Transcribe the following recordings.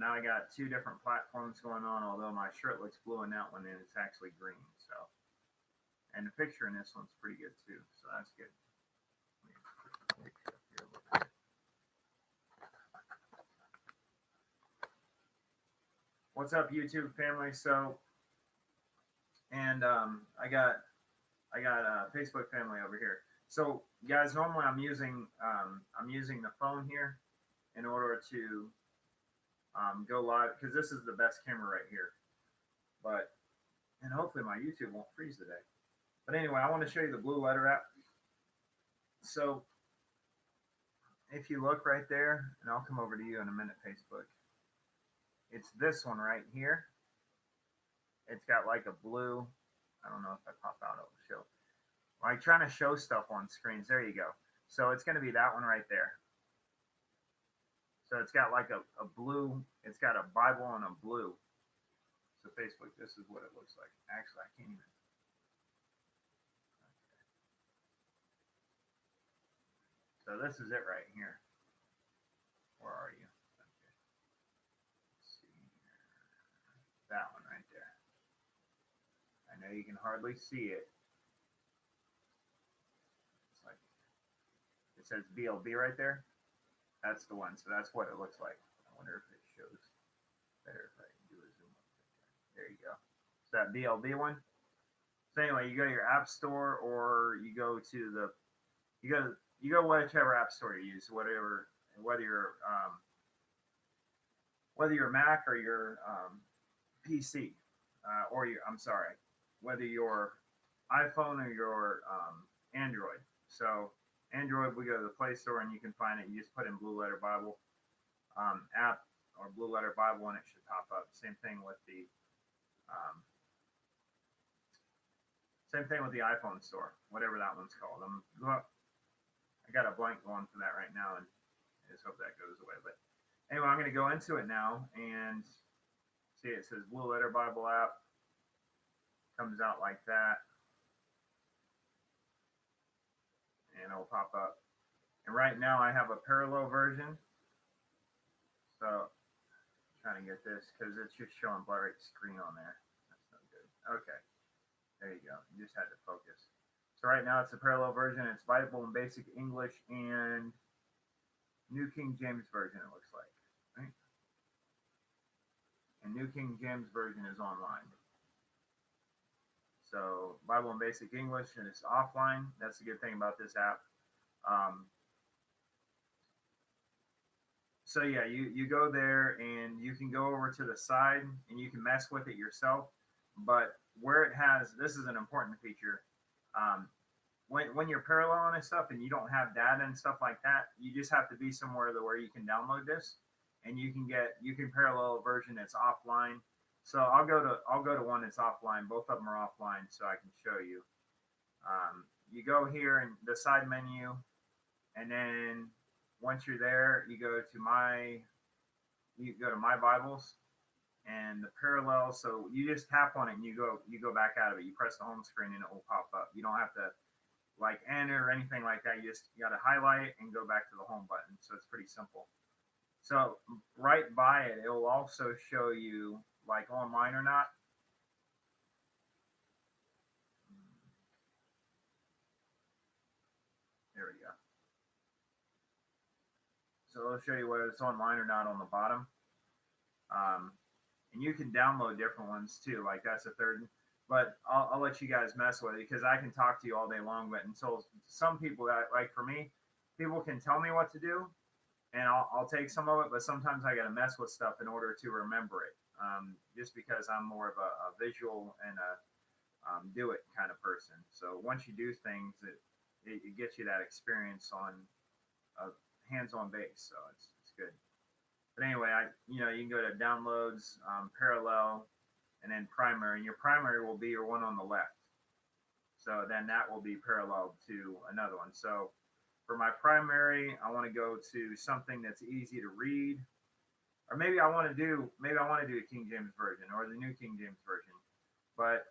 now I got two different platforms going on, although my shirt looks blue in that one and it's actually green. So, and the picture in this one's pretty good too. So that's good. What's up, YouTube family? So, and I got Facebook family over here. So, guys, normally I'm using the phone here in order to go live because this is the best camera right here. But and hopefully my YouTube won't freeze today. But anyway, I want to show you the Blue Letter app. So if you look right there, and I'll come over to you in a minute, Facebook. It's this one right here. It's got like a blue. I don't know if I pop out, it'll show. Like trying to show stuff on screens. There you go. So it's going to be that one right there. So it's got like a blue. It's got a Bible and a blue. So Facebook, this is what it looks like. Actually, I can't even. So this is it right here. Where are you? Okay. Let's see here. That one right there. I know you can hardly see it. It's like it says BLB right there. That's the one. So that's what it looks like. I wonder if it shows better if I do a zoom up picture. There you go. It's that BLB one. So anyway, you go to your app store or you go to the you go whichever app store you use, whether you're Mac or your PC or your whether you're iPhone or your Android. So Android, we go to the Play Store and you can find it. You just put in Blue Letter Bible app or Blue Letter Bible and it should pop up. Same thing with the iPhone store, whatever that one's called. I got a blank going for that right now, and I just hope that goes away. But anyway, I'm going to go into it now and see. It says Blue Letter Bible app. Comes out like that, and it'll pop up. And right now, I have a parallel version. So, I'm trying to get this because it's just showing blurry screen on there. That's no good. Okay, there you go. You just had to focus. So right now it's a parallel version. It's Bible in Basic English and New King James Version, it looks like. Right? And New King James Version is online. So Bible in Basic English, and it's offline. That's the good thing about this app. So yeah, you go there and you can go over to the side and you can mess with it yourself. But where it has, this is an important feature. When you're paralleling and stuff and you don't have data and stuff like that, you just have to be somewhere where you can download this and you can parallel a version that's offline. So I'll go to one that's offline. Both of them are offline, so I can show you. You go here in the side menu, and then once you're there, you go to my Bibles and the parallel. So you just tap on it and you go back out of it. You press the home screen and it will pop up. You don't have to like enter or anything like that. You got to highlight it and go back to the home button. So it's pretty simple. So right by it, it will also show you like online or not. There we go. So it'll show you whether it's online or not on the bottom. And you can download different ones too. Like that's a third. But I'll let you guys mess with it because I can talk to you all day long. But until some people, like for me, people can tell me what to do, and I'll take some of it. But sometimes I got to mess with stuff in order to remember it. Just because I'm more of a visual and a do it kind of person. So once you do things, it gets you that experience on a hands-on base. So it's good. But anyway, you can go to downloads, parallel, and then primary. And your primary will be your one on the left. So then that will be parallel to another one. So for my primary, I want to go to something that's easy to read. Or maybe I want to do a King James Version or the New King James Version. But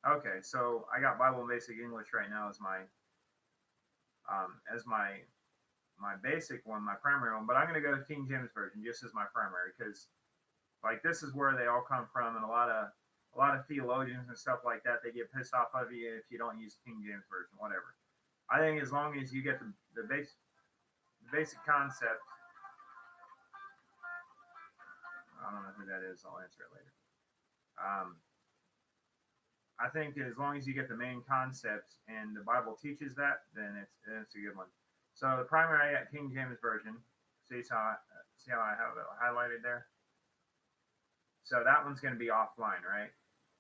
okay, so I got Bible in Basic English right now as my my basic one, my primary one, but I'm going to go with King James Version just as my primary because like this is where they all come from, and a lot of theologians and stuff like that, they get pissed off of you if you don't use King James Version, whatever. I think as long as you get the basic concept, I don't know who that is. I'll answer it later. I think as long as you get the main concepts and the Bible teaches that, then it's a good one. So the primary I got King James Version. See how I have it highlighted there. So that one's going to be offline, right?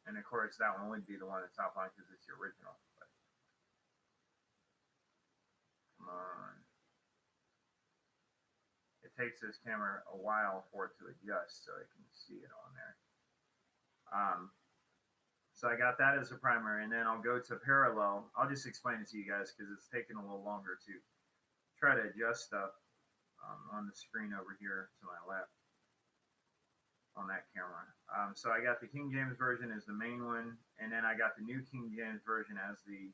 And of course, that one would be the one that's offline because it's the original. But come on. It takes this camera a while for it to adjust so I can see it on there. So I got that as a primary, and then I'll go to parallel. I'll just explain it to you guys because it's taking a little longer to try to adjust stuff on the screen over here to my left on that camera. So I got the King James Version as the main one, and then I got the New King James Version as the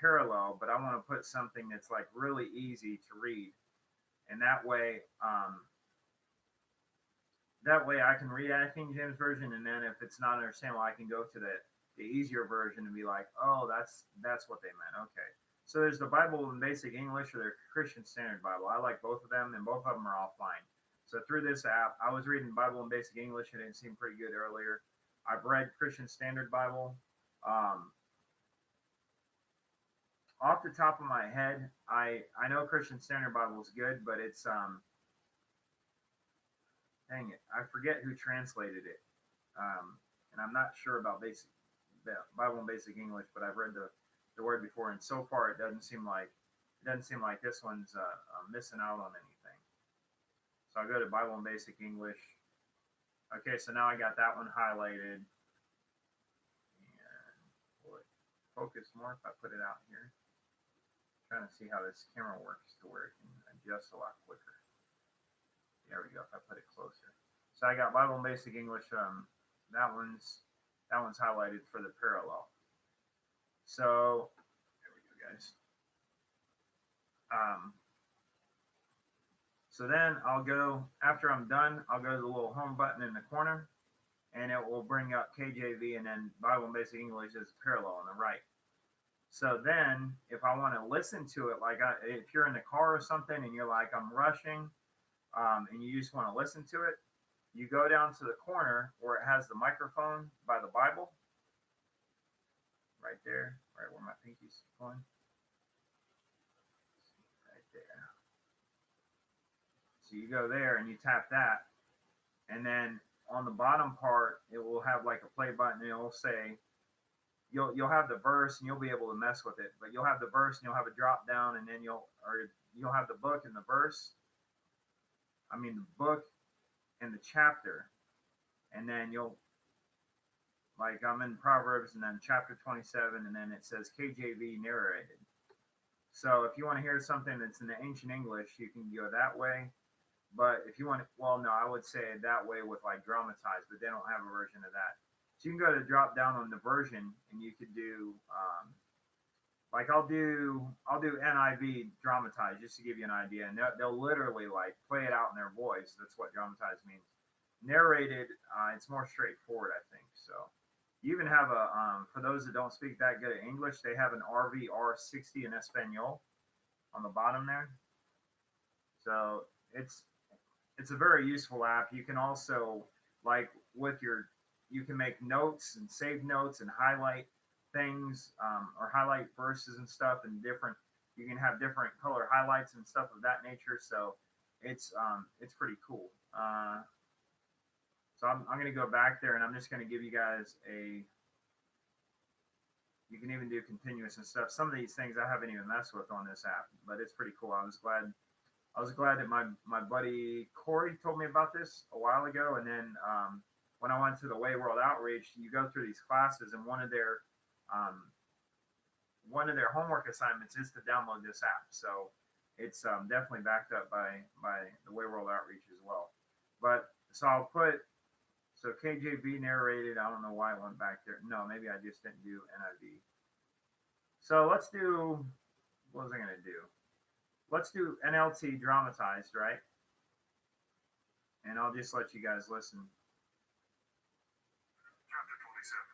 parallel, but I want to put something that's like really easy to read, and that way I can read out King James Version, and then if it's not understandable, I can go to the easier version and be like, oh, that's what they meant. Okay. So there's the Bible in Basic English or the Christian Standard Bible. I like both of them, and both of them are offline. So through this app, I was reading Bible in Basic English, and it seemed pretty good earlier. I've read Christian Standard Bible. Off the top of my head, I know Christian Standard Bible is good, but it's dang it, I forget who translated it, and I'm not sure about Bible in Basic English, but I've read the word before, and so far it doesn't seem like this one's missing out on anything. So I'll go to Bible in Basic English. Okay, so now I got that one highlighted, and will it focus more if I put it out here? I'm trying to see how this camera works to where it can adjust a lot quicker. There we go, if I put it closer. So I got Bible in Basic English. That one's highlighted for the parallel. So there we go, guys. So then I'll go, after I'm done, I'll go to the little home button in the corner, and it will bring up KJV and then Bible in Basic English as a parallel on the right. So then if I want to listen to it, like if you're in the car or something and you're like, I'm rushing, and you just want to listen to it, you go down to the corner where it has the microphone by the Bible, right there, right where my pinky's going, right there. So you go there and you tap that, and then on the bottom part, it will have like a play button, and it will say, you'll have the verse, and you'll be able to mess with it, but you'll have the verse, and you'll have a drop down, and then you'll have the book and the verse. The book and the chapter, and then like I'm in Proverbs, and then chapter 27, and then it says KJV narrated. So if you want to hear something that's in the ancient English, you can go that way. But if you want, I would say that way with like dramatized, but they don't have a version of that. So you can go to drop down on the version, and you could do like I'll do NIV dramatized just to give you an idea, and they'll literally like play it out in their voice. That's what dramatized means. Narrated, it's more straightforward, I think. So you even have for those that don't speak that good at English, they have an RVR60 in Espanol on the bottom there. So it's a very useful app. You can also like you can make notes and save notes and highlight things or highlight verses and stuff, and you can have different color highlights and stuff of that nature. So it's pretty cool. So I'm going to go back there, and I'm just going to give you guys you can even do continuous and stuff. Some of these things I haven't even messed with on this app, but it's pretty cool. I was glad that my buddy Corey told me about this a while ago, and then when I went to the Way World Outreach, you go through these classes, and one of their homework assignments is to download this app. So it's definitely backed up by the Way World Outreach as well. But so I'll put KJV narrated. I don't know why I went back there. No, maybe I just didn't do NIV. So let's do. What was I going to do? let's do NLT dramatized, right? And I'll just let you guys listen. Chapter 27.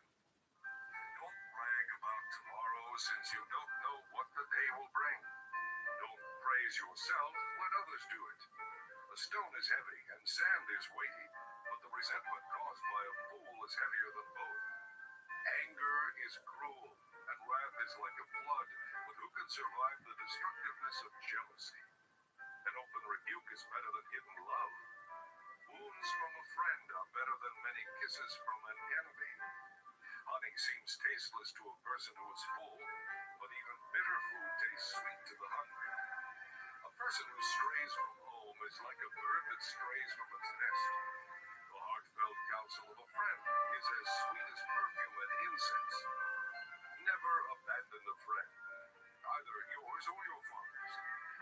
Don't brag about tomorrow since you don't know what the day will bring. Don't praise yourself, let others do it. A stone is heavy and sand is weighty, but the resentment caused by a fool is heavier than both. Anger is cruel, and wrath is like a flood, but who can survive the destructiveness of jealousy? An open rebuke is better than hidden love. Wounds from a friend are better than many kisses from an enemy. Honey seems tasteless to a person who is full, but even bitter food tastes sweet to the hungry. A person who strays from home is like a bird that strays from its nest. The heartfelt counsel of a friend is as sweet as perfume and incense. Never abandon a friend, either yours or your father's.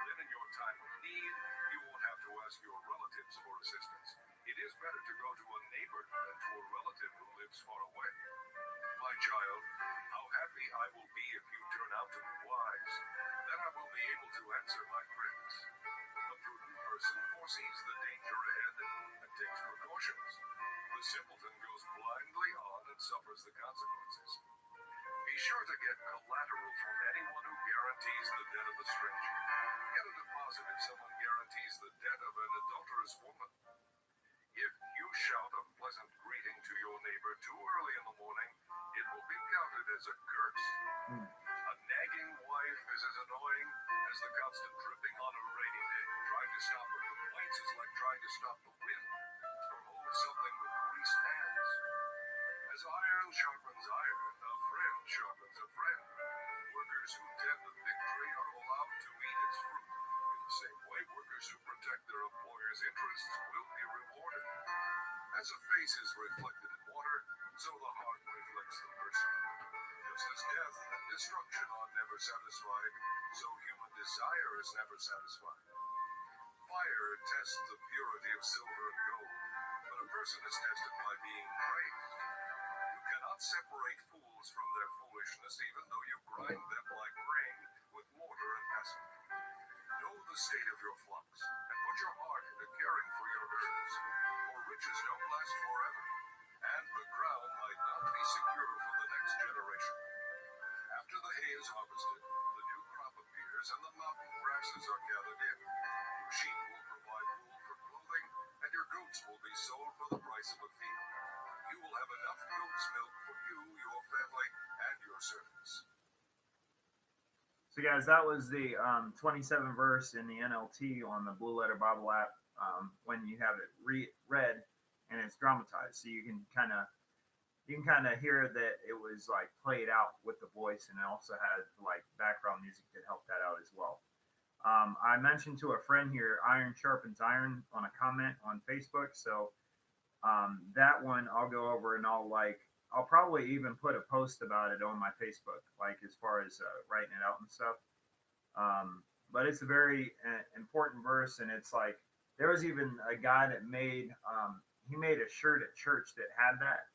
Then in your time of need, you won't have to ask your relatives for assistance. It is better to go to a neighbor than to a relative who lives far away. My child, how happy I will be if you turn out to be wise. Then I will be able to answer my critics. A prudent person foresees the danger ahead and takes precautions. The simpleton goes blindly on and suffers the consequences. Be sure to get collateral from anyone who guarantees the debt of a stranger. Get a deposit if someone guarantees the debt of an adulterous woman. If you shout a pleasant greeting to your neighbor too early in the morning, it will be counted as a curse. A nagging wife is as annoying as the constant dripping on a rainy day. Trying to stop her complaints is like trying to stop the wind or hold something with greased hands. As iron sharpens iron, a friend sharpens a friend. Workers who tend the victory are allowed to eat its fruit. In the same way, workers who protect their employer's interests will be rewarded. As a face is reflected in water, so the heart reflects the person. Just as death and destruction are never satisfied, so human desire is never satisfied. Fire tests the purity of silver and gold, but a person is tested by being praised. You cannot separate fools from their foolishness, even though you grind them like grain with mortar and pestle. Know the state of your flocks, and put your heart into caring for your herds, for riches don't last forever, and the crown might not be secure for the next generation. After the hay is harvested, the new crop appears, and the mountain grasses are gathered in. Your sheep will provide wool for clothing, and your goats will be sold for the price of a field. You will have enough goat's milk for you, your family, and your servants. So, guys, that was the 27 verse in the NLT on the Blue Letter Bible app when you have it read and it's dramatized. So you can kind of hear that it was like played out with the voice, and it also had like background music that helped that out as well. I mentioned to a friend here, iron sharpens iron, on a comment on Facebook. So that one I'll go over, and I'll probably even put a post about it on my Facebook, like as far as writing it out and stuff. But it's a very important verse, and it's like there was even a guy that he made a shirt at church that had that,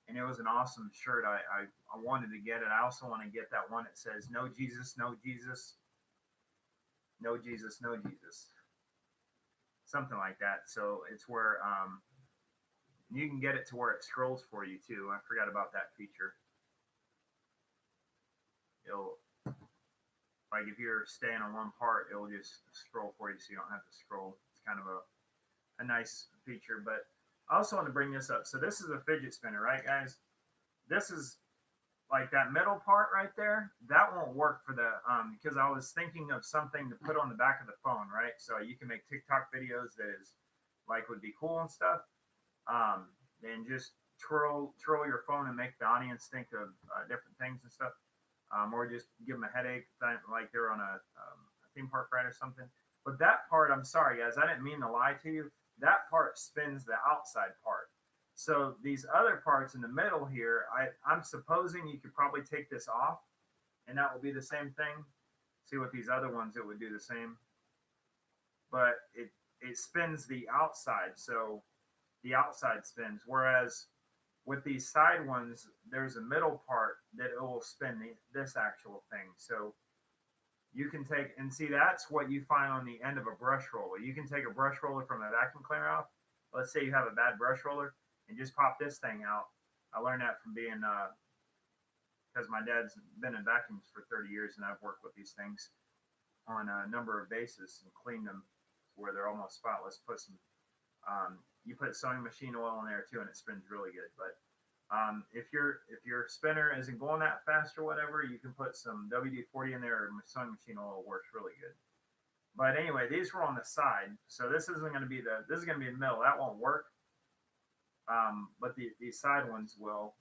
and it was an awesome shirt. I wanted to get it. I also want to get that one that says "No Jesus, no Jesus, no Jesus, no Jesus," something like that. So it's where you can get it to where it scrolls for you too. I forgot about that feature. It'll, like, if you're staying on one part, it'll just scroll for you, so you don't have to scroll. It's kind of a nice feature. But I also want to bring this up. So this is a fidget spinner, right, guys? This is like that middle part right there. That won't work for the because I was thinking of something to put on the back of the phone, right? So you can make TikTok videos that is like would be cool and stuff. And just twirl your phone and make the audience think of different things and stuff, or just give them a headache, like they're on a theme park ride or something. But that part, I'm sorry, guys, I didn't mean to lie to you. That part spins the outside part. So these other parts in the middle here, I'm supposing you could probably take this off, and that will be the same thing. See, with these other ones, it would do the same. But it spins the outside, so the outside spins, whereas with these side ones, there's a middle part that it will spin this actual thing. So You can take, and see, that's what you find on the end of a brush roller. You can take a brush roller from a vacuum cleaner out. Let's say you have a bad brush roller and just pop this thing out. I learned that from being, because my dad's been in vacuums for 30 years and I've worked with these things on a number of bases and cleaned them where they're almost spotless. You put sewing machine oil in there too, and it spins really good. But if your spinner isn't going that fast or whatever, you can put some WD-40 in there, or sewing machine oil works really good. But anyway, these were on the side, so this isn't going to be this is going to be the middle. That won't work. But these side ones will.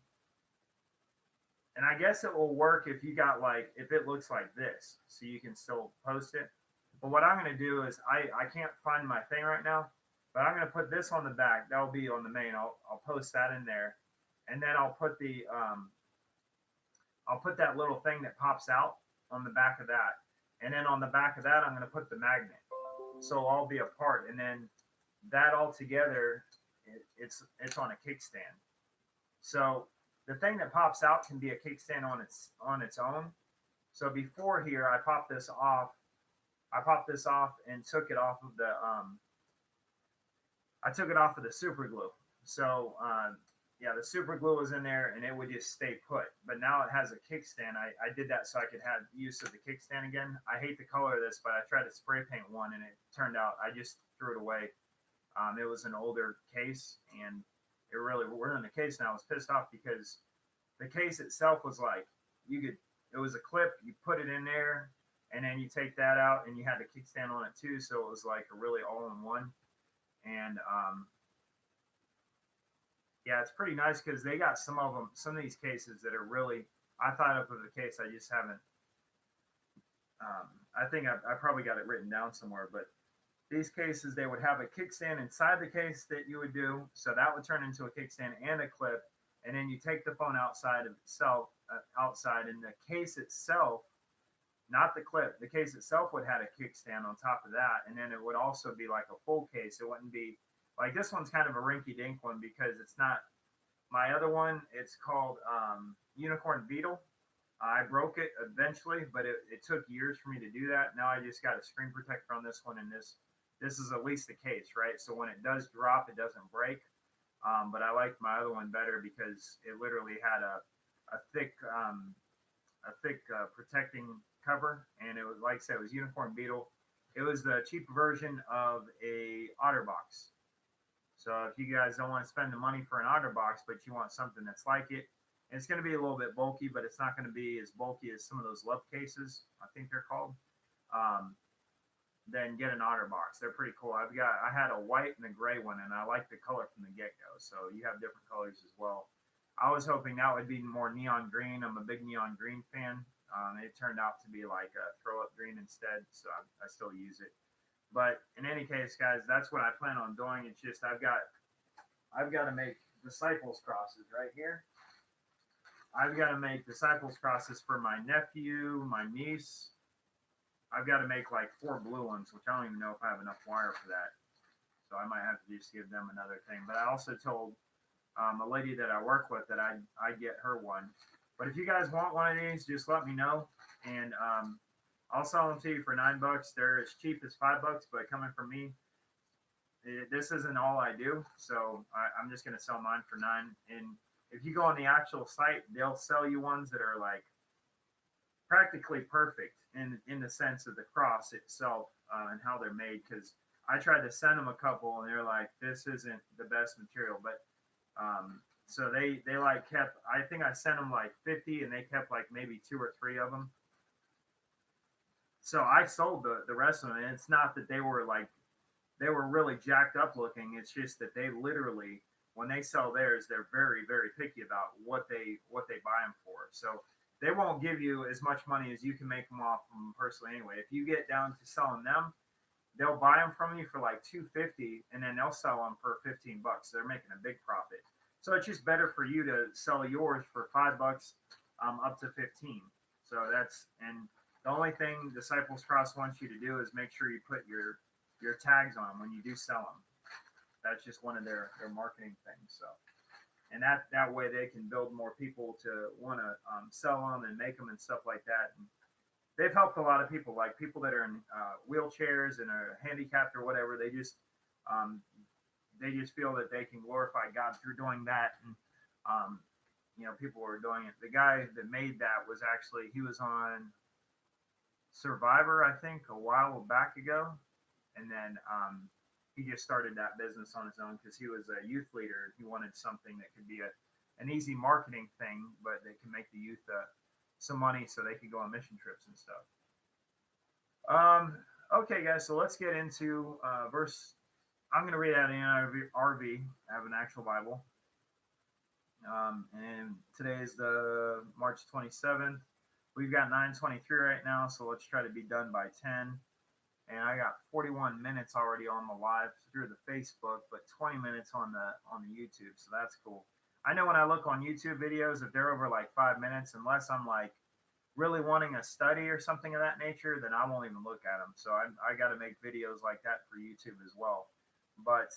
And I guess it will work if you got if it looks like this, so you can still post it. But what I'm going to do is I can't find my thing right now, but I'm going to put this on the back. That'll be on the main. I'll post that in there, and then I'll put that little thing that pops out on the back of that, and then on the back of that I'm going to put the magnet. So it'll all be a part, and then that all together, it's on a kickstand. So the thing that pops out can be a kickstand on its own. So before here, I popped this off. And took it off of the super glue. So yeah, the super glue was in there and it would just stay put. But now it has a kickstand. I did that so I could have use of the kickstand again. I hate the color of this, but I tried to spray paint one and it turned out I just threw it away. It was an older case and it really ruined the case. And I was pissed off because the case itself was it was a clip, you put it in there, and then you take that out, and you had the kickstand on it too, so it was like a really all-in-one. And yeah, it's pretty nice because they got some of these cases that are really. I thought of a case, I just haven't. I think I probably got it written down somewhere, but these cases they would have a kickstand inside the case that you would do, so that would turn into a kickstand and a clip, and then you take the phone outside, and the case itself. Not the clip. The case itself would have a kickstand on top of that, and then it would also be like a full case. It wouldn't be like this one's kind of a rinky-dink one because it's not. My other one, it's called Unicorn Beetle. I broke it eventually, but it took years for me to do that. Now I just got a screen protector on this one, and this is at least the case, right? So when it does drop, it doesn't break. But I liked my other one better because it literally had a thick protecting cover, and it was, like I said, it was Unicorn Beetle. It was the cheap version of a OtterBox. So if you guys don't want to spend the money for an OtterBox, but you want something that's like it, it's going to be a little bit bulky, but it's not going to be as bulky as some of those love cases, I think they're called. Then get an OtterBox. They're pretty cool. I had a white and a gray one, and I like the color from the get-go. So you have different colors as well. I was hoping that would be more neon green. I'm a big neon green fan. It turned out to be like a throw-up green instead, so I still use it. But in any case, guys, that's what I plan on doing. It's just I've got to make disciples crosses right here. I've got to make disciples crosses for my nephew, my niece. I've got to make like 4 blue ones, which I don't even know if I have enough wire for that. So I might have to just give them another thing. But I also told a lady that I work with that I'd get her one. But if you guys want one of these, just let me know, and I'll sell them to you for $9. They're as cheap as $5, but coming from me, this isn't all I do, so I'm just going to sell mine for $9. And if you go on the actual site, they'll sell you ones that are like practically perfect in the sense of the cross itself and how they're made. Because I tried to send them a couple, and they're like, this isn't the best material, but so they like kept, I think I sent them like 50 and they kept like maybe 2 or 3 of them. So I sold the rest of them. And it's not that they were really jacked up looking. It's just that they literally, when they sell theirs, they're very, very picky about what they buy them for. So they won't give you as much money as you can make them off from personally anyway. If you get down to selling them, they'll buy them from you for like $250 and then they'll sell them for $15. They're making a big profit. So it's just better for you to sell yours for $5 up to 15. So and the only thing Disciples Cross wants you to do is make sure you put your tags on them when you do sell them. That's just one of their marketing things. So, and that way they can build more people to want to sell them and make them and stuff like that. And they've helped a lot of people, like people that are in wheelchairs and are handicapped or whatever. Um, they just feel that they can glorify God through doing that. And people were doing it. The guy that made that was actually he was on Survivor, I think, a while back ago, and then he just started that business on his own because he was a youth leader. He wanted something that could be an easy marketing thing, but that can make the youth some money so they could go on mission trips and stuff. Okay, guys, so let's get into verse. I'm going to read out in NIV. I have an actual Bible. And today is the March 27th. We've got 9:23 right now, so let's try to be done by 10. And I got 41 minutes already on the live through the Facebook, but 20 minutes on the YouTube, so that's cool. I know when I look on YouTube videos, if they're over like 5 minutes, unless I'm like really wanting a study or something of that nature, then I won't even look at them. So I got to make videos like that for YouTube as well. But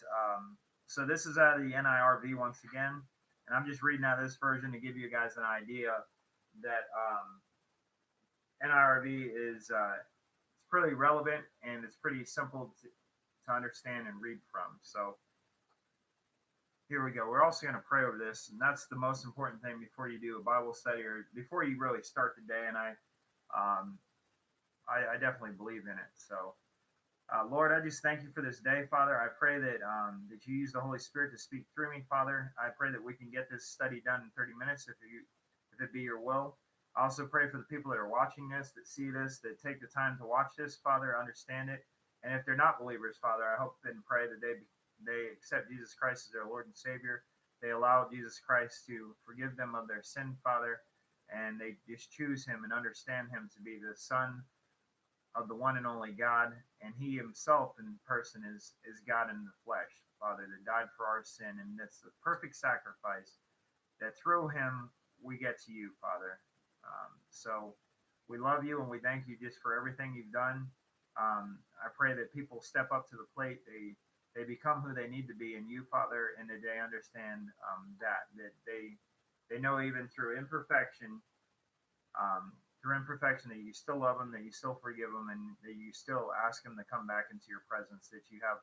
so this is out of the NIRV once again, and I'm just reading out this version to give you guys an idea that NIRV is it's pretty relevant and it's pretty simple to understand and read from. So here we go. We're also going to pray over this, and that's the most important thing before you do a Bible study or before you really start the day. And I definitely believe in it. So, Lord, I just thank you for this day, Father. I pray that that you use the Holy Spirit to speak through me, Father. I pray that we can get this study done in 30 minutes, if it be your will. I also pray for the people that are watching this, that see this, that take the time to watch this, Father, understand it. And if they're not believers, Father, I hope and pray that they accept Jesus Christ as their Lord and Savior. They allow Jesus Christ to forgive them of their sin, Father, and they just choose him and understand him to be the Son of the one and only God, and he himself in person is God in the flesh, Father, that died for our sin, and that's the perfect sacrifice that through him we get to you, Father. So we love you and we thank you just for everything you've done. I pray that people step up to the plate. They become who they need to be in you, Father, and that they understand that they know even through imperfection, that you still love them, that you still forgive them, and that you still ask them to come back into your presence, that you have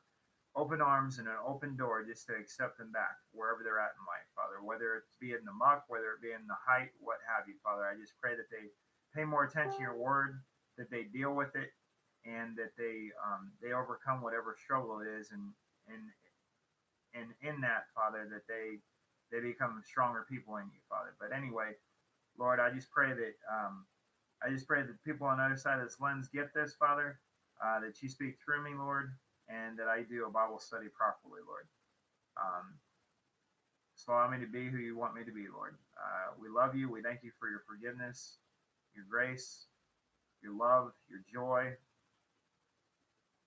open arms and an open door just to accept them back wherever they're at in life, Father, whether it be in the muck, whether it be in the height, what have you, Father. I just pray that they pay more attention to your word, that they deal with it, and that they overcome whatever struggle it is, and in that, Father, that they become stronger people in you, Father. But anyway, Lord, I just pray that people on the other side of this lens get this, Father, that you speak through me, Lord, and that I do a Bible study properly, Lord. So allow me to be who you want me to be, Lord. We love you. We thank you for your forgiveness, your grace, your love, your joy,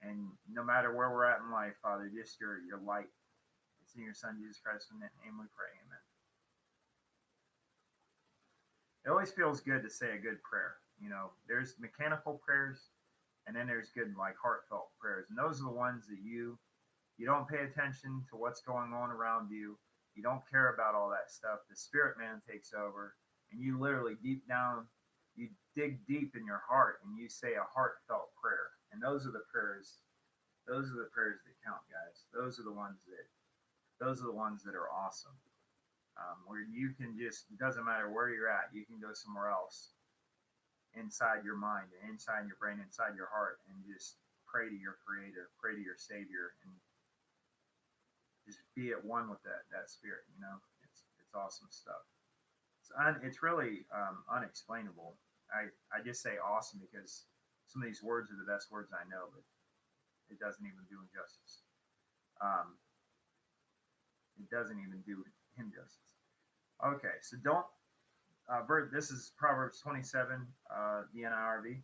and no matter where we're at in life, Father, just your light. It's in your Son, Jesus Christ, in that name we pray. Amen. It always feels good to say a good prayer. There's mechanical prayers, and then there's good, like, heartfelt prayers. And those are the ones that you don't pay attention to what's going on around you. You don't care about all that stuff. The spirit man takes over, and you literally deep down, you dig deep in your heart, and you say a heartfelt prayer. And those are the prayers that count, guys. Those are the ones that are awesome. Where you can just, it doesn't matter where you're at, you can go somewhere else inside your mind and inside your brain, inside your heart, and just pray to your creator, pray to your savior, and just be at one with that spirit. It's awesome stuff. It's really unexplainable. I just say awesome because some of these words are the best words I know, but it doesn't even do him justice. It doesn't even do him justice. Okay, so don't. This is Proverbs 27, the NIRV.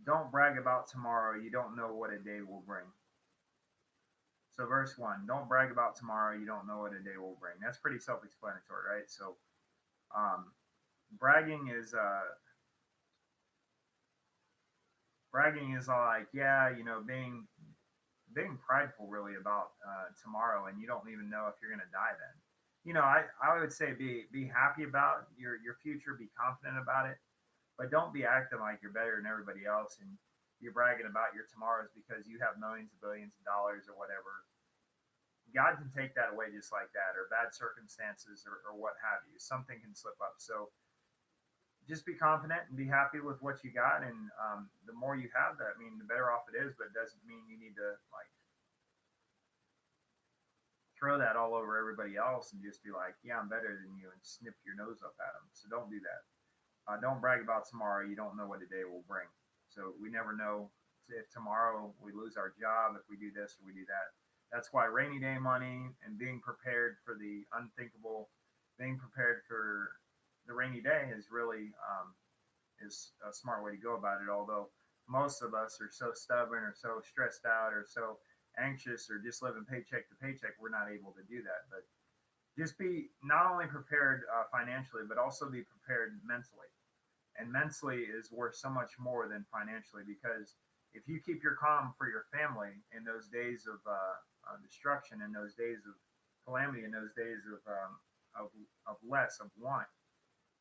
Don't brag about tomorrow. You don't know what a day will bring. So verse 1, don't brag about tomorrow. You don't know what a day will bring. That's pretty self-explanatory, right? So bragging is all like, being prideful really about tomorrow, and you don't even know if you're going to die then. I would say be happy about your future, be confident about it, but don't be acting like you're better than everybody else and you're bragging about your tomorrows because you have millions of billions of dollars or whatever. God can take that away just like that, or bad circumstances, or what have you. Something can slip up. So just be confident and be happy with what you got. And the more you have, that I mean, the better off it is. But it doesn't mean you need to like throw that all over everybody else and just be like, yeah, I'm better than you, and snip your nose up at them. So don't do that. Don't brag about tomorrow. You don't know what the day will bring. So we never know if tomorrow we lose our job, if we do this or we do that. That's why rainy day money and being prepared for the unthinkable, being prepared for the rainy day is a smart way to go about it. Although most of us are so stubborn or so stressed out or so anxious or just living paycheck to paycheck, we're not able to do that. But just be not only prepared financially, but also be prepared mentally. And mentally is worth so much more than financially, because if you keep your calm for your family in those days of destruction, in those days of calamity, in those days of less of want,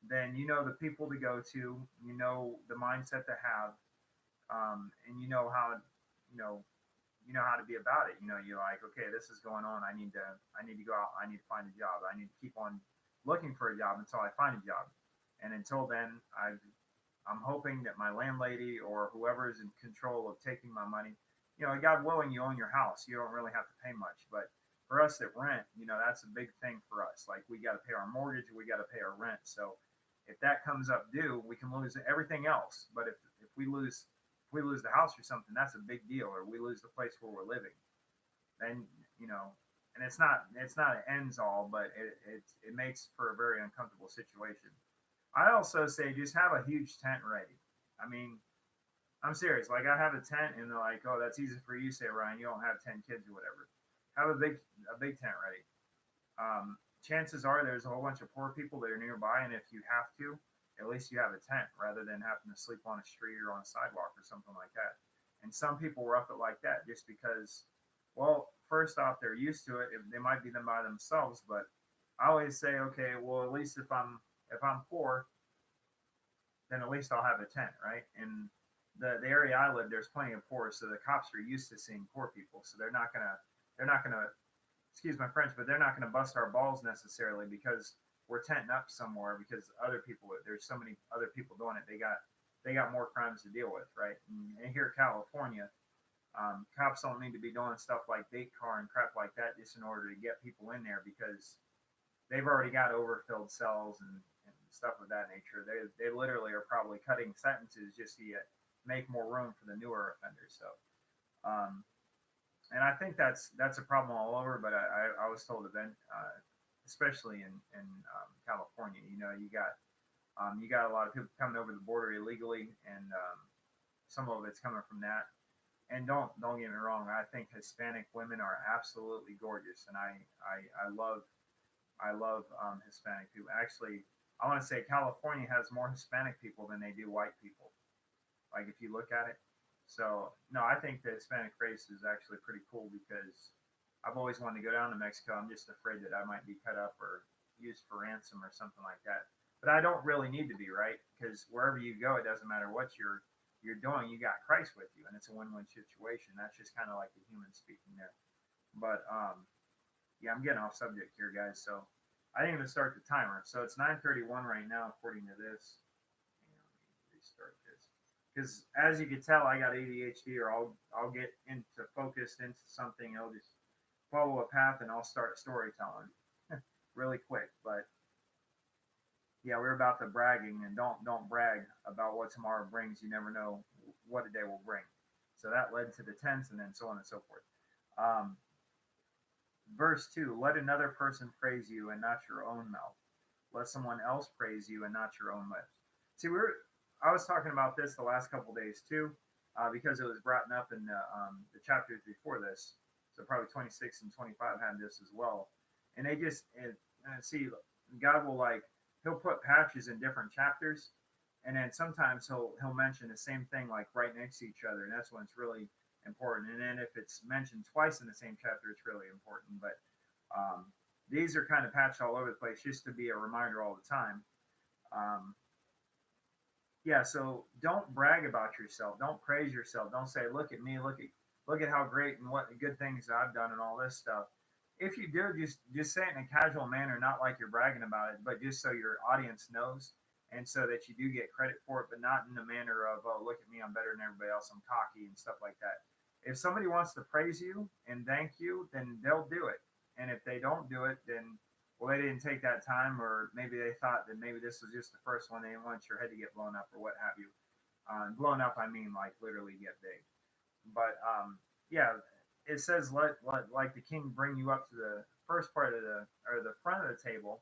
then you know the people to go to, you know the mindset to have, and you know how you know you know how to be about it. You know, you're like, okay, this is going on. I need to go out. I need to find a job. I need to keep on looking for a job until I find a job. And until then, I'm hoping that my landlady or whoever is in control of taking my money, you know, God willing, you own your house. You don't really have to pay much. But for us that rent, you know, that's a big thing for us. Like we got to pay our mortgage, we got to pay our rent. So if that comes up due, we can lose everything else. But if we lose the house or something, that's a big deal. Or we lose the place where we're living, then you know, and it's not an ends all, but it makes for a very uncomfortable situation. I also say just have a huge tent ready. I mean, I'm serious. Like I have a tent, and they're like, "Oh, that's easy for you, say Ryan. You don't have 10 kids or whatever." Have a big tent ready. Chances are there's a whole bunch of poor people that are nearby, and if you have to, at least you have a tent rather than having to sleep on a street or on a sidewalk or something like that. And some people rough it like that just because, well, first off, they're used to it. They might be them by themselves, but I always say, okay, well, at least if I'm poor, then at least I'll have a tent, right? And the area I live, there's plenty of poor, so the cops are used to seeing poor people, so they're not gonna excuse my French, but they're not gonna bust our balls necessarily because we're tenting up somewhere because other people there's so many other people doing it. They got more crimes to deal with, right? And here in California, cops don't need to be doing stuff like bait car and crap like that just in order to get people in there because they've already got overfilled cells and stuff of that nature. They literally are probably cutting sentences just to make more room for the newer offenders. So, and I think that's a problem all over. But I was told especially in California, you know, you got a lot of people coming over the border illegally, and some of it's coming from that. And don't get me wrong, I think Hispanic women are absolutely gorgeous, and I love Hispanic people. Actually, I want to say California has more Hispanic people than they do white people. Like if you look at it. So no, I think the Hispanic race is actually pretty cool because I've always wanted to go down to Mexico. I'm just afraid that I might be cut up or used for ransom or something like that. But I don't really need to be, right? Because wherever you go, it doesn't matter what you're doing. You got Christ with you, and it's a win-win situation. That's just kind of like the human speaking there. But yeah, I'm getting off subject here, guys. So I didn't even start the timer. So it's 9:31 right now, according to this. Hang on, let me restart this. Because as you can tell, I got ADHD, or I'll get into focused into something. I'll just follow a path, and I'll start storytelling really quick. But yeah, we're about the bragging, and don't brag about what tomorrow brings. You never know what a day will bring. So that led to the tense, and then so on and so forth. Um, Verse 2, let another person praise you and not your own mouth. Let someone else praise you and not your own lips. See, I was talking about this the last couple of days too, because it was brought up in the chapters before this. So probably 26 and 25 had this as well. And they just, see, God will he'll put patches in different chapters. And then sometimes he'll mention the same thing like right next to each other. And that's when it's really important. And then if it's mentioned twice in the same chapter, it's really important. But these are kind of patched all over the place just to be a reminder all the time. Um, Yeah, so don't brag about yourself. Don't praise yourself. Don't say, "Look at me. Look at how great and what good things I've done and all this stuff." If you do, just say it in a casual manner, not like you're bragging about it, but just so your audience knows, and so that you do get credit for it, but not in the manner of, "Oh, look at me. I'm better than everybody else. I'm cocky and stuff like that." If somebody wants to praise you and thank you, then they'll do it. And if they don't do it, then well, they didn't take that time, or maybe they thought that maybe this was just the first one. They didn't want your head to get blown up or what have you. Blown up, I mean like literally get big. But yeah, it says let like the king bring you up to the first part of the or the front of the table,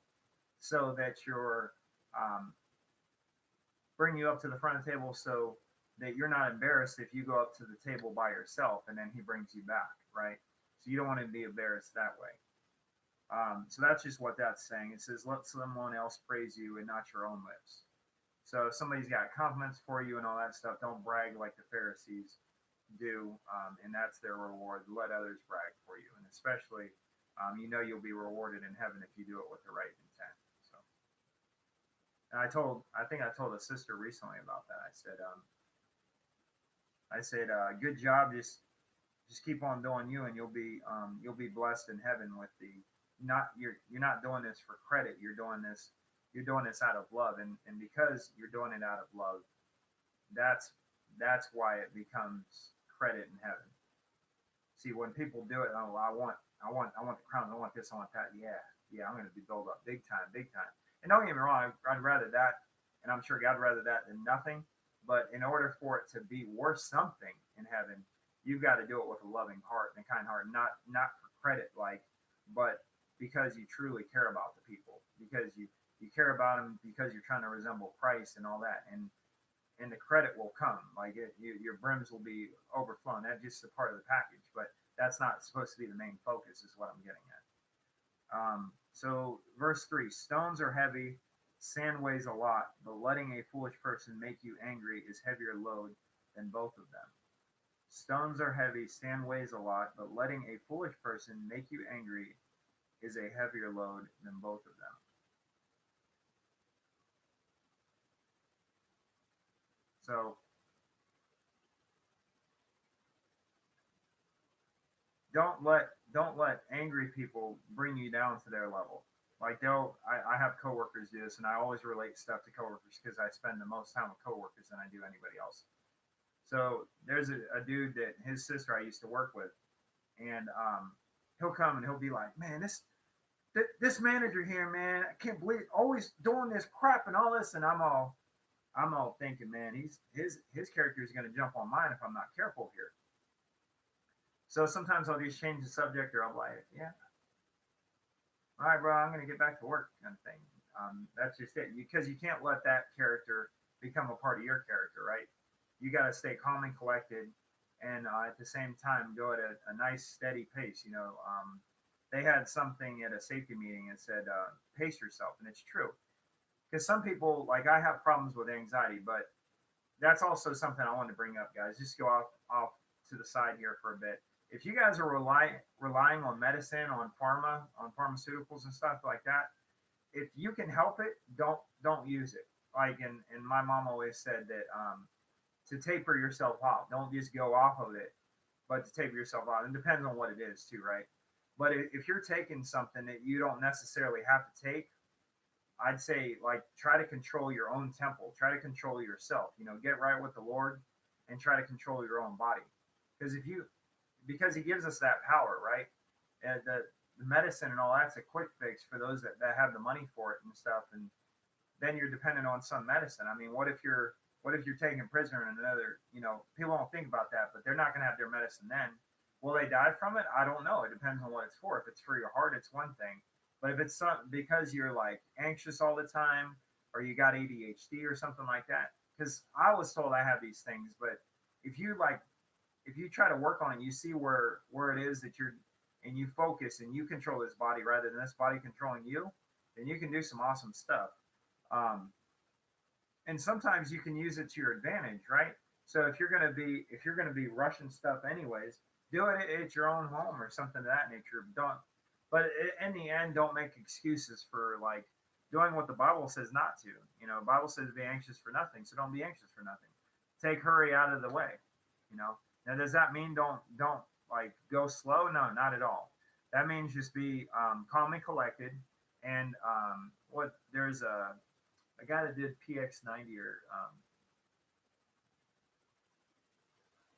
so that you're um, bring you up to the front of the table, so that you're not embarrassed if you go up to the table by yourself and then he brings you back, right? So you don't want to be embarrassed that way. So that's just what that's saying. It says, let someone else praise you and not your own lips. So if somebody's got compliments for you and all that stuff, don't brag like the Pharisees do, and that's their reward. Let others brag for you, and especially, you'll be rewarded in heaven if you do it with the right intent. So, and I think I told a sister recently about that. I said, good job, just keep on doing you, and you'll be blessed in heaven with the not you're not doing this for credit. You're doing this out of love, and because you're doing it out of love, that's why it becomes credit in heaven. See, when people do it, oh, I want the crown, I want this, I want that. Yeah, yeah, I'm going to be built up big time, big time. And don't get me wrong, I'd rather that, and I'm sure God rather that than nothing. But in order for it to be worth something in heaven, you've got to do it with a loving heart and a kind heart, not for credit, like, but because you truly care about the people, because you care about them, because you're trying to resemble Christ and all that, and the credit will come. Like your brims will be overflowing. That's just a part of the package, but that's not supposed to be the main focus. Is what I'm getting at. So verse 3: stones are heavy, sand weighs a lot, but letting a foolish person make you angry is heavier load than both of them. Stones are heavy, sand weighs a lot, but letting a foolish person make you angry is a heavier load than both of them. So don't let angry people bring you down to their level. Like I have coworkers do this, and I always relate stuff to coworkers because I spend the most time with coworkers than I do anybody else. So there's a dude that his sister I used to work with, and he'll come and he'll be like, "Man, this manager here, man, I can't believe always doing this crap and all this," and I'm all thinking, man, his character is going to jump on mine if I'm not careful here. So sometimes I'll just change the subject, or I'll be like, "Yeah, all right, bro, I'm going to get back to work," kind of thing. That's just it, because you can't let that character become a part of your character, right? You got to stay calm and collected, and at the same time go at a nice steady pace. They had something at a safety meeting and said, "Pace yourself," and it's true. Because some people, like I have problems with anxiety, but that's also something I want to bring up, guys. Just go off to the side here for a bit. If you guys are relying on medicine, on pharmaceuticals and stuff like that, if you can help it, don't use it. Like and my mom always said that to taper yourself off. Don't just go off of it, but to taper yourself off. It depends on what it is too, right? But if you're taking something that you don't necessarily have to take, I'd say like try to control your own temple, try to control yourself. Get right with the Lord and try to control your own body. Because because He gives us that power, right? And the medicine and all that's a quick fix for those that have the money for it and stuff. And then you're dependent on some medicine. I mean, what if you're taken prisoner in another? People don't think about that, but they're not going to have their medicine then. Will they die from it? I don't know. It depends on what it's for. If it's for your heart, it's one thing. But if it's because you're like anxious all the time, or you got ADHD or something like that, because I was told I have these things, but if you like, if you try to work on it, you see where it is that you're, and you focus and you control this body rather than this body controlling you, then you can do some awesome stuff. Um, and sometimes you can use it to your advantage, right? So if you're gonna be rushing stuff anyways, do it at your own home or something of that nature. Don't, but in the end, don't make excuses for like doing what the Bible says not to. The Bible says be anxious for nothing, so don't be anxious for nothing. Take hurry out of the way. Now does that mean don't like go slow? No, not at all. That means just be calm and collected. And what there's a guy that did PX90 or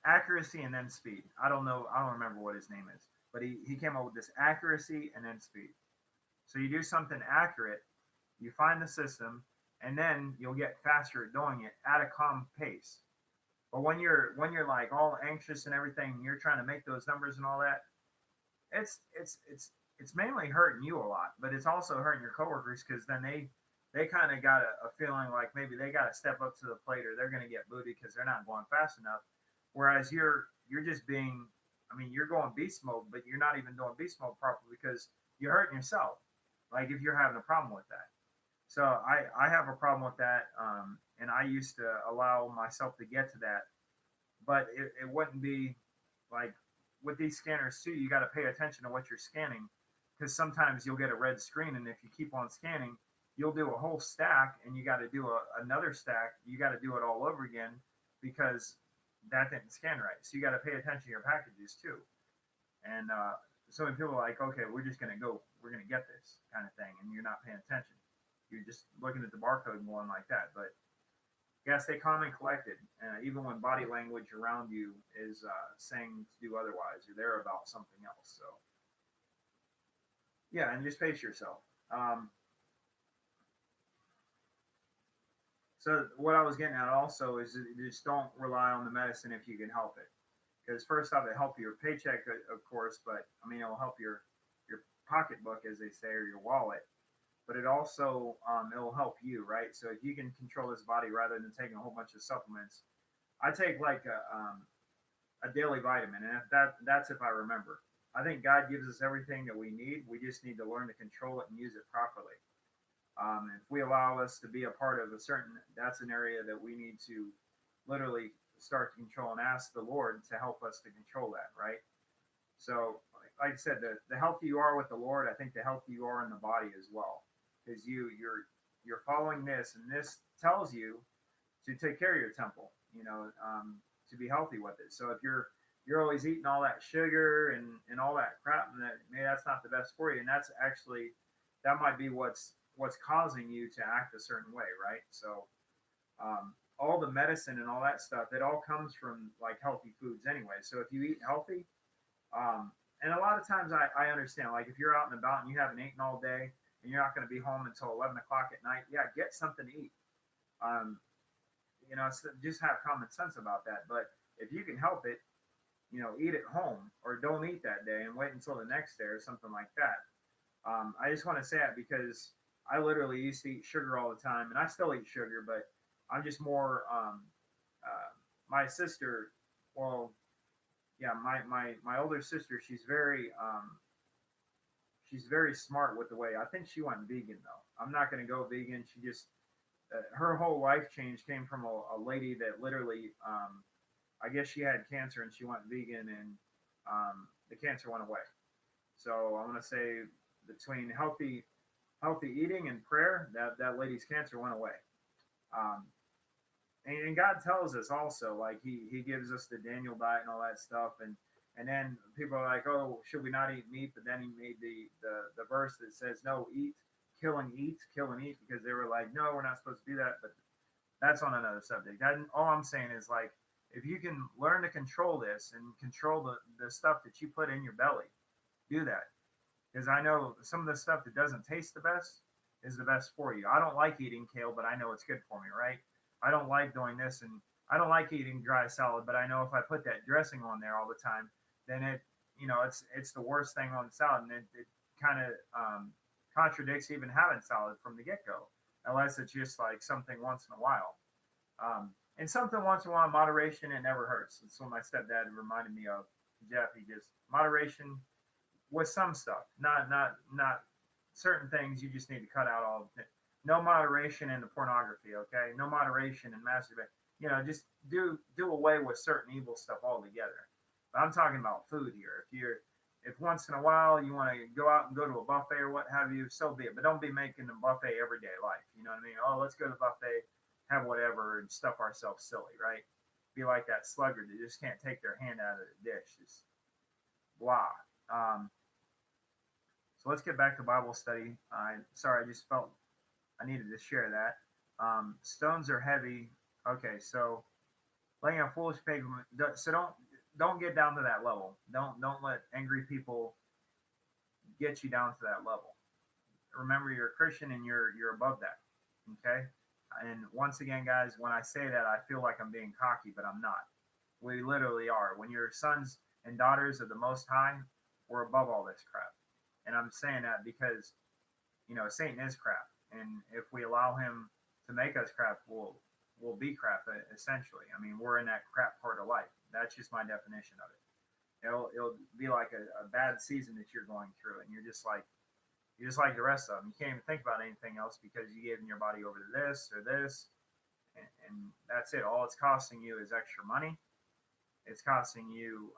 accuracy and then speed. I don't know. I don't remember what his name is, but he came up with this accuracy and then speed. So you do something accurate, you find the system, and then you'll get faster at doing it at a calm pace. But when you're like all anxious and everything, and you're trying to make those numbers and all that, it's mainly hurting you a lot, but it's also hurting your coworkers because then they kind of got a feeling like maybe they got to step up to the plate or they're going to get booted because they're not going fast enough. Whereas you're just being, I mean, you're going beast mode, but you're not even doing beast mode properly because you're hurting yourself. Like if you're having a problem with that. So I have a problem with that, and I used to allow myself to get to that, but it wouldn't be like with these scanners too. You got to pay attention to what you're scanning because sometimes you'll get a red screen, and if you keep on scanning, you'll do a whole stack, and you got to do another stack. You got to do it all over again because that didn't scan right. So you got to pay attention to your packages too. And so when people are like, okay, we're just going to go, we're going to get this kind of thing, and you're not paying attention. You're just looking at the barcode and going like that. But you got to stay calm and collected, even when body language around you is saying to do otherwise, or they're about something else. So yeah, and just pace yourself. So what I was getting at also is just don't rely on the medicine if you can help it. Because first off, it help your paycheck, of course, but I mean, it will help your pocketbook, as they say, or your wallet. But it also it will help you, right? So if you can control this body rather than taking a whole bunch of supplements, I take like a daily vitamin, and if that's if I remember. I think God gives us everything that we need. We just need to learn to control it and use it properly. If we allow us to be a part of a certain, that's an area that we need to literally start to control and ask the Lord to help us to control that, right? So, like I said, the healthier you are with the Lord, I think the healthier you are in the body as well, because you're following this, and this tells you to take care of your temple, to be healthy with it. So if you're always eating all that sugar and all that crap, and that maybe that's not the best for you, and that's actually that might be what's causing you to act a certain way, right? So all the medicine and all that stuff, it all comes from like healthy foods anyway. So if you eat healthy, and a lot of times I understand, like if you're out and about and you haven't eaten all day and you're not going to be home until 11 o'clock at night, yeah, get something to eat. So just have common sense about that. But if you can help it, eat at home or don't eat that day and wait until the next day or something like that. I just want to say that because I literally used to eat sugar all the time, and I still eat sugar, but I'm just more. My sister, well, yeah, my older sister, she's very smart with the way. I think she went vegan though. I'm not going to go vegan. She just her whole life change came from a lady that literally, I guess she had cancer and she went vegan, and the cancer went away. So I want to say between healthy eating and prayer, that lady's cancer went away. Um, and God tells us also, like he gives us the Daniel diet and all that stuff, and then people are like, oh, should we not eat meat? But then he made the verse that says, no, eat, kill and eat, because they were like, no, we're not supposed to do that. But that's on another subject. All I'm saying is like, if you can learn to control this and control the stuff that you put in your belly, do that. Because I know some of the stuff that doesn't taste the best is the best for you. I don't like eating kale, but I know it's good for me, right? I don't like doing this, and I don't like eating dry salad, but I know if I put that dressing on there all the time, then it's the worst thing on the salad, and it kind of contradicts even having salad from the get-go, unless it's just like something once in a while. And something once in a while, moderation, it never hurts. That's what my stepdad reminded me of. Jeff, he just moderation with some stuff, not certain things. You just need to cut out all. No moderation in the pornography, okay? No moderation in masturbation. Just do away with certain evil stuff altogether. But I'm talking about food here. if once in a while you want to go out and go to a buffet or what have you, so be it. But don't be making a buffet everyday life. You know what I mean? Oh, let's go to the buffet, have whatever, and stuff ourselves silly, right? Be like that sluggard that just can't take their hand out of the dish. Just blah. Um, so let's get back to Bible study. Sorry, I just felt I needed to share that. Stones are heavy. Okay, so laying a foolish pavement. So don't get down to that level. Don't let angry people get you down to that level. Remember, you're a Christian and you're above that. Okay. And once again, guys, when I say that, I feel like I'm being cocky, but I'm not. We literally are. When you're sons and daughters of the Most High, we're above all this crap. And I'm saying that because Satan is crap, and if we allow him to make us crap, we'll be crap essentially. I mean, we're in that crap part of life. That's just my definition of it. It'll be like a bad season that you're going through, and you're just like the rest of them. You can't even think about anything else because you gave your body over to this or this, and that's it. All it's costing you is extra money. It's costing you.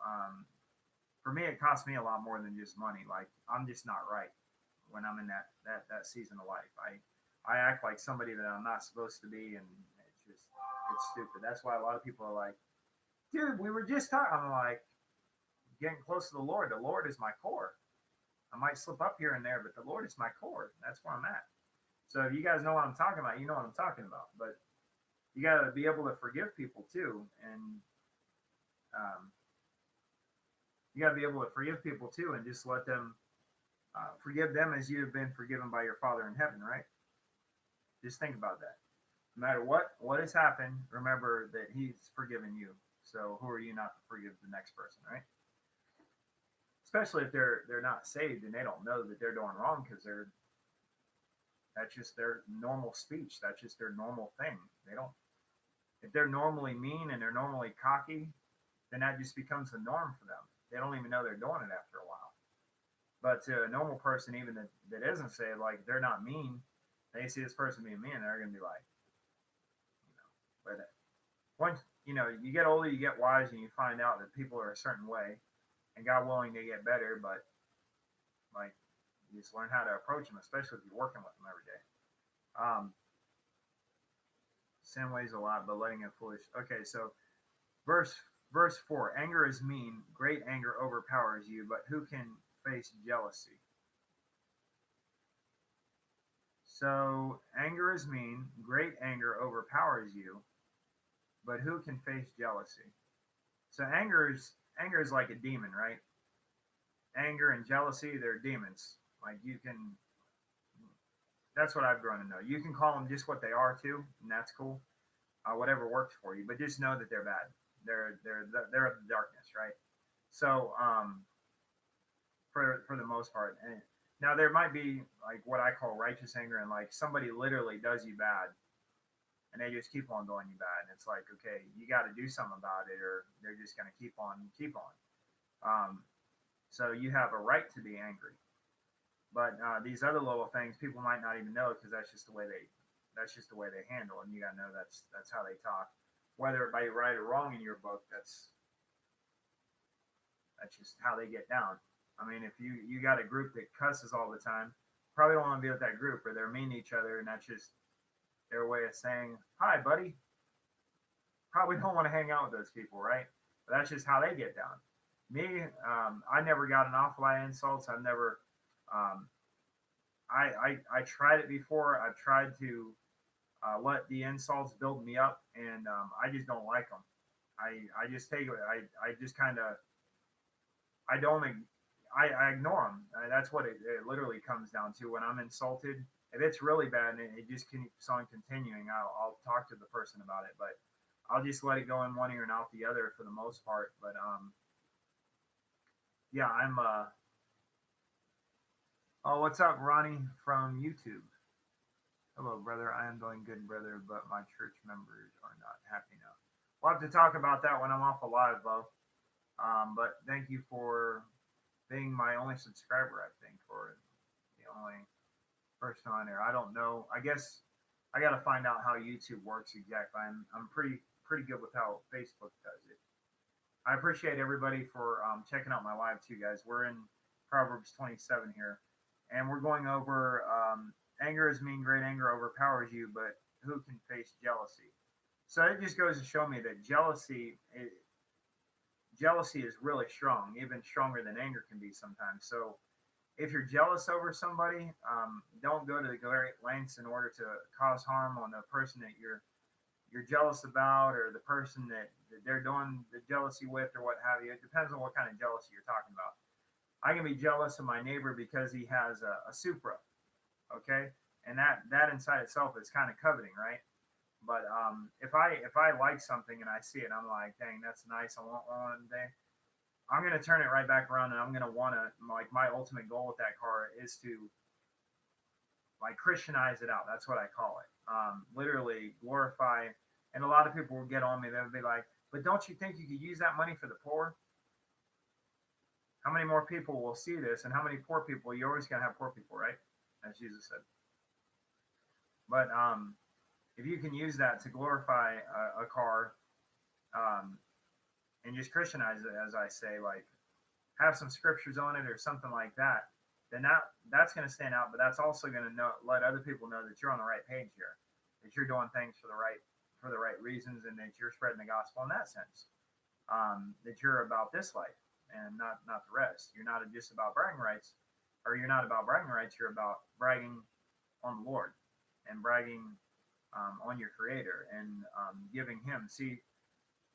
For me, it costs me a lot more than just money. Like, I'm just not right when I'm in that season of life. I act like somebody that I'm not supposed to be, and it's stupid. That's why a lot of people are like, dude, we were just talking. I'm like, getting close to the Lord. The Lord is my core. I might slip up here and there, but the Lord is my core. That's where I'm at. So if you guys know what I'm talking about, you know what I'm talking about. But you got to be able to forgive people too, and you got to be able to forgive people too, and just let them forgive them as you have been forgiven by your Father in heaven. Right? Just think about that. No matter what has happened, remember that He's forgiven you. So who are you not to forgive the next person, right? Especially if they're not saved and they don't know that they're doing wrong, because that's just their normal speech. That's just their normal thing. They don't. If they're normally mean and they're normally cocky, then that just becomes the norm for them. They don't even know they're doing it after a while. But to a normal person, even that isn't saved, like, they're not mean. They see this person being mean, they're gonna be like, but once you get older, you get wise, and you find out that people are a certain way, and God willing, they get better. But like, you just learn how to approach them, especially if you're working with them every day. Sin weighs a lot, but letting it foolish. Okay, so verse 4: anger is mean, great anger overpowers you, but who can face jealousy? So anger is mean, great anger overpowers you, but who can face jealousy? So anger is like a demon, right? Anger and jealousy, they're demons. Like, that's what I've grown to know. You can call them just what they are too, and that's cool. Whatever works for you, but just know that they're bad. They're of the darkness, right? So for the most part, and now there might be like what I call righteous anger, and like somebody literally does you bad, and they just keep on doing you bad, and it's like, okay, you got to do something about it, or they're just going to keep on. So you have a right to be angry, but these other little things people might not even know, because that's just the way they handle it. And you got to know that's how they talk, whether it be right or wrong in your book. That's just how they get down. I mean, if you got a group that cusses all the time, probably don't want to be with that group, or they're mean to each other, and that's just their way of saying, hi, buddy. Probably don't want to hang out with those people, right? But that's just how they get down. Me, I never got an awful lot of insults. I've never, I tried it before. I've tried to let the insults build me up, and I just don't like them. I just take it. I just kind of, I don't, I ignore them. That's what it literally comes down to. When I'm insulted, if it's really bad and it just keeps on continuing, I'll talk to the person about it, but I'll just let it go in one ear and out the other for the most part. But yeah, I'm oh, what's up, Ronnie from YouTube? Hello, brother. I am doing good, brother, but my church members are not happy now. We'll have to talk about that when I'm off alive, though. But thank you for being my only subscriber, I think, or the only person on there. I don't know. I guess I got to find out how YouTube works exactly. I'm pretty good with how Facebook does it. I appreciate everybody for checking out my live too, guys. We're in Proverbs 27 here, and we're going over anger is mean, great anger overpowers you, but who can face jealousy? So it just goes to show me that jealousy is really strong, even stronger than anger can be sometimes. So if you're jealous over somebody, don't go to the great lengths in order to cause harm on the person that you're jealous about, or the person that they're doing the jealousy with, or what have you. It depends on what kind of jealousy you're talking about. I can be jealous of my neighbor because he has a Supra, okay, and that inside itself is kind of coveting, right? But if I like something and I see it, I'm like, dang, that's nice. I want one day. I'm gonna turn it right back around, and I'm gonna want to, like, my ultimate goal with that car is to like Christianize it out. That's what I call it. Literally glorify. And a lot of people will get on me. They'll be like, "But don't you think you could use that money for the poor?" How many more people will see this, and how many poor people? You're always gonna have poor people, right? As Jesus said. But if you can use that to glorify a car, um, and just Christianize it, as I say, like have some scriptures on it or something like that, then that's going to stand out. But that's also going to let other people know that you're on the right page here, that you're doing things for the right reasons, and that you're spreading the gospel in that sense. That you're about this life and not the rest. You're not just about bragging rights, or you're not about bragging rights. You're about bragging on the Lord and bragging on your Creator, and giving Him. See,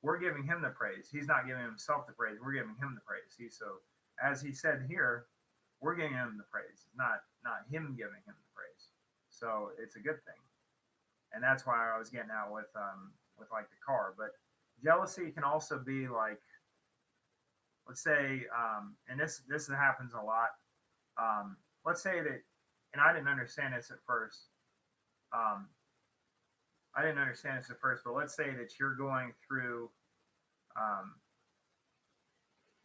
we're giving Him the praise. He's not giving Himself the praise. We're giving Him the praise. So as He said here, we're giving Him the praise, not Him giving Him the praise. So it's a good thing, and that's why I was getting out with like the car. But jealousy can also be like, let's say, and this happens a lot. Let's say that, and I didn't understand this at first. Um, I didn't understand this at first, but let's say that um,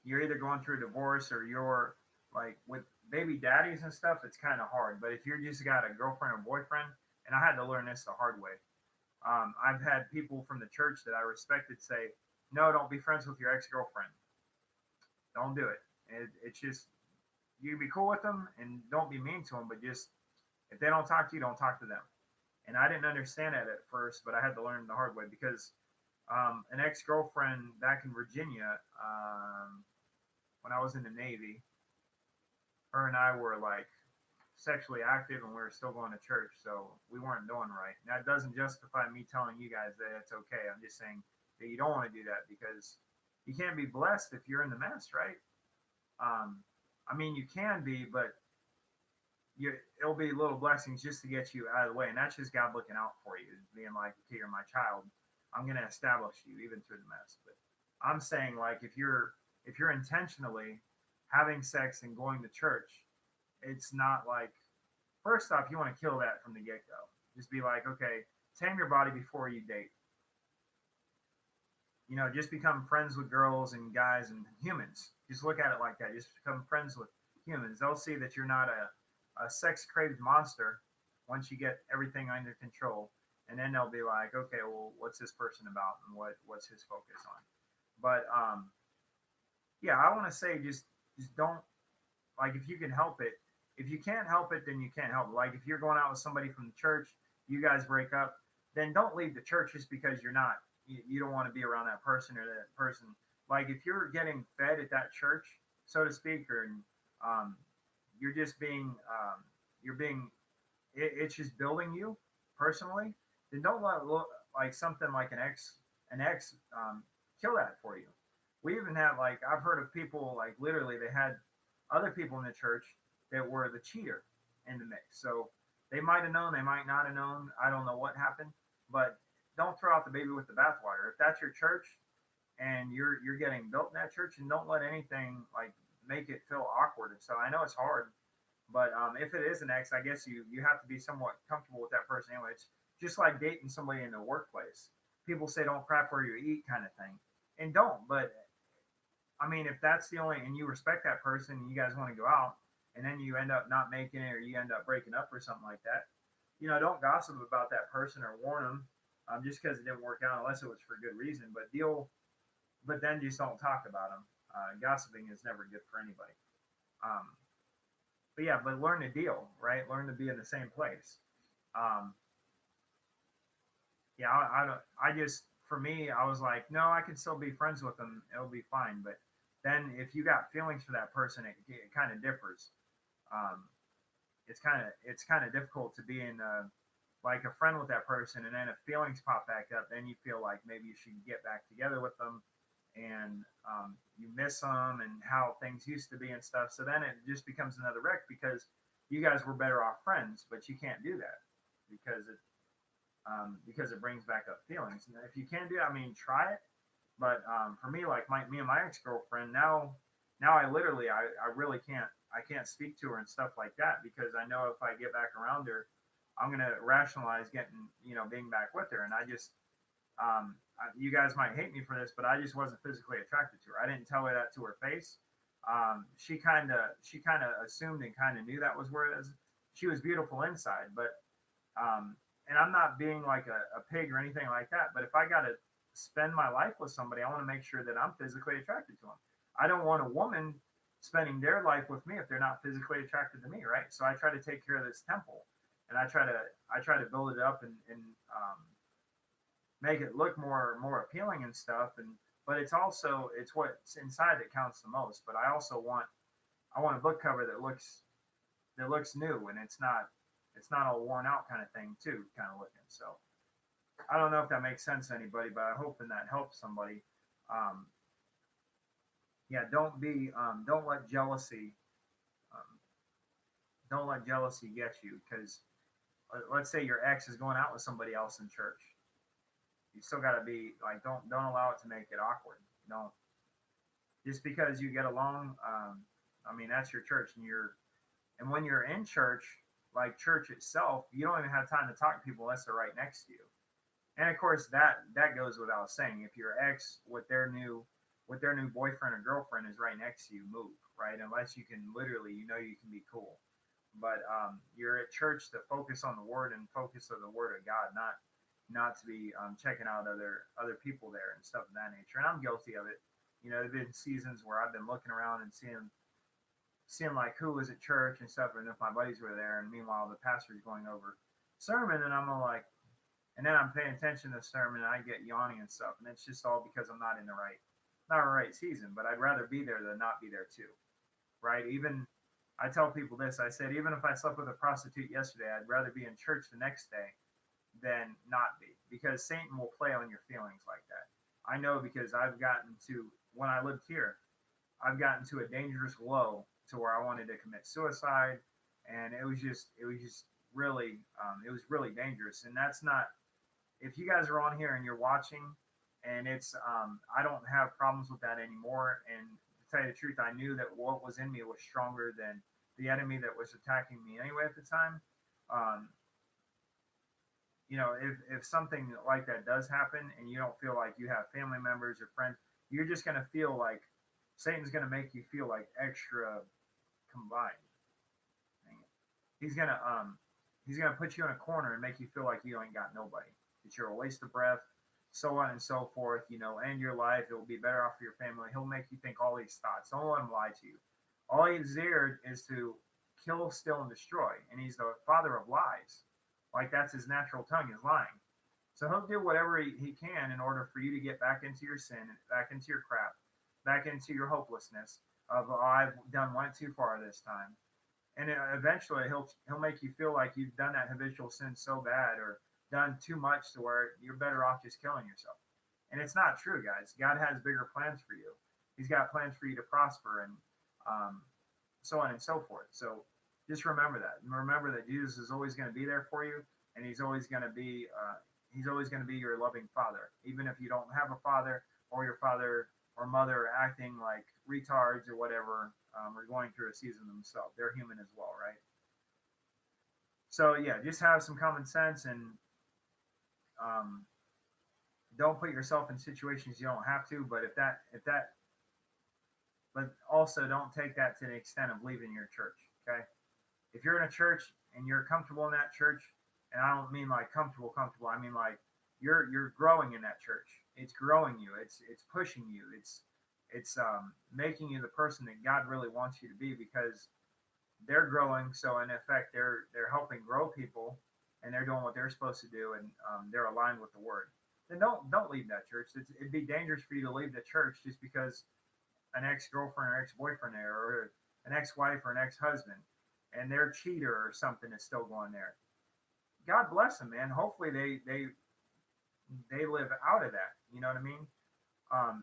you're either going through a divorce, or you're like with baby daddies and stuff. It's kind of hard. But if you just got a girlfriend or boyfriend, and I had to learn this the hard way. I've had people from the church that I respected say, "No, don't be friends with your ex-girlfriend. Don't do it. It's just, you be cool with them and don't be mean to them, but just if they don't talk to you, don't talk to them." And I didn't understand that at first, but I had to learn the hard way, because an ex-girlfriend back in Virginia, when I was in the Navy, her and I were like sexually active, and we were still going to church, so we weren't doing right. Now, it doesn't justify me telling you guys that it's okay. I'm just saying that you don't want to do that, because you can't be blessed if you're in the mess, right? I mean, you can be, but it'll be little blessings just to get you out of the way, and that's just God looking out for you, being like, "Okay, you're my child. I'm going to establish you even through the mess." But I'm saying, like, if you're intentionally having sex and going to church, it's not like, first off, you want to kill that from the get go. Just be like, okay, tame your body before you date. Just become friends with girls and guys and humans. Just look at it like that. Just become friends with humans. They'll see that you're not a sex craved monster once you get everything under control. And then they'll be like, okay, well, what's this person about, and what's his focus on? But yeah, I want to say, just don't, like, if you can help it. If you can't help it, then you can't help it. Like, if you're going out with somebody from the church, you guys break up, then don't leave the church just because you don't want to be around that person or that person. Like, if you're getting fed at that church, so to speak, or you're just being, it's just building you personally, then don't let like something like an ex kill that for you. We even have, like, I've heard of people, like, literally they had other people in the church that were the cheater in the mix. So they might have known, they might not have known. I don't know what happened, but don't throw out the baby with the bathwater. If that's your church and you're getting built in that church, and don't let anything like make it feel awkward. And so I know it's hard, but if it is an ex, I guess you have to be somewhat comfortable with that person anyway. It's just like dating somebody in the workplace. People say don't crap where you eat, kind of thing, and don't. But I mean, if that's the only, and you respect that person, and you guys want to go out, and then you end up not making it, or you end up breaking up or something like that, don't gossip about that person or warn them just because it didn't work out, unless it was for good reason. But but then just don't talk about them. Gossiping is never good for anybody. Um, but yeah, but learn to deal, right? Learn to be in the same place. Um, yeah, I don't. I just for me, I was like, no, I can still be friends with them. It'll be fine. But then if you got feelings for that person, it kind of differs. Um, it's kind of difficult to be in like a friend with that person, and then if feelings pop back up, then you feel like maybe you should get back together with them, and you miss them and how things used to be and stuff. So then it just becomes another wreck because you guys were better off friends, but you can't do that because it brings back up feelings. And if you can do it, I mean, try it. But for me, like me and my ex girlfriend, now I literally I really can't speak to her and stuff like that because I know if I get back around her, I'm gonna rationalize getting being back with her, and I just you guys might hate me for this, but I just wasn't physically attracted to her. I didn't tell her that to her face. She kind of assumed and kind of knew that was where it is. She was beautiful inside, but and I'm not being like a pig or anything like that. But if I gotta spend my life with somebody, I want to make sure that I'm physically attracted to them. I don't want a woman spending their life with me if they're not physically attracted to me, right? So I try to take care of this temple, and I try to build it up and make it look more appealing and stuff. And but it's what's inside that counts the most. But I want a book cover that looks new and it's not all worn out kind of thing too, kind of looking. So I don't know if that makes sense to anybody, but I hope that helps somebody. Um, yeah, don't let jealousy um, don't let jealousy get you because let's say your ex is going out with somebody else in church. You still got to be like don't allow it to make it awkward. Don't just because you get along. I mean that's your church and when you're in church, like church itself, you don't even have time to talk to people unless they're right next to you. And of course, that goes without saying. If your ex with their new boyfriend or girlfriend is right next to you, move right unless you can literally you can be cool. But you're at church to focus on the word and focus on the word of God, not to be checking out other people there and stuff of that nature. And I'm guilty of it. There've been seasons where I've been looking around and seeing like who was at church and stuff, and if my buddies were there, and meanwhile the pastor's going over sermon, and I'm all like, and then I'm paying attention to the sermon, and I get yawning and stuff, and it's just all because I'm not in the right season. But I'd rather be there than not be there too, right? Even I tell people this. I said even if I slept with a prostitute yesterday, I'd rather be in church the next day than not be, because Satan will play on your feelings like that. I know because I've gotten to when I lived here, I've gotten to a dangerous low to where I wanted to commit suicide, and it was just really it was really dangerous. And that's not if you guys are on here and you're watching, and it's I don't have problems with that anymore. And to tell you the truth, I knew that what was in me was stronger than the enemy that was attacking me anyway at the time. Um, if something like that does happen and you don't feel like you have family members or friends, you're just going to feel like Satan's going to make you feel like extra combined. He's going to put you in a corner and make you feel like you ain't got nobody, that you're a waste of breath, so on and so forth. End your life. It will be better off for your family. He'll make you think all these thoughts. Don't let him lie to you. All he's there is to kill, steal, and destroy, and he's the father of lies. Like that's his natural tongue is lying. So he'll do whatever he can in order for you to get back into your sin, back into your crap, back into your hopelessness of I've went too far this time, and eventually he'll make you feel like you've done that habitual sin so bad or done too much to where you're better off just killing yourself. And it's not true, guys. God has bigger plans for you. He's got plans for you to prosper and so on and so forth. So just remember that. And remember that Jesus is always going to be there for you, and he's always going to be your loving father, even if you don't have a father or your father or mother are acting like retards or whatever, or going through a season themselves. They're human as well, right? So yeah, just have some common sense and um, don't put yourself in situations you don't have to. But but also don't take that to the extent of leaving your church. Okay, if you're in a church and you're comfortable in that church, and I don't mean like comfortable, I mean like you're growing in that church. it's growing you. It's pushing you. It's making you the person that God really wants you to be because they're growing. So in effect, they're helping grow people, and they're doing what they're supposed to do, and they're aligned with the Word. Then don't leave that church. It'd be dangerous for you to leave the church just because an ex girlfriend or ex boyfriend there, or an ex wife or an ex husband, and their cheater or something is still going there. God bless them, man. Hopefully they live out of that. You know what I mean?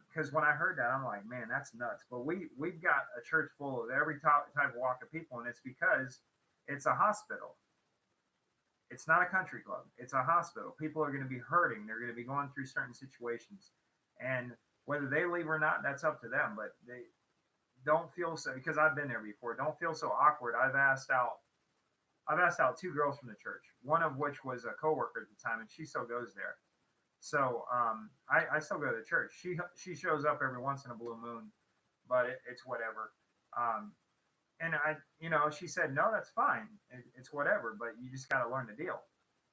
Because when I heard that, I'm like, man, that's nuts. But we've got a church full of every type of walk of people, and it's because it's a hospital. It's not a country club. It's a hospital. People are going to be hurting. They're going to be going through certain situations, and whether they leave or not, that's up to them. But they don't feel so because I've been there before. Don't feel so awkward. I've asked out two girls from the church, one of which was a coworker at the time, and she still goes there. So I still go to church. She shows up every once in a blue moon, but it's whatever. Um, and she said no, that's fine. It's whatever, but you just got to learn the deal.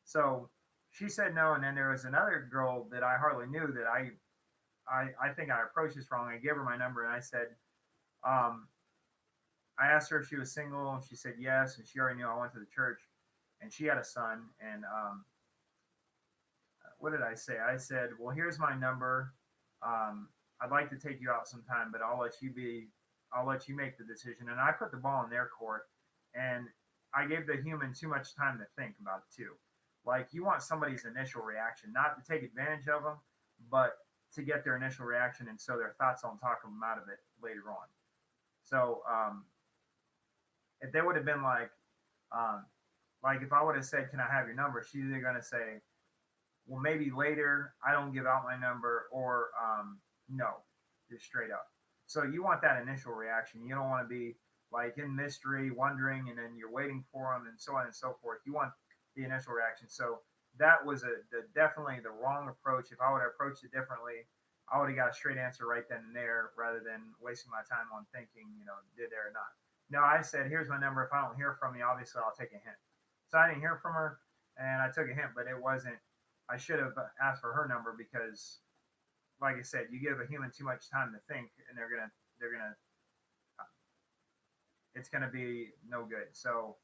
So she said no, and then there was another girl that I hardly knew that I think I approached this wrong. I gave her my number and I said, um, I asked her if she was single, and she said yes, and she already knew I went to the church, and she had a son, and what did I say? I said, well, here's my number. I'd like to take you out sometime, but I'll let you make the decision. And I put the ball in their court, and I gave the human too much time to think about it too. Like you want somebody's initial reaction, not to take advantage of them, but to get their initial reaction, and so their thoughts don't talk them out of it later on. So if they would have been like if I would have said, "Can I have your number?" She's either gonna say, well, maybe later. I don't give out my number, or no, just straight up. So you want that initial reaction. You don't want to be like in mystery, wondering, and then you're waiting for them, and so on and so forth. You want the initial reaction. So that was definitely the wrong approach. If I would have approached it differently, I would have got a straight answer right then and there, rather than wasting my time on thinking, did they or not. No, I said, here's my number. If I don't hear from you, obviously I'll take a hint. So I didn't hear from her, and I took a hint, but it wasn't. I should have asked for her number because, like I said, you give a human too much time to think, and it's gonna be no good. So,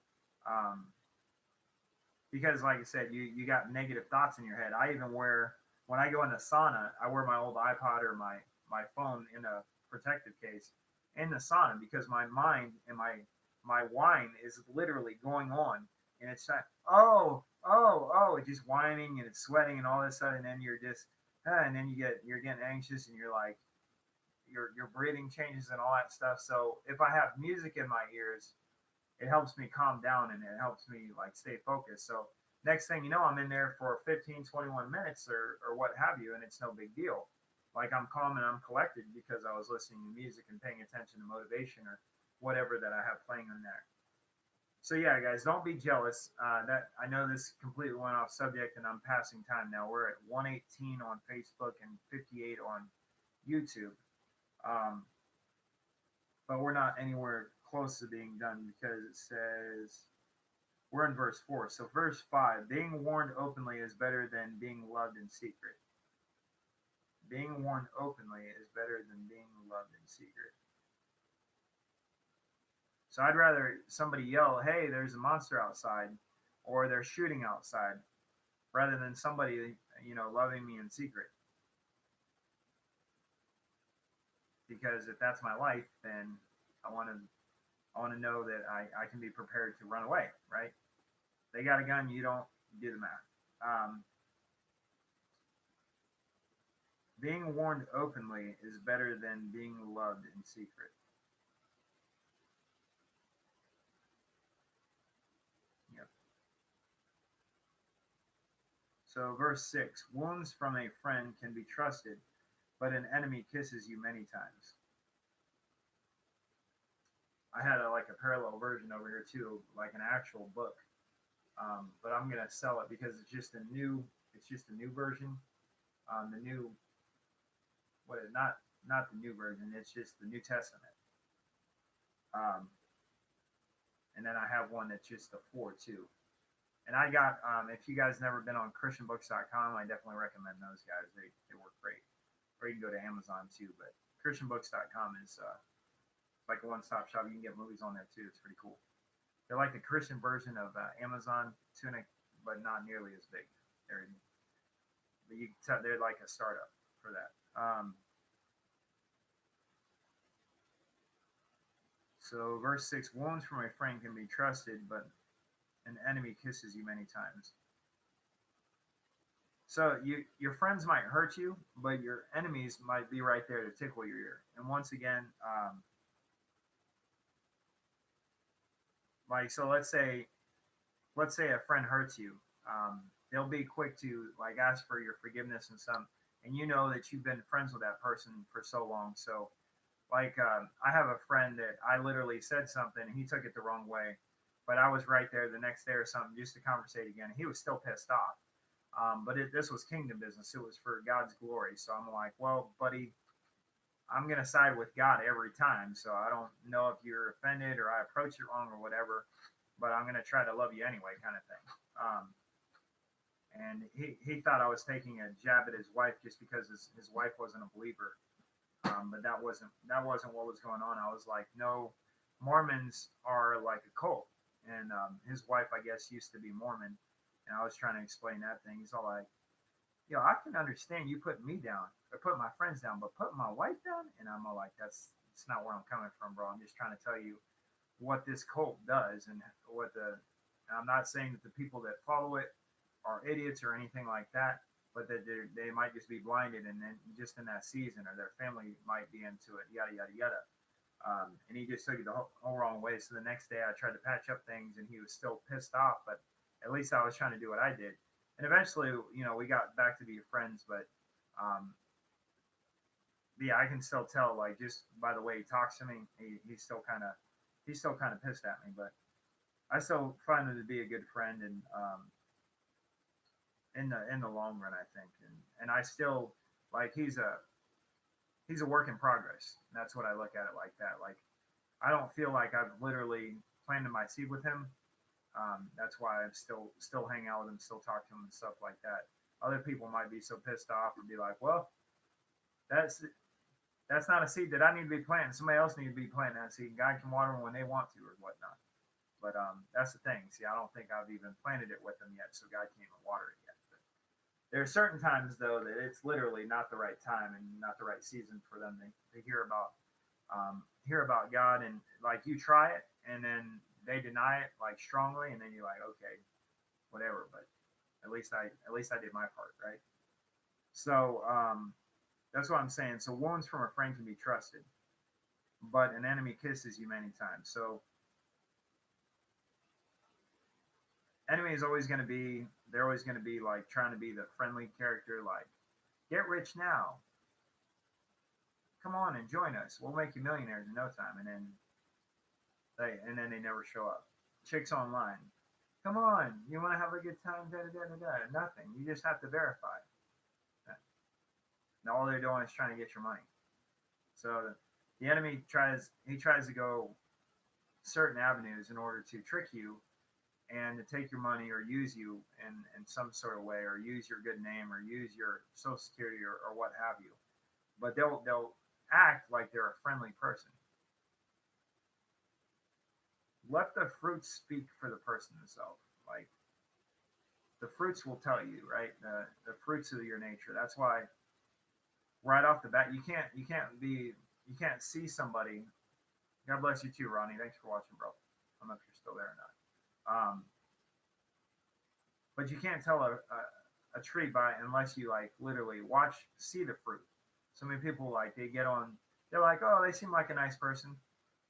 because like I said, you got negative thoughts in your head. I even when I go in the sauna, I wear my old iPod or my phone in a protective case in the sauna because my mind and my whine is literally going on, and it's like, it's just whining and it's sweating and all this stuff, and then you're just, and then you're getting anxious, and you're like, your breathing changes and all that stuff. So if I have music in my ears, it helps me calm down, and it helps me like stay focused. So next thing you know, I'm in there for 15, 21 minutes or what have you, and it's no big deal. Like I'm calm and I'm collected because I was listening to music and paying attention to motivation or whatever that I have playing on there. So yeah, guys, don't be jealous. That I know this completely went off subject, and I'm passing time now. We're at 118 on Facebook and 58 on YouTube, but we're not anywhere close to being done because it says we're in verse 4. So verse 5: being warned openly is better than being loved in secret. Being warned openly is better than being loved in secret. So I'd rather somebody yell, "Hey, there's a monster outside," or "They're shooting outside," rather than somebody, loving me in secret. Because if that's my life, then I want to know that I can be prepared to run away, right? They got a gun, you don't. Do the math. Being warned openly is better than being loved in secret. Yep. So verse 6: wounds from a friend can be trusted, but an enemy kisses you many times. I had a parallel version over here too, like an actual book, but I'm gonna sell it because it's just a new version. The new what is not the new version. It's just the New Testament. Um, and then I have one that's just the 4 too. And I got, if you guys never been on christianbooks.com, I definitely recommend those guys. They work great. Or you can go to Amazon too, but christianbooks.com is like a one-stop shop. You can get movies on there too. It's pretty cool. They're like the Christian version of Amazon Tunic, but not nearly as big. They're, but you can tell they're like a startup for that. So verse 6, wounds from a friend can be trusted, but an enemy kisses you many times. So your friends might hurt you, but your enemies might be right there to tickle your ear. And once again, like so, let's say a friend hurts you, they'll be quick to like ask for your forgiveness and some, and you know that you've been friends with that person for so long. So like I have a friend that I literally said something and he took it the wrong way, but I was right there the next day or something just to conversate again. He was still pissed off, but this was kingdom business. It was for God's glory. So I'm like, well, buddy, I'm gonna side with God every time. So I don't know if you're offended or I approach it wrong or whatever, but I'm gonna try to love you anyway, kind of thing. And he thought I was taking a jab at his wife just because his wife wasn't a believer. But that wasn't what was going on. I was like, no, Mormons are like a cult, and his wife, I guess, used to be Mormon, and I was trying to explain that thing. He's all like, yo, I can understand you putting me down or putting my friends down, but putting my wife down, and I'm all like, that's not where I'm coming from, bro. I'm just trying to tell you what this cult does and what the. And I'm not saying that the people that follow it are idiots or anything like that, but that they might just be blinded and then just in that season, or their family might be into it, yada yada yada. And he just took it the whole wrong way. So the next day, I tried to patch up things, and he was still pissed off. But at least I was trying to do what I did. And eventually, we got back to be friends. But yeah, I can still tell, like just by the way he talks to me, he's still kind of pissed at me. But I still find him to be a good friend, and in the long run, I think, and I still like he's a work in progress. And that's what I look at it like that. Like I don't feel like I've literally planted my seed with him. That's why I'm still hang out with him, still talk to him and stuff like that. Other people might be so pissed off and be like, well, that's that's not a seed that I need to be planting. Somebody else needs to be planting that seed. God can water them when they want to or whatnot. But that's the thing. See, I don't think I've even planted it with them yet, so God can't even water it yet. But there are certain times though that it's literally not the right time and not the right season for them to hear about God, and like you try it and then they deny it like strongly, and then you're like, okay, whatever. But at least I did my part, right? So that's what I'm saying. So wounds from a friend can be trusted, but an enemy kisses you many times. So enemy is always going to be they're always going to be like trying to be the friendly character, like get rich now, come on and join us, we'll make you millionaires in no time, and then they never show up. Chicks online, come on, you want to have a good time, da, da, da, da, da. Nothing, you just have to verify. And all they're doing is trying to get your money. So the enemy tries to go certain avenues in order to trick you and to take your money or use you in some sort of way, or use your good name or use your social security, or what have you. But they'll act like they're a friendly person. Let the fruits speak for the person themselves. Like the fruits will tell you, right? The fruits of your nature. That's why right off the bat you can't see somebody. God bless you too, Ronnie. Thanks for watching, bro. I don't know if you're still there or not. But you can't tell a tree by unless you like literally see the fruit. So many people like they're like, oh, they seem like a nice person,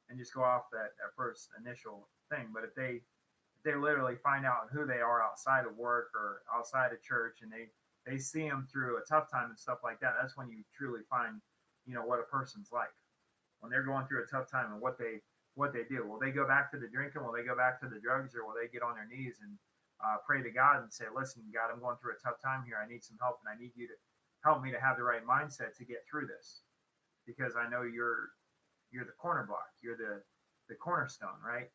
and just go off that first initial thing. But if they literally find out who they are outside of work or outside of church, and they see them through a tough time and stuff like that, that's when you truly find what a person's like when they're going through a tough time, and what they do. Will they go back to the drinking? Will they go back to the drugs? Or will they get on their knees and pray to God and say, listen, God, I'm going through a tough time here. I need some help, and I need you to help me to have the right mindset to get through this, because I know you're the corner block. You're the cornerstone, right?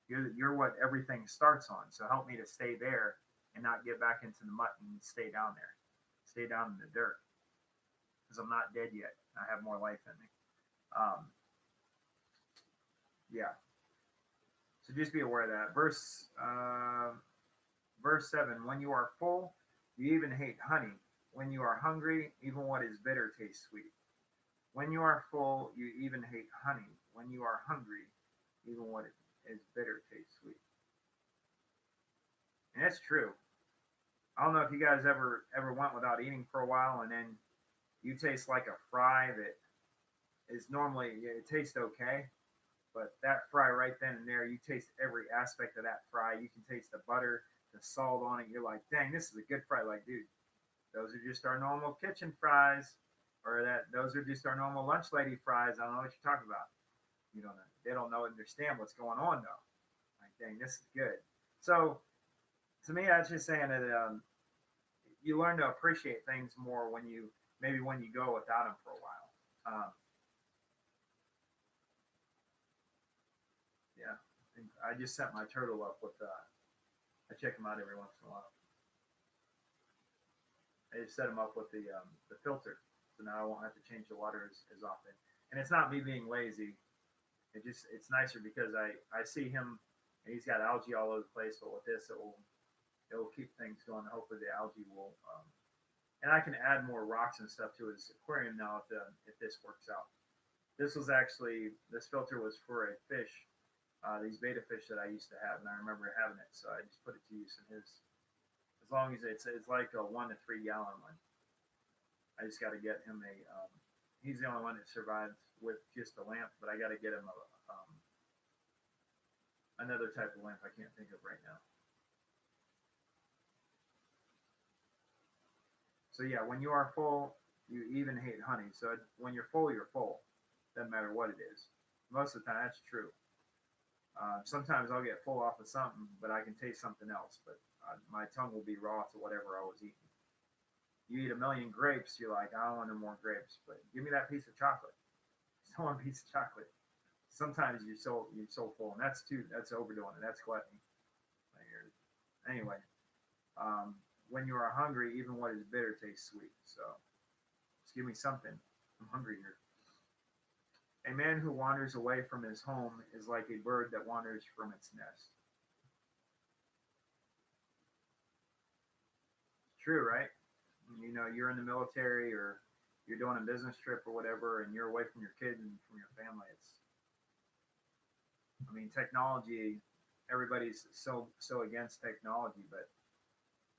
You're what everything starts on. So help me to stay there and not get back into the muck and stay down there, stay down in the dirt, because I'm not dead yet. I have more life in me. Um, yeah. So just be aware of that. Verse 7: When you are full, you even hate honey. When you are hungry, even what is bitter tastes sweet. When you are full, you even hate honey. When you are hungry, even what is bitter tastes sweet. And that's true. I don't know if you guys ever went without eating for a while, and then you taste like a fry that is normally, it tastes okay, but that fry right then and there, you taste every aspect of that fry. You can taste the butter, the salt on it. You're like, dang, this is a good fry. Like, dude, those are just our normal kitchen fries, or that those are just our normal lunch lady fries. I don't know what you're talking about. You don't know. They don't know understand what's going on though. Like, dang, this is good. So to me, that's just saying that you learn to appreciate things more when you maybe when you go without them for a while. Yeah, I just set my turtle up with. I check him out every once in a while. I just set him up with the filter, so now I won't have to change the water as often. And it's not me being lazy. It's nicer because I see him and he's got algae all over the place. But with this, it will keep things going. Hopefully the algae will. And I can add more rocks and stuff to his aquarium now if this works out. This filter was for a fish, these beta fish that I used to have, and I remember having it, so I just put it to use in his. As long as it's like a 1 to 3 gallon one. I just got to get him a. He's the only one that survived with just a lamp, but I got to get him another type of lamp I can't think of right now. So yeah, when you are full, you even hate honey. So when you're full, you're full. Doesn't matter what it is. Most of the time, that's true. Sometimes I'll get full off of something, but I can taste something else. But my tongue will be raw to whatever I was eating. You eat a million grapes, you're like, I don't want no more grapes. But give me that piece of chocolate. Just want a piece of chocolate. Sometimes you're so full, and that's overdoing it. That's gluttony. Anyway, um, when you are hungry, even what is bitter tastes sweet. So just give me something. I'm hungry here. A man who wanders away from his home is like a bird that wanders from its nest. True, right? You know, you're in the military or you're doing a business trip or whatever, and you're away from your kid and from your family. I mean, technology. Everybody's so against technology, but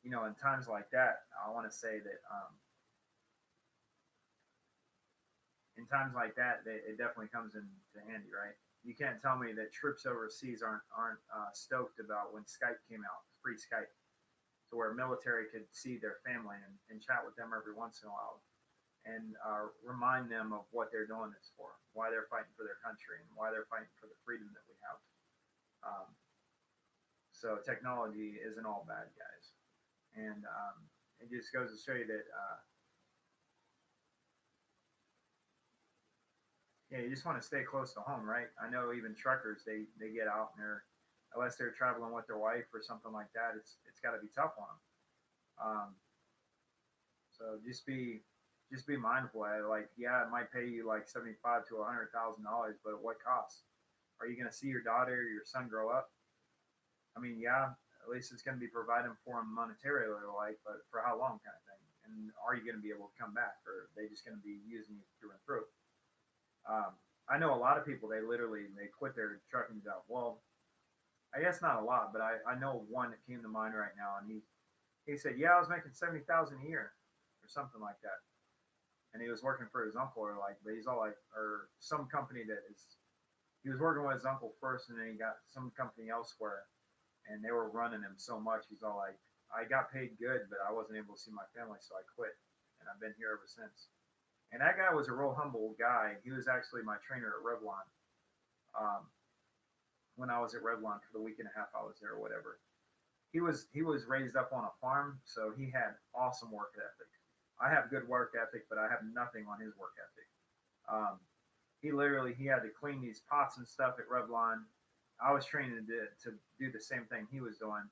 in times like that, I want to say that in times like that, it definitely comes into handy, right? You can't tell me that trips overseas aren't stoked about when Skype came out, free Skype, to where military could see their family and chat with them every once in a while and remind them of what they're doing this for, why they're fighting for their country, and why they're fighting for the freedom that we have. Um, so technology isn't all bad, guys, and it just goes to show you that yeah, you just want to stay close to home, right? I know even truckers they get out and unless they're traveling with their wife or something like that, it's got to be tough on them. So just be mindful. Like, yeah, it might pay you like $75,000 to $100,000, but at what cost? Are you going to see your daughter or your son grow up? I mean, yeah, at least it's going to be providing for them monetarily, like, but for how long, kind of thing. And are you going to be able to come back, or are they just going to be using you through and through? I know a lot of people. They quit their trucking job. Well, I guess not a lot, but I know one that came to mind right now, and he said, yeah, I was making 70,000 a year or something like that, and he was working for his uncle, or like, but he's all like, or some company that is. He was working with his uncle first, and then he got some company elsewhere, and they were running him so much. He's all like, I got paid good, but I wasn't able to see my family, so I quit, and I've been here ever since. And that guy was a real humble guy. He was actually my trainer at Revlon. Um, when I was at Revlon for the week and a half I was there or whatever. He was raised up on a farm, so he had awesome work ethic. I have good work ethic, but I have nothing on his work ethic. Um, he had to clean these pots and stuff at Revlon. I was training to do the same thing he was doing,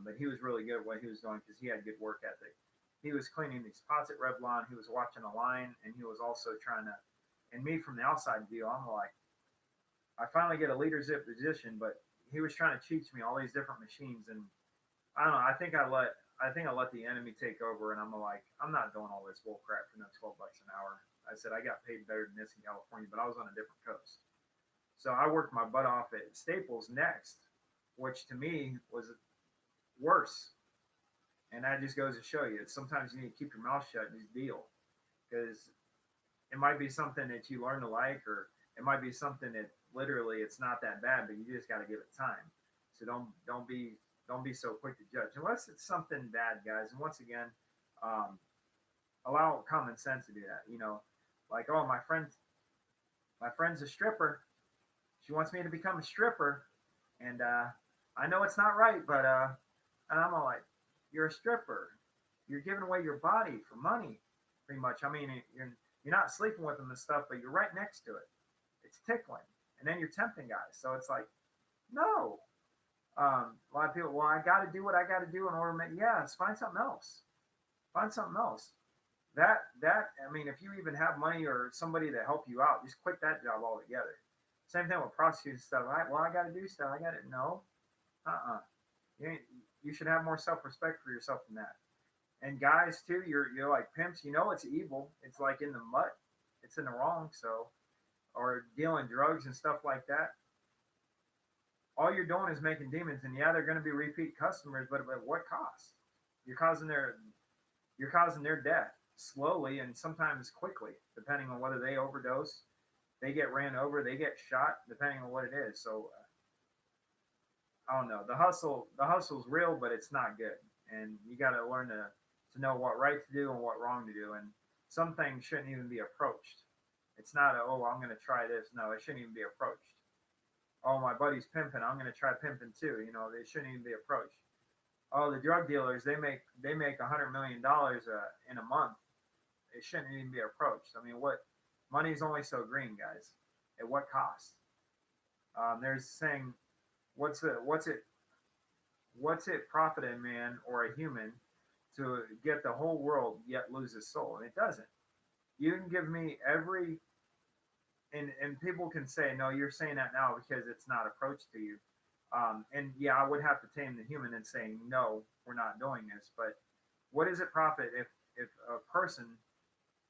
but he was really good at what he was doing because he had good work ethic. He was cleaning these pots at Revlon. He was watching a line, and he was also trying to. And me from the outside view, I'm like, I finally get a leadership position, but he was trying to teach me all these different machines, and I don't know. I think I let the enemy take over, and I'm like, I'm not doing all this bull crap for no $12 an hour. I said I got paid better than this in California, but I was on a different coast. So I worked my butt off at Staples next, which to me was worse. And that just goes to show you, sometimes you need to keep your mouth shut and just deal, because it might be something that you learn to like, or it might be something that literally it's not that bad, but you just got to give it time. So don't be so quick to judge unless it's something bad, guys. And once again, um, allow common sense to do that. Like, oh, my friend's a stripper. She wants me to become a stripper, and I know it's not right, but and I'm all like, you're a stripper. You're giving away your body for money, pretty much. I mean, you're not sleeping with them and stuff, but you're right next to it. It's tickling, and then you're tempting guys. So it's like, no. A lot of people, well, I got to do what I got to do in order to make. Yeah, find something else. Find something else. I mean, if you even have money or somebody to help you out, just quit that job altogether. Same thing with prostitutes stuff. I got to do stuff. I got to no. You, you should have more self-respect for yourself than that. And guys too, you're like pimps. It's evil. It's like in the mud. It's in the wrong. So, or dealing drugs and stuff like that. All you're doing is making demons, and yeah, they're going to be repeat customers, but at what cost? You're causing their death slowly and sometimes quickly, depending on whether they overdose, they get ran over, they get shot, depending on what it is. So I don't know. The hustle's real, but it's not good, and you got to learn to know what right to do and what wrong to do. And some things shouldn't even be approached. It's not I'm going to try this. No, it shouldn't even be approached. Oh, my buddy's pimping. I'm going to try pimping too. They shouldn't even be approached. Oh, the drug dealers, they make $100 million in a month. It shouldn't even be approached. I mean, what money's only so green, guys. At what cost? There's saying, what's it profit a man or a human to get the whole world yet lose his soul? And it doesn't. You can give me every and people can say, no, you're saying that now because it's not approached to you. And yeah, I would have to tame the human and saying, no, we're not doing this. But what does it profit if a person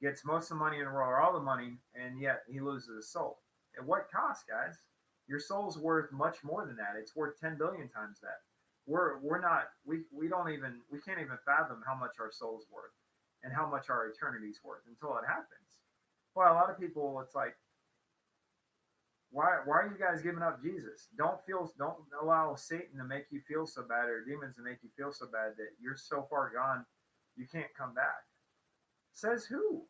gets most of the money in the world or all the money, and yet he loses his soul? At what cost, guys? Your soul's worth much more than that. It's worth 10 billion times that. We can't even fathom how much our soul's worth and how much our eternity's worth until it happens. Well, a lot of people, it's like, why are you guys giving up Jesus? Don't allow Satan to make you feel so bad, or demons to make you feel so bad that you're so far gone you can't come back. Says who?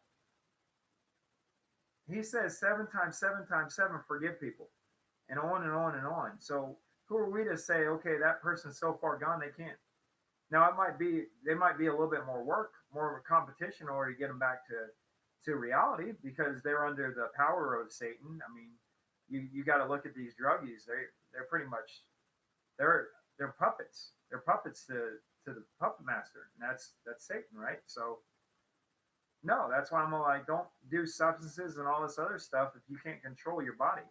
He says 7 times 7 times 7 forgive people, and on and on and on. So who are we to say, okay, that person's so far gone they can't? Now they might be a little bit more work, more of a competition, or to get them back to reality, because they're under the power of Satan. I mean, you got to look at these druggies. They're pretty much they're puppets. They're puppets to the puppet master, and that's Satan, right? So no, that's why I'm like, don't do substances and all this other stuff if you can't control your body.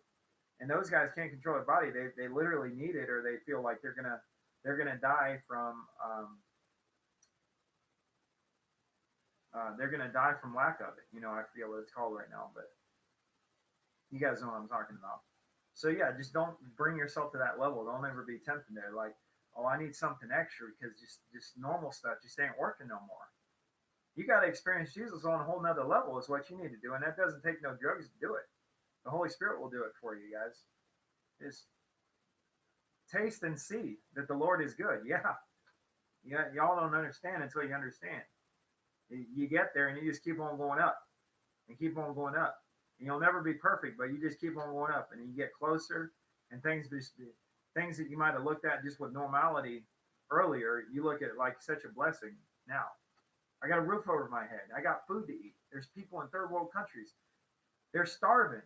And those guys can't control their body. They literally need it, or they feel like they're gonna die from lack of it. I forget what it's called right now, but you guys know what I'm talking about. So yeah, just don't bring yourself to that level. Don't ever be tempted there. Like, oh, I need something extra, because just normal stuff just ain't working no more. You got to experience Jesus on a whole nother level is what you need to do. And that doesn't take no drugs to do it. The Holy Spirit will do it for you guys. Just taste and see that the Lord is good. Yeah. Y'all don't understand until you understand. You get there and you just keep on going up and keep on going up. And you'll never be perfect, but you just keep on going up, and you get closer, and things that you might have looked at just with normality earlier, you look at it like such a blessing now. I got a roof over my head. I got food to eat. There's people in third world countries. They're starving.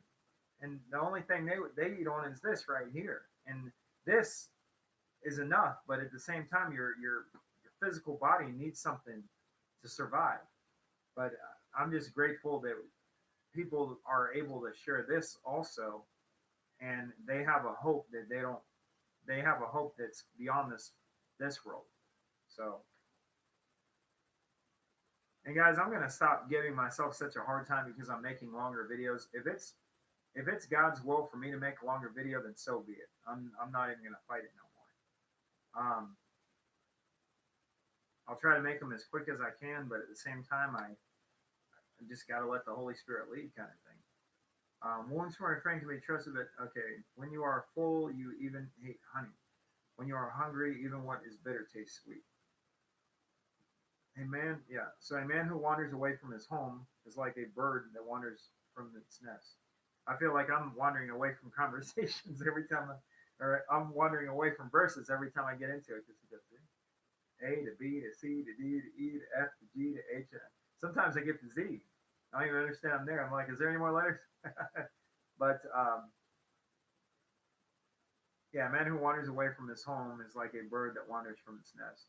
And the only thing they eat on is this right here. and this is enough. But at the same time, your physical body needs something to survive. But I'm just grateful that people are able to share this also, and they have a hope that they don't. They have a hope that's beyond this world. So, and guys, I'm gonna stop giving myself such a hard time because I'm making longer videos. If it's God's will for me to make a longer video, then so be it. I'm not even gonna fight it no more. I'll try to make them as quick as I can, but at the same time, I just gotta let the Holy Spirit lead, kind of thing. Wounds from a friend can be trusted, but okay. When you are full, you even hate honey. When you are hungry, even what is bitter tastes sweet. A man, yeah. So a man who wanders away from his home is like a bird that wanders from its nest. I feel like I'm wandering away from conversations every time, or I'm wandering away from verses every time I get into it. Just because A to B to C to D to E to F to G to H. Sometimes I get to Z. I don't even understand I'm there. I'm like, is there any more letters? But yeah, a man who wanders away from his home is like a bird that wanders from its nest.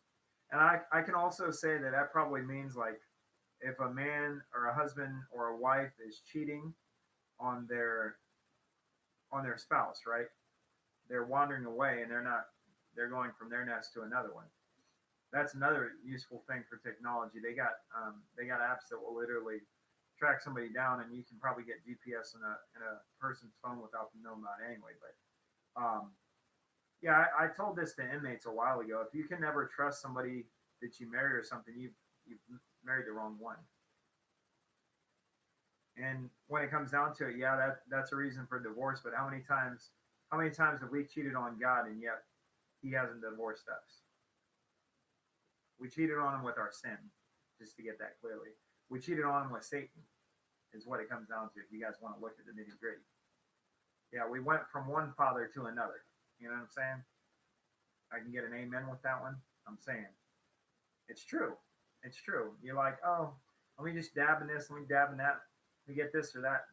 And I can also say that that probably means like if a man or a husband or a wife is cheating on their spouse, right? They're wandering away and they're going from their nest to another one. That's another useful thing for technology. They got apps that will literally track somebody down, and you can probably get GPS in a person's phone without them knowing about it anyway. But yeah, I told this to inmates a while ago. If you can never trust somebody that you marry or something, you've married the wrong one. And when it comes down to it, yeah, that's a reason for divorce. But how many times have we cheated on God and yet He hasn't divorced us? We cheated on Him with our sin, just to get that clearly. We cheated on Him with Satan, is what it comes down to. If you guys want to look at the nitty gritty, yeah, we went from one father to another. You know what I'm saying? I can get an amen with that one. I'm saying it's true. It's true. You're like, oh, let me just dab in this, let me dab in that, let me get this or that.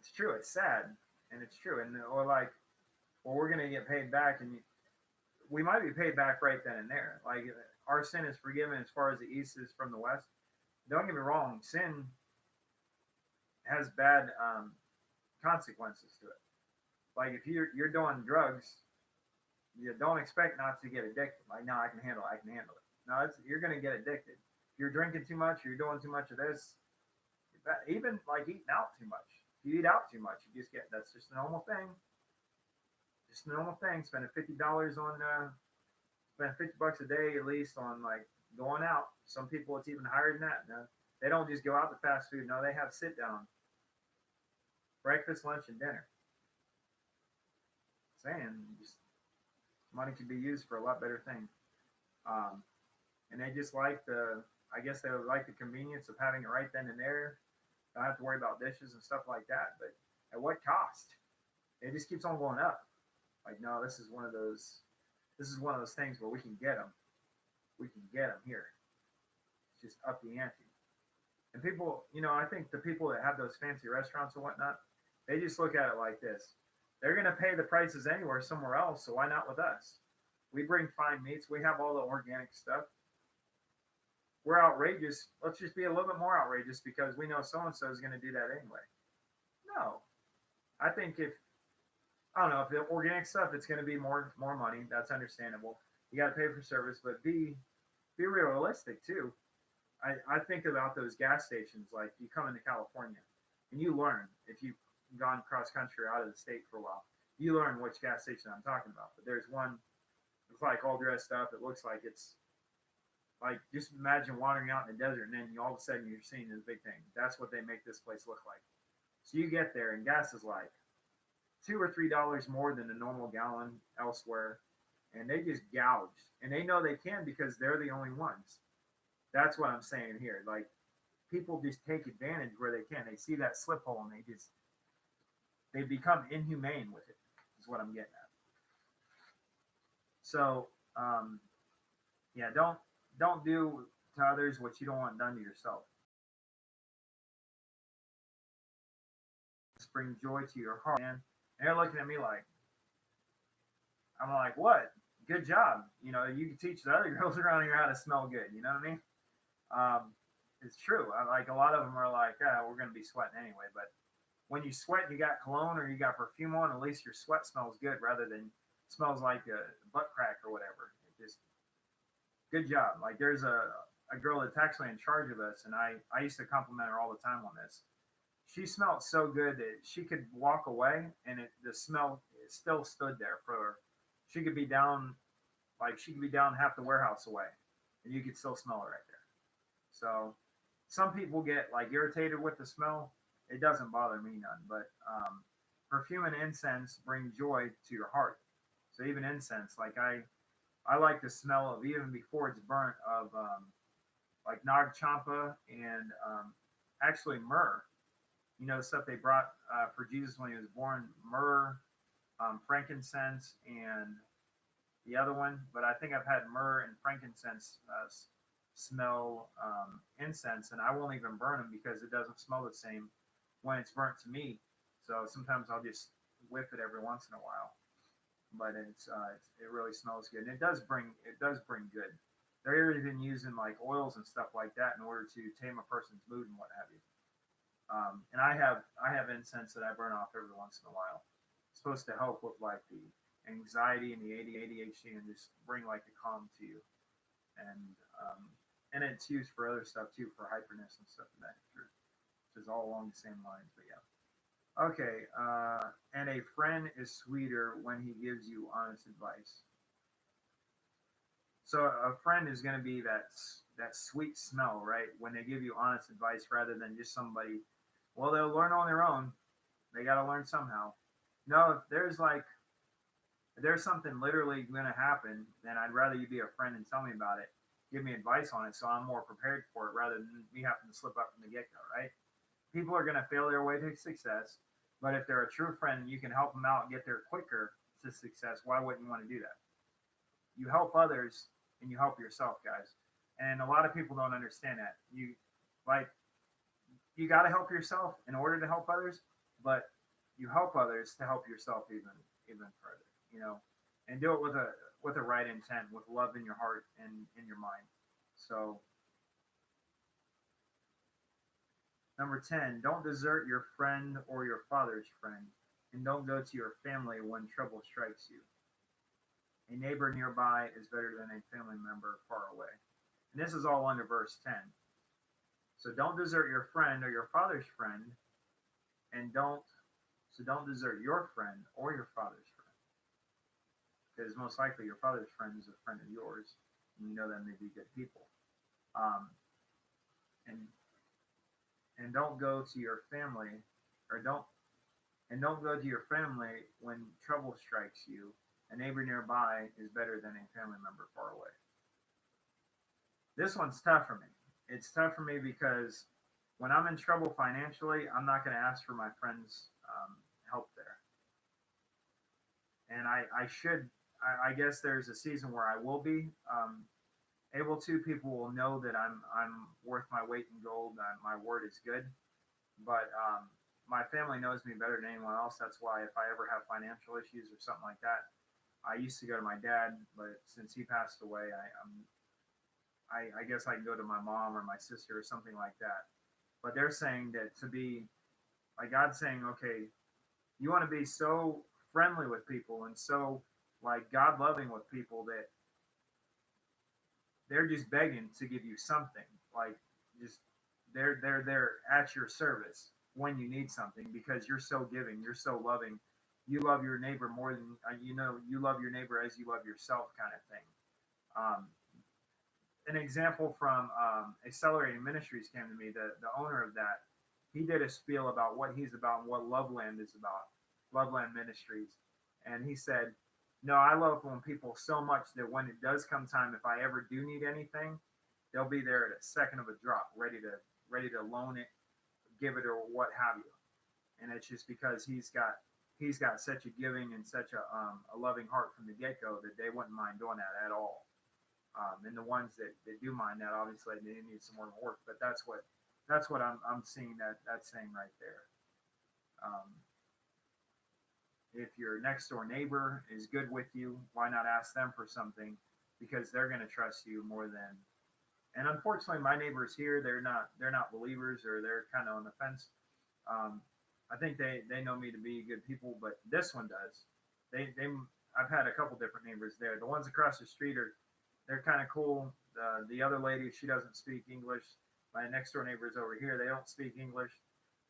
It's true. It's sad, and it's true. And or like, well, we're gonna get paid back, and we might be paid back right then and there. Like our sin is forgiven as far as the east is from the west. Don't get me wrong, sin has bad consequences to it. Like if you're doing drugs, you don't expect not to get addicted. Like no, I can handle it. I can handle it. No, you're gonna get addicted. If you're drinking too much, you're doing too much of this. Even like eating out too much. If you eat out too much, you just get that's just a normal thing. Just a normal thing. Spending $50 on spend $50 a day at least on like going out. Some people it's even higher than that. No, they don't just go out to fast food. No, they have sit down, breakfast, lunch, and dinner. Saying just money could be used for a lot better things. And they just like I guess they would like the convenience of having it right then and there. Don't have to worry about dishes and stuff like that. But at what cost? It just keeps on going up. Like no, this is one of those. This is one of those things where we can get them. We can get them here. Just up the ante. And people, I think the people that have those fancy restaurants and whatnot, they just look at it like this. They're going to pay the prices anywhere somewhere else, so why not with us? We bring fine meats. We have all the organic stuff. We're outrageous. Let's just be a little bit more outrageous because we know so-and-so is going to do that anyway. No. I think I don't know, if the organic stuff, it's going to be more money. That's understandable. You got to pay for service, but be realistic too. I think about those gas stations. Like you come into California and you learn if you've gone cross country out of the state for a while, you learn which gas station I'm talking about. But there's one, it's like all dressed up. It looks like it's like, just imagine wandering out in the desert and then all of a sudden you're seeing this big thing. That's what they make this place look like. So you get there and gas is like $2 or $3 more than the normal gallon elsewhere. And they just gouge. And they know they can because they're the only ones. That's what I'm saying here. Like, people just take advantage where they can. They see that slip hole and they become inhumane with it, is what I'm getting at. So, yeah, don't do to others what you don't want done to yourself. bring joy to your heart, man. And they're looking at me like, I'm like, what? Good job. You know, you can teach the other girls around here how to smell good. You know what I mean? It's true. Like a lot of them are like, we're going to be sweating anyway. But when you sweat, you got cologne or you got perfume on, at least your sweat smells good rather than smells like a butt crack or whatever. It just, good job. Like there's a girl that's actually in charge of us, and I used to compliment her all the time on this. She smelled so good that she could walk away and the smell it still stood there for her. She could be down, like she could be down half the warehouse away, and you could still smell it right there. So some people get like irritated with the smell. It doesn't bother me none, but perfume and incense bring joy to your heart. So even incense, like I like the smell of even before it's burnt of like Nag Champa and actually myrrh. You know, the stuff they brought for Jesus when he was born, myrrh, frankincense, and the other one. But I think I've had myrrh and frankincense smell incense, and I won't even burn them because it doesn't smell the same when it's burnt to me. So sometimes I'll just whiff it every once in a while. But it really smells good, and it does bring good. They're even using like oils and stuff like that in order to tame a person's mood and what have you. And I have incense that I burn off every once in a while. It's supposed to help with like the anxiety and the ADHD and just bring like the calm to you. And and it's used for other stuff too, for hyperness and stuff of that nature, which is all along the same lines. But yeah. Okay. And a friend is sweeter when he gives you honest advice. So a friend is going to be that sweet smell, right? When they give you honest advice rather than just somebody. Well, they'll learn on their own. They got to learn somehow. No, if there's something literally going to happen, then I'd rather you be a friend and tell me about it. Give me advice on it so I'm more prepared for it rather than me having to slip up from the get go, right? People are going to fail their way to success, but if they're a true friend and you can help them out and get there quicker to success, why wouldn't you want to do that? You help others and you help yourself, guys. And a lot of people don't understand that. Like you got to help yourself in order to help others, but you help others to help yourself even further, you know, and do it with a right intent, with love in your heart and in your mind. So number 10, don't desert your friend or your father's friend, and don't go to your family when trouble strikes you. A neighbor nearby is better than a family member far away. And this is all under verse 10. So don't desert your friend or your father's friend, and don't desert your friend or your father's friend. Because most likely your father's friend is a friend of yours, and you know them to be good people. Um, and and don't go to your family, or don't go to your family when trouble strikes you. A neighbor nearby is better than a family member far away. This one's tough for me. It's tough for me because when I'm in trouble financially, I'm not going to ask for my friends' help there. And I should, I guess there's a season where I will be able to. People will know that I'm worth my weight in gold. My word is good. But my family knows me better than anyone else. That's why if I ever have financial issues or something like that, I used to go to my dad, but since he passed away, I guess I can go to my mom or my sister or something like that. But they're saying that to be like God's saying, okay, you want to be so friendly with people and so like God loving with people that they're just begging to give you something. Like just they're at your service when you need something because you're so giving, you're so loving. You love your neighbor more than you love your neighbor as you love yourself, kind of thing. Um, an example from Accelerating Ministries came to me. The owner of that, he did a spiel about what he's about and what Loveland is about, Loveland Ministries, and he said, "No, I love when people so much that when it does come time, if I ever do need anything, they'll be there at a second of a drop, ready to loan it, give it, or what have you." And it's just because he's got such a giving and such a loving heart from the get go that they wouldn't mind doing that at all. And the ones that do mind that, obviously, they need some more work. But that's what I'm seeing that's saying right there. If your next door neighbor is good with you, why not ask them for something? Because they're going to trust you more than. And unfortunately, my neighbors here, they're not believers, or they're kind of on the fence. Um, I think they know me to be good people, but this one does. They I've had a couple different neighbors there. The ones across the street they're kind of cool. The other lady, she doesn't speak English. My next door neighbors over here, they don't speak English.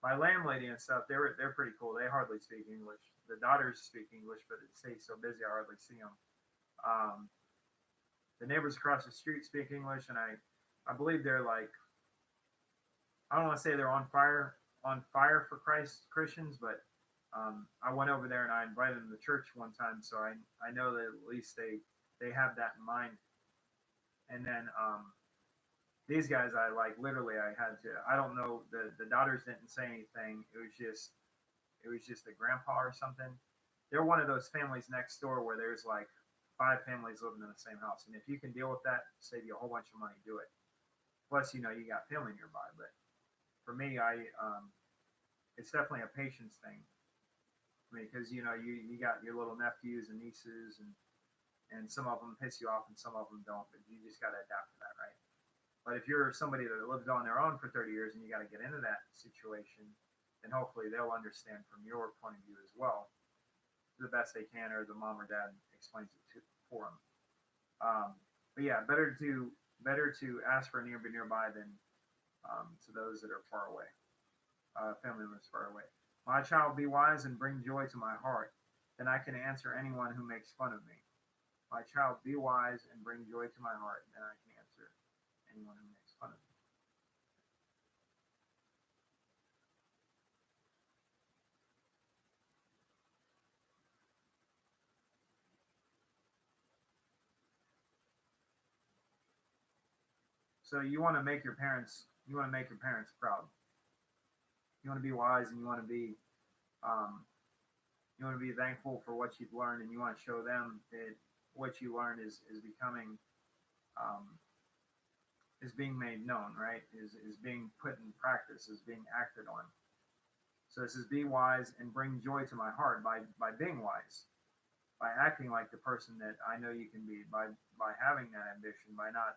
My landlady and stuff, they're pretty cool. They hardly speak English. The daughters speak English, but they stay so busy, I hardly see them. Um, the neighbors across the street speak English, and I believe they're like, I don't want to say they're on fire for Christ Christians, but I went over there and I invited them to church one time, so I know that at least they have that in mind. And then these guys, I like literally I had to. I don't know, the daughters didn't say anything. It was just a grandpa or something. They're one of those families next door where there's like five families living in the same house, and if you can deal with that, save you a whole bunch of money, do it. Plus, you got family nearby. But for me, it's definitely a patience thing. I mean, because you got your little nephews and nieces, and some of them piss you off and some of them don't, but you just got to adapt to that, right? But if you're somebody that lived on their own for 30 years and you got to get into that situation, then hopefully they'll understand from your point of view as well, the best they can, or the mom or dad explains it for them. But yeah, better to ask for a nearby than to those that are far away, family members far away. My child, be wise and bring joy to my heart. Then I can answer anyone who makes fun of me. My child, be wise and bring joy to my heart. Then I can answer anyone who makes fun of me. So you want to make your parents proud. You want to be wise, and um, you want to be thankful for what you've learned, and you want to show them that what you learned is becoming um, is being made known, right? Is being put in practice, is being acted on. So it says, be wise and bring joy to my heart by being wise, by acting like the person that I know you can be, by having that ambition, by not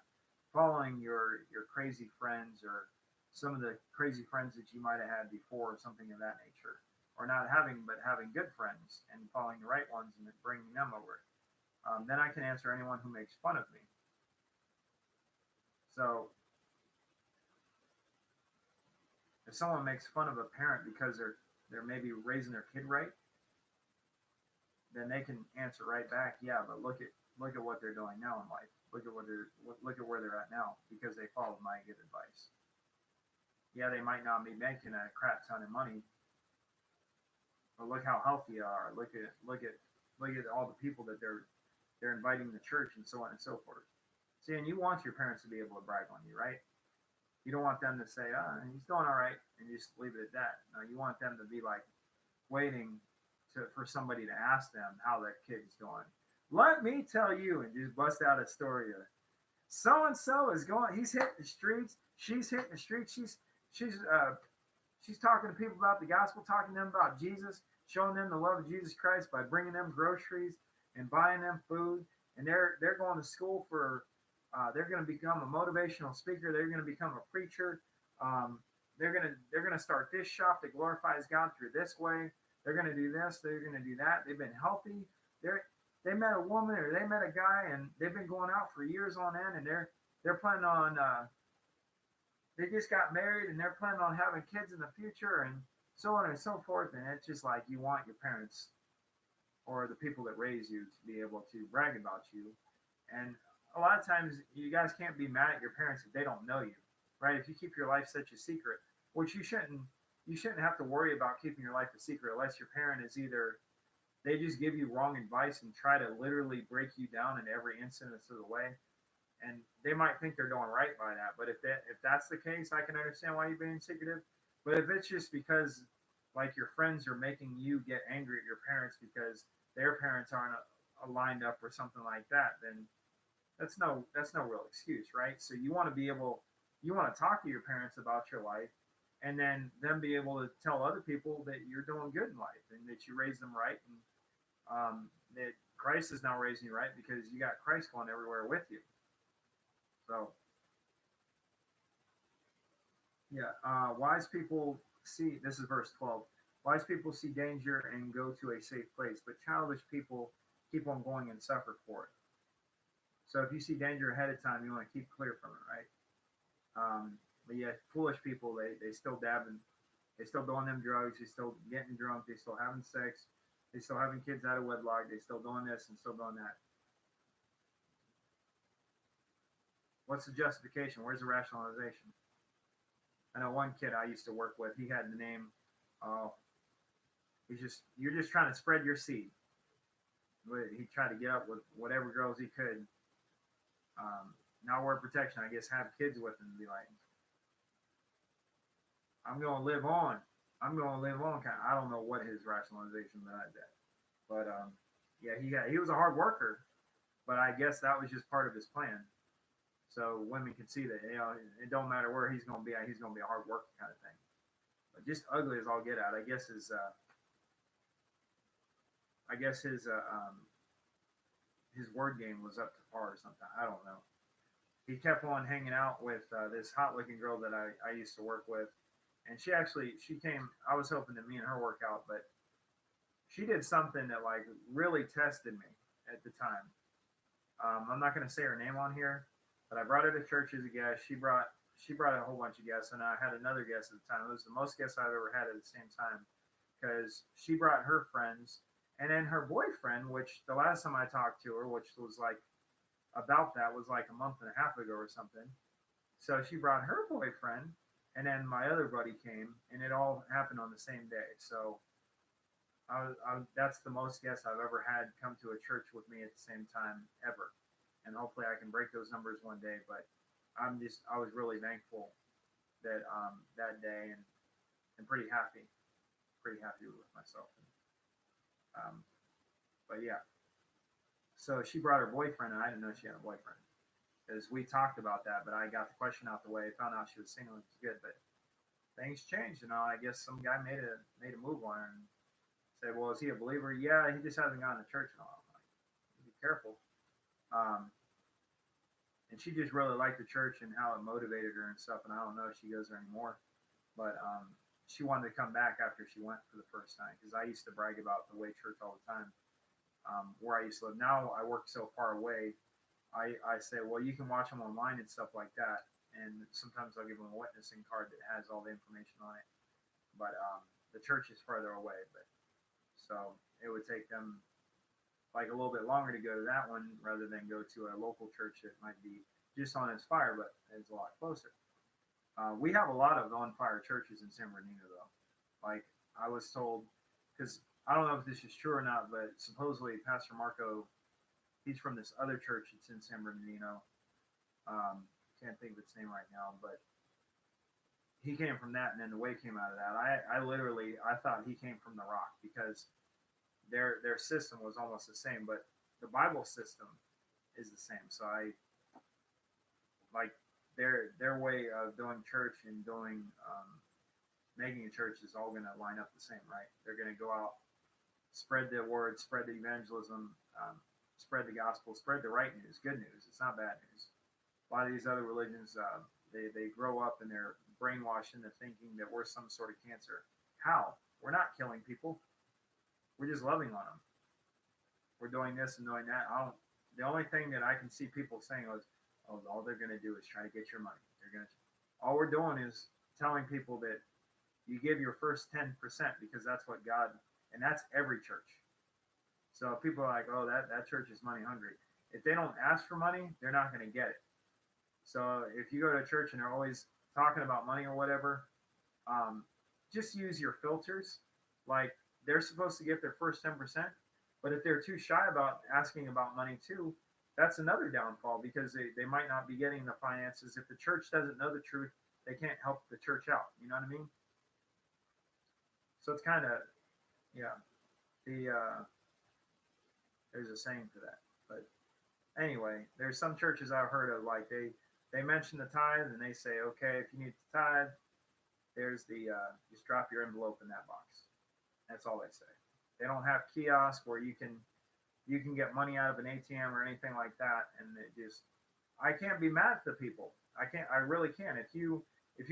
following your crazy friends, or some of the crazy friends that you might have had before, or something of that nature, or not having, but having good friends and following the right ones and bringing them over. Then I can answer anyone who makes fun of me. So if someone makes fun of a parent because they're maybe raising their kid right, then they can answer right back, yeah, but look at what they're doing now in life. Look at where they're at now because they followed my good advice. Yeah, they might not be making a crap ton of money, but look how healthy they are. Look at all the people that they're inviting to church, and so on and so forth. See, and you want your parents to be able to brag on you, right? You don't want them to say, he's doing all right, and just leave it at that. No, you want them to be like waiting for somebody to ask them how their kid's doing. Let me tell you, and just bust out a story of so and so is going. He's hitting the streets. She's hitting the streets. She's talking to people about the gospel, talking to them about Jesus, showing them the love of Jesus Christ by bringing them groceries and buying them food. And they're going to school for. They're going to become a motivational speaker. They're going to become a preacher. They're going to start this shop that glorifies God through this way. They're going to do this. They're going to do that. They've been healthy. They met a woman or they met a guy, and they've been going out for years on end, and they're planning on. They just got married, and they're planning on having kids in the future, and so on and so forth. And it's just like you want your parents or the people that raise you to be able to brag about you. And a lot of times you guys can't be mad at your parents if they don't know you, right? If you keep your life such a secret, which you shouldn't have to worry about keeping your life a secret unless your parent is either they just give you wrong advice and try to literally break you down in every instance of the way. And they might think they're doing right by that. But if that's the case, I can understand why you're being secretive. But if it's just because like your friends are making you get angry at your parents because their parents aren't aligned up or something like that, then that's no real excuse, right? So you want to talk to your parents about your life, and then them be able to tell other people that you're doing good in life and that you raised them right, and that Christ is now raising you right because you got Christ going everywhere with you. So yeah, wise people see, this is verse 12. Wise people see danger and go to a safe place, but childish people keep on going and suffer for it. So if you see danger ahead of time, you want to keep clear from it, right? But yeah, foolish people, they still dabbing, they still doing them drugs, they still getting drunk, they still having sex, they still having kids out of wedlock, they still doing this and still doing that. What's the justification? Where's the rationalization? I know one kid I used to work with, he had the name, uh, you're just trying to spread your seed. But he tried to get up with whatever girls he could. Not wear protection, I guess have kids with him and be like, I'm going to live on. I'm going to live on. I don't know what his rationalization behind that. But yeah, he was a hard worker, but I guess that was just part of his plan. So women can see that, it don't matter where he's going to be at, he's going to be a hard worker kind of thing. But just ugly as all get out. I guess his word game was up to par or something. I don't know. He kept on hanging out with this hot looking girl that I used to work with, and she came. I was hoping that me and her work out, but she did something that like really tested me at the time. I'm not going to say her name on here, but I brought her to church as a guest. She brought a whole bunch of guests, and I had another guest at the time. It was the most guests I've ever had at the same time because she brought her friends, and then her boyfriend, which the last time I talked to her, which was like about that was like a month and a half ago or something. So she brought her boyfriend, and then my other buddy came, and it all happened on the same day. So that's the most guests I've ever had come to a church with me at the same time ever. And hopefully I can break those numbers one day. But I was really thankful that that day, and pretty happy with myself. But yeah, so she brought her boyfriend, and I didn't know she had a boyfriend because we talked about that. But I got the question out the way, found out she was single, which is good. But things changed, I guess some guy made a move on her and said, "Well, is he a believer?" Yeah, he just hasn't gone to church in a while. I'm like, be careful. And she just really liked the church and how it motivated her and stuff. And I don't know if she goes there anymore, but she wanted to come back after she went for the first time because I used to brag about the way church all the time. Where I used to live. Now I work so far away. I say, well, you can watch them online and stuff like that. And sometimes I'll give them a witnessing card that has all the information on it. But the church is further away. But so it would take them like a little bit longer to go to that one rather than go to a local church that might be just on its fire, but it's a lot closer. We have a lot of on fire churches in San Bernardino, though. Like I was told, because I don't know if this is true or not, but supposedly Pastor Marco, he's from this other church that's in San Bernardino. Can't think of its name right now, but he came from that, and then the way came out of that. I thought he came from the Rock because their system was almost the same, but the Bible system is the same. So I like their way of doing church and doing making a church is all going to line up the same, right? They're going to go out, spread the word, spread the evangelism, spread the gospel, spread the right news, good news. It's not bad news. A lot of these other religions, they grow up and they're brainwashed into thinking that we're some sort of cancer. How? We're not killing people. We're just loving on them. We're doing this and doing that. The only thing that I can see people saying is, "Oh, all they're going to do is try to get your money." All we're doing is telling people that you give your first 10% because that's what God, and that's every church. So if people are like, "Oh, that church is money hungry," if they don't ask for money, they're not going to get it. So if you go to a church and they're always talking about money or whatever, just use your filters. Like they're supposed to get their first 10%, but if they're too shy about asking about money too, that's another downfall because they might not be getting the finances. If the church doesn't know the truth, they can't help the church out. You know what I mean? So it's kind of, yeah, there's a saying for that. But anyway, there's some churches I've heard of like they mention the tithe and they say, okay, if you need to tithe, there's the just drop your envelope in that box. That's all they say. They don't have kiosk where you can get money out of an ATM or anything like that. And it just, I can't be mad at the people. I can't. I really can't. If you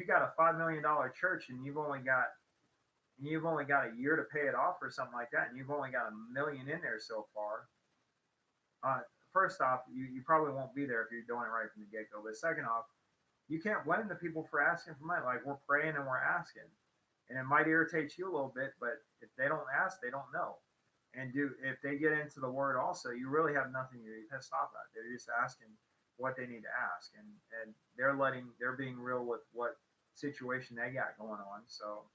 got a $5 million church and you've only got a year to pay it off or something like that, and you've only got $1 million in there so far. First off, you probably won't be there if you're doing it right from the get go. But second off, you can't blame the people for asking for money. Like, we're praying and we're asking, and it might irritate you a little bit, but if they don't ask, they don't know. And if they get into the word also, you really have nothing to be pissed off at. They're just asking what they need to ask, and they're being real with what situation they got going on. So,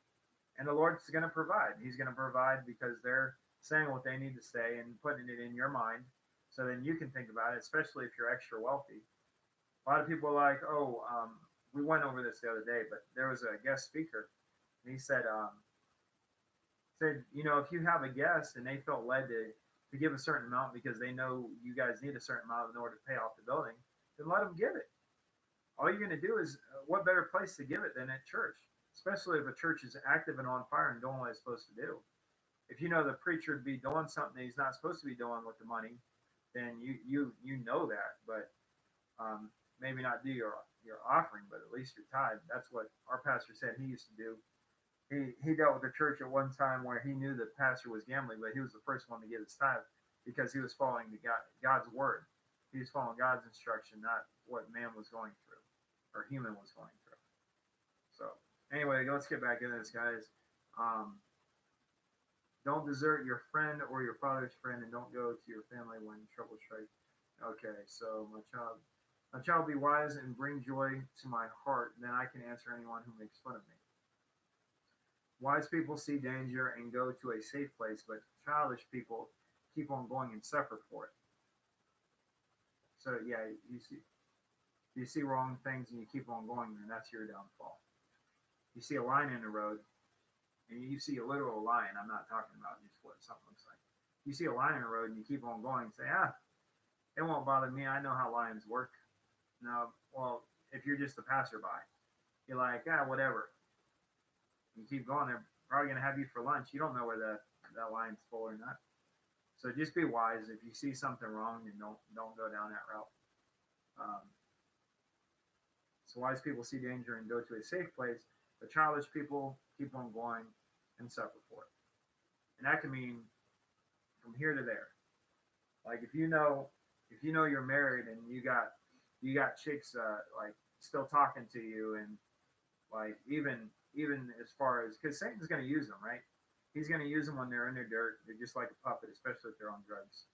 and the Lord's going to provide. He's going to provide because they're saying what they need to say and putting it in your mind, so then you can think about it. Especially if you're extra wealthy. A lot of people are like, "Oh, we went over this the other day, but there was a guest speaker, and he said, if you have a guest and they felt led to give a certain amount because they know you guys need a certain amount in order to pay off the building, then let them give it. All you're going to do is, what better place to give it than at church, especially if a church is active and on fire and doing what it's supposed to do. If you know the preacher would be doing something he's not supposed to be doing with the money, then you know that, but maybe not do your offering, but at least your tithe. That's what our pastor said he used to do. He dealt with a church at one time where he knew the pastor was gambling, but he was the first one to give his tithe because he was following God's word. He was following God's instruction, not what man was going through or human was going through. So anyway, let's get back into this, guys. Don't desert your friend or your father's friend, and don't go to your family when trouble strikes. Okay, so my child, be wise and bring joy to my heart. Then I can answer anyone who makes fun of me. Wise people see danger and go to a safe place, but childish people keep on going and suffer for it. So yeah, you see wrong things and you keep on going, then that's your downfall. You see a lion in the road, and you see a literal lion. I'm not talking about just what something looks like. You see a lion in the road and you keep on going and say, it won't bother me. I know how lions work. No, well, if you're just a passerby, you're like, whatever. You keep going, they're probably going to have you for lunch. You don't know where that lion's full or not. So just be wise. If you see something wrong, then don't go down that route. So wise people see danger and go to a safe place, but childish people keep on going and suffer for it. And that can mean from here to there. Like if you know you're married and you got chicks like still talking to you, and like even as far as, because Satan's going to use them, right? He's going to use them when they're in their dirt. They're just like a puppet, especially if they're on drugs.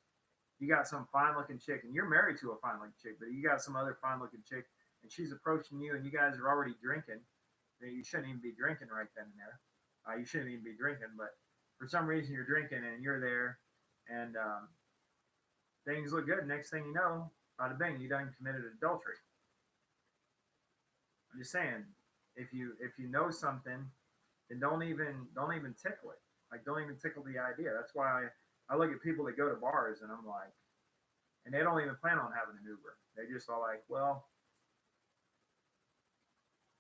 You got some fine-looking chick, and you're married to a fine-looking chick, but you got some other fine-looking chick, and she's approaching you, and you guys are already drinking. You shouldn't even be drinking right then and there. You shouldn't even be drinking, but for some reason you're drinking, and you're there, and things look good. Next thing you know, bada bing, you done committed adultery. I'm just saying, if you know something, then don't even tickle it. Like, don't even tickle the idea. That's why I look at people that go to bars, and I'm like, and they don't even plan on having an Uber. They just all like, well,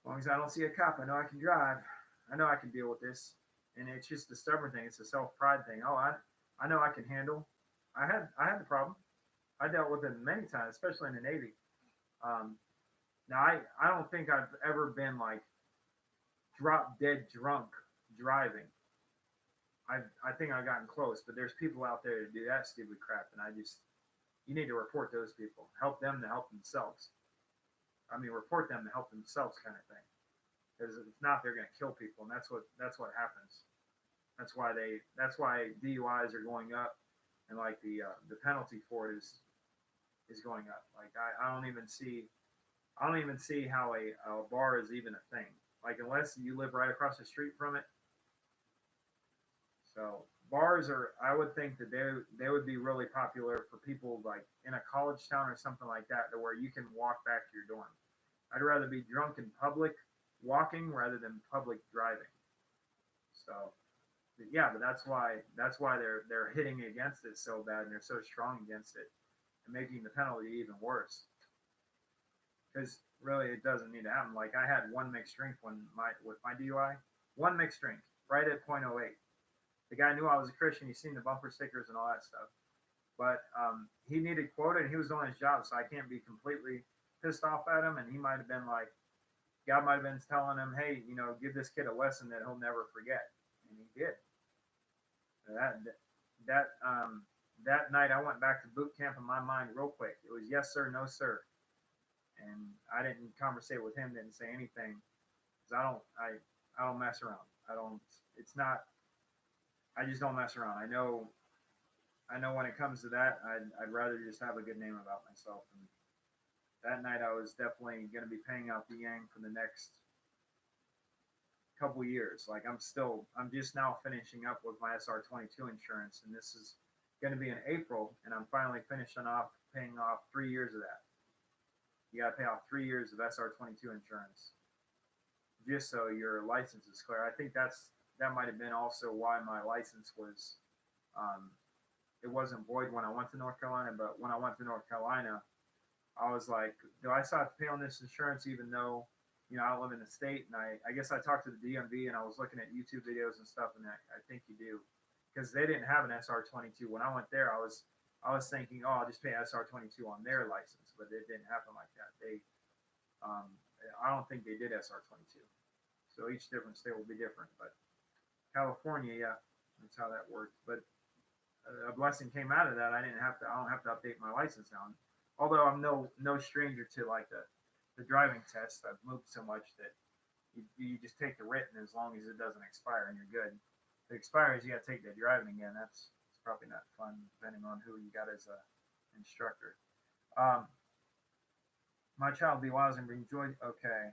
as long as I don't see a cop, I know I can drive. I know I can deal with this. And it's just a stubborn thing. It's a self-pride thing. Oh, I know I can handle. I had the problem. I dealt with it many times, especially in the Navy. Now, I don't think I've ever been like drop dead drunk driving. I think I've gotten close, but there's people out there to do that stupid crap, and you need to report those people. Help them to help themselves. Report them to help themselves, kind of thing. Because if not, they're going to kill people, and that's what happens. That's why DUIs are going up, and like the penalty for it is going up. Like I don't even see how a bar is even a thing. Like unless you live right across the street from it. So bars I would think that they would be really popular for people like in a college town or something like that, to where you can walk back to your dorm. I'd rather be drunk in public walking rather than public driving. So yeah, but that's why they're hitting against it so bad, and they're so strong against it, and making the penalty even worse. because really it doesn't need to happen. Like I had one mixed drink with my DUI, one mixed drink right at point oh 0.08. The guy knew I was a Christian. He's seen the bumper stickers and all that stuff. But he needed quota and he was doing his job, so I can't be completely pissed off at him. And he might have been like, God might have been telling him, hey, give this kid a lesson that he'll never forget. And he did. That that that night I went back to boot camp in my mind real quick. It was yes sir, no sir, and I didn't conversate with him. Didn't say anything because I don't mess around. I don't. It's not. I just don't mess around. I know when it comes to that, I'd rather just have a good name about myself. And that night I was definitely going to be paying out the yang for the next couple years. Like I'm just now finishing up with my SR22 insurance, and this is going to be in April, and I'm finally paying off 3 years of that. You got to pay off 3 years of SR22 insurance just so your license is clear. I think that might have been also why my license was it wasn't void when I went to North Carolina, but when I went to North Carolina, I was like, do I still have to pay on this insurance even though I don't live in the state? And I guess I talked to the DMV and I was looking at YouTube videos and stuff, and I think you do, because they didn't have an SR22. When I went there, I was thinking, oh, I'll just pay SR22 on their license, but it didn't happen like that. I don't think they did SR22. So each different state will be different, but California, yeah, that's how that worked. But a blessing came out of that. I don't have to update my license now. Although I'm no stranger to like the driving test. I've moved so much that you just take the written as long as it doesn't expire and you're good. If it expires, you got to take the driving again. It's probably not fun depending on who you got as a instructor. My child be wise and bring joy. Okay.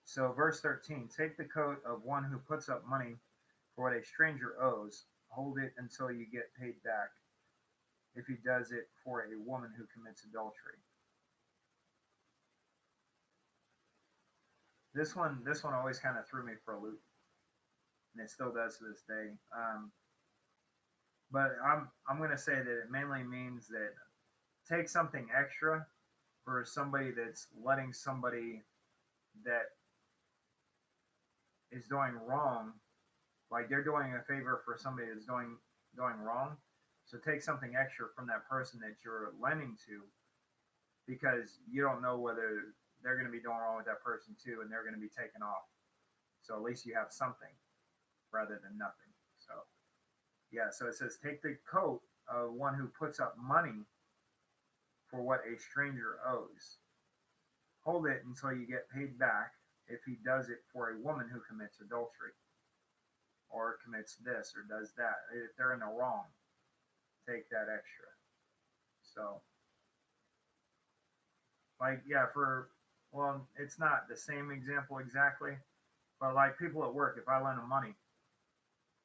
So verse 13, take the coat of one who puts up money for what a stranger owes. Hold it until you get paid back, if he does it for a woman who commits adultery. This one always kind of threw me for a loop, and it still does to this day. But I'm going to say that it mainly means that take something extra for somebody that's letting somebody that is doing wrong, like they're doing a favor for somebody that's doing wrong. So take something extra from that person that you're lending to, because you don't know whether they're going to be doing wrong with that person too, and they're going to be taken off. So at least you have something rather than nothing. So yeah, so it says take the coat of one who puts up money for what a stranger owes. Hold it until you get paid back, if he does it for a woman who commits adultery or commits this or does that. If they're in the wrong, take that extra. So like, yeah, it's not the same example exactly, but like people at work, if I lend them money,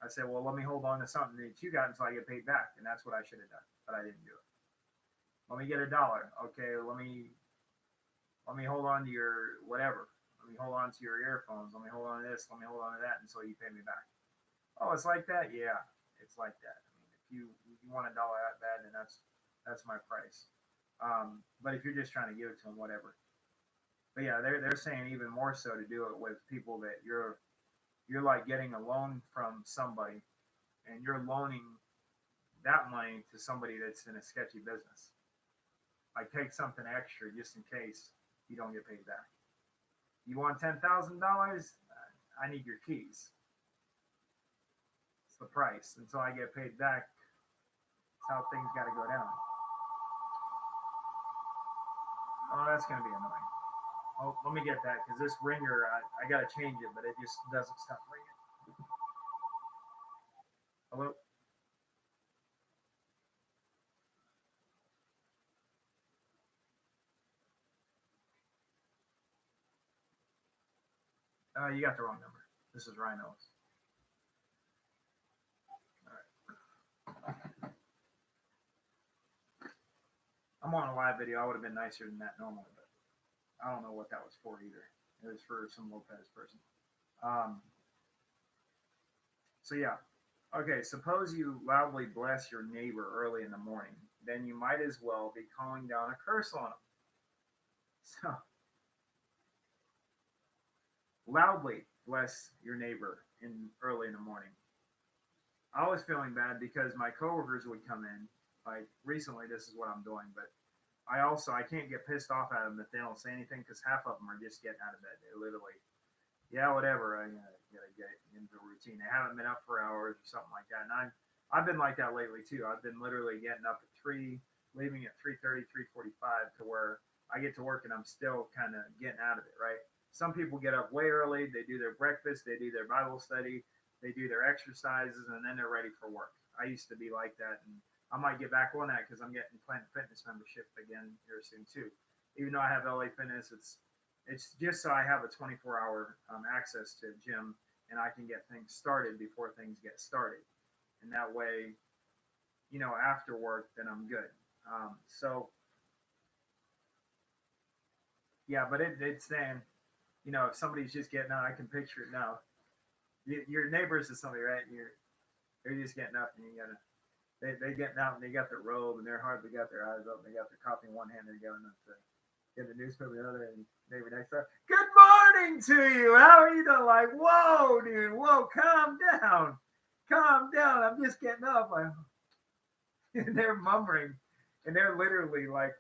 I say, well, let me hold on to something that you got until I get paid back. And that's what I should have done, but I didn't do it. Let me get $1. Okay, let me hold on to your whatever. Let me hold on to your earphones. Let me hold on to this. Let me hold on to that until you pay me back. Oh, it's like that? Yeah, it's like that. I mean, if you want $1 that bad, then that's my price. But if you're just trying to give it to them, whatever. But yeah, they're saying even more so to do it with people that you're like getting a loan from somebody, and you're loaning that money to somebody that's in a sketchy business. Like take something extra just in case you don't get paid back. You want $10,000? I need your keys. It's the price. Until I get paid back, that's how things got to go down. Oh, that's going to be annoying. Oh, let me get that, because this ringer, I got to change it, but it just doesn't stop ringing. Hello? You got the wrong number. This is Ryan Ellis. All right. I'm on a live video. I would have been nicer than that normally, but I don't know what that was for either. It was for some Lopez person. So yeah. Okay, suppose you loudly bless your neighbor early in the morning. Then you might as well be calling down a curse on him. So loudly bless your neighbor in early in the morning. I was feeling bad because my coworkers would come in. Like recently, this is what I'm doing, but I can't get pissed off at them if they don't say anything because half of them are just getting out of bed. They literally, yeah, whatever. I gotta get into a routine. They haven't been up for hours or something like that. And I've been like that lately too. I've been literally getting up at 3, leaving at 3:30, 3:45 to where I get to work and I'm still kind of getting out of it. Right. Some people get up way early. They do their breakfast. They do their Bible study. They do their exercises and then they're ready for work. I used to be like that, and I might get back on that because I'm getting Planet Fitness membership again here soon too. Even though I have LA Fitness, it's just so I have a 24-hour access to a gym and I can get things started before things get started. And that way, after work, then I'm good. So yeah, but it's saying, if somebody's just getting out, I can picture it now. Your neighbors is somebody, right? They're just getting up and you gotta, they getting out and they got their robe and they're hardly got their eyes open. They got their coffee in one hand, they're going up to get the newspaper in the other, and neighbor next door, good morning to you. How are you doing? Like, whoa, dude, whoa, calm down. Calm down. I'm just getting up. And they're mumbling and they're literally like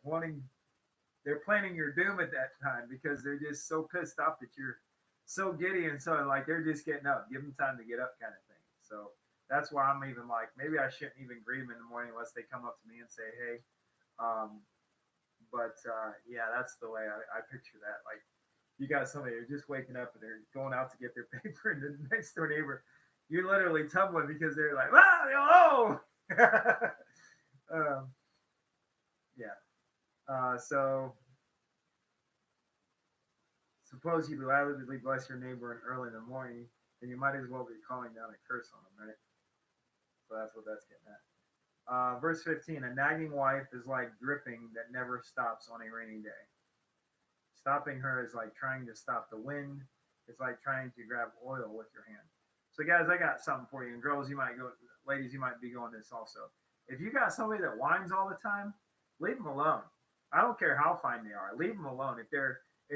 they're planning your doom at that time because they're just so pissed off that you're so giddy and so like they're just getting up. Give them time to get up, kind of thing. So that's why I'm even like maybe I shouldn't even greet them in the morning unless they come up to me and say hey. Yeah, that's the way I picture that. Like you got somebody who's just waking up and they're going out to get their paper, and the next door neighbor, you're literally tumbling because they're like, "Wow, hello." Yeah. So suppose you loudly bless your neighbor early in the morning, then you might as well be calling down a curse on them, right? So that's what that's getting at. Verse 15, a nagging wife is like dripping that never stops on a rainy day. Stopping her is like trying to stop the wind. It's like trying to grab oil with your hand. So guys, I got something for you. And girls, ladies, you might be going this also. If you got somebody that whines all the time, leave them alone. I don't care how fine they are. Leave them alone. If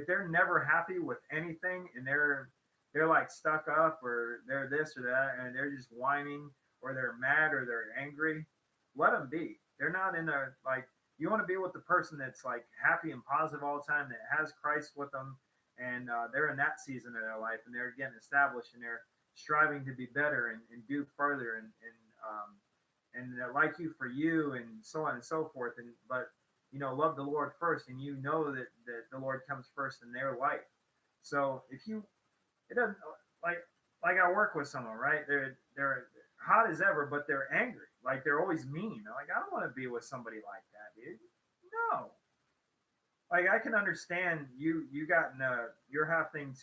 they're never happy with anything and they're like stuck up or they're this or that and they're just whining or they're mad or they're angry, let them be. They're not in a like you want to be with the person that's like happy and positive all the time that has Christ with them and they're in that season of their life and they're getting established and they're striving to be better and do further and like you for you and so on and so forth and but love the Lord first and that the Lord comes first in their life. So it doesn't like I work with someone, right? They're hot as ever, but they're angry. Like they're always mean. Like I don't want to be with somebody like that, dude. No. Like I can understand you're having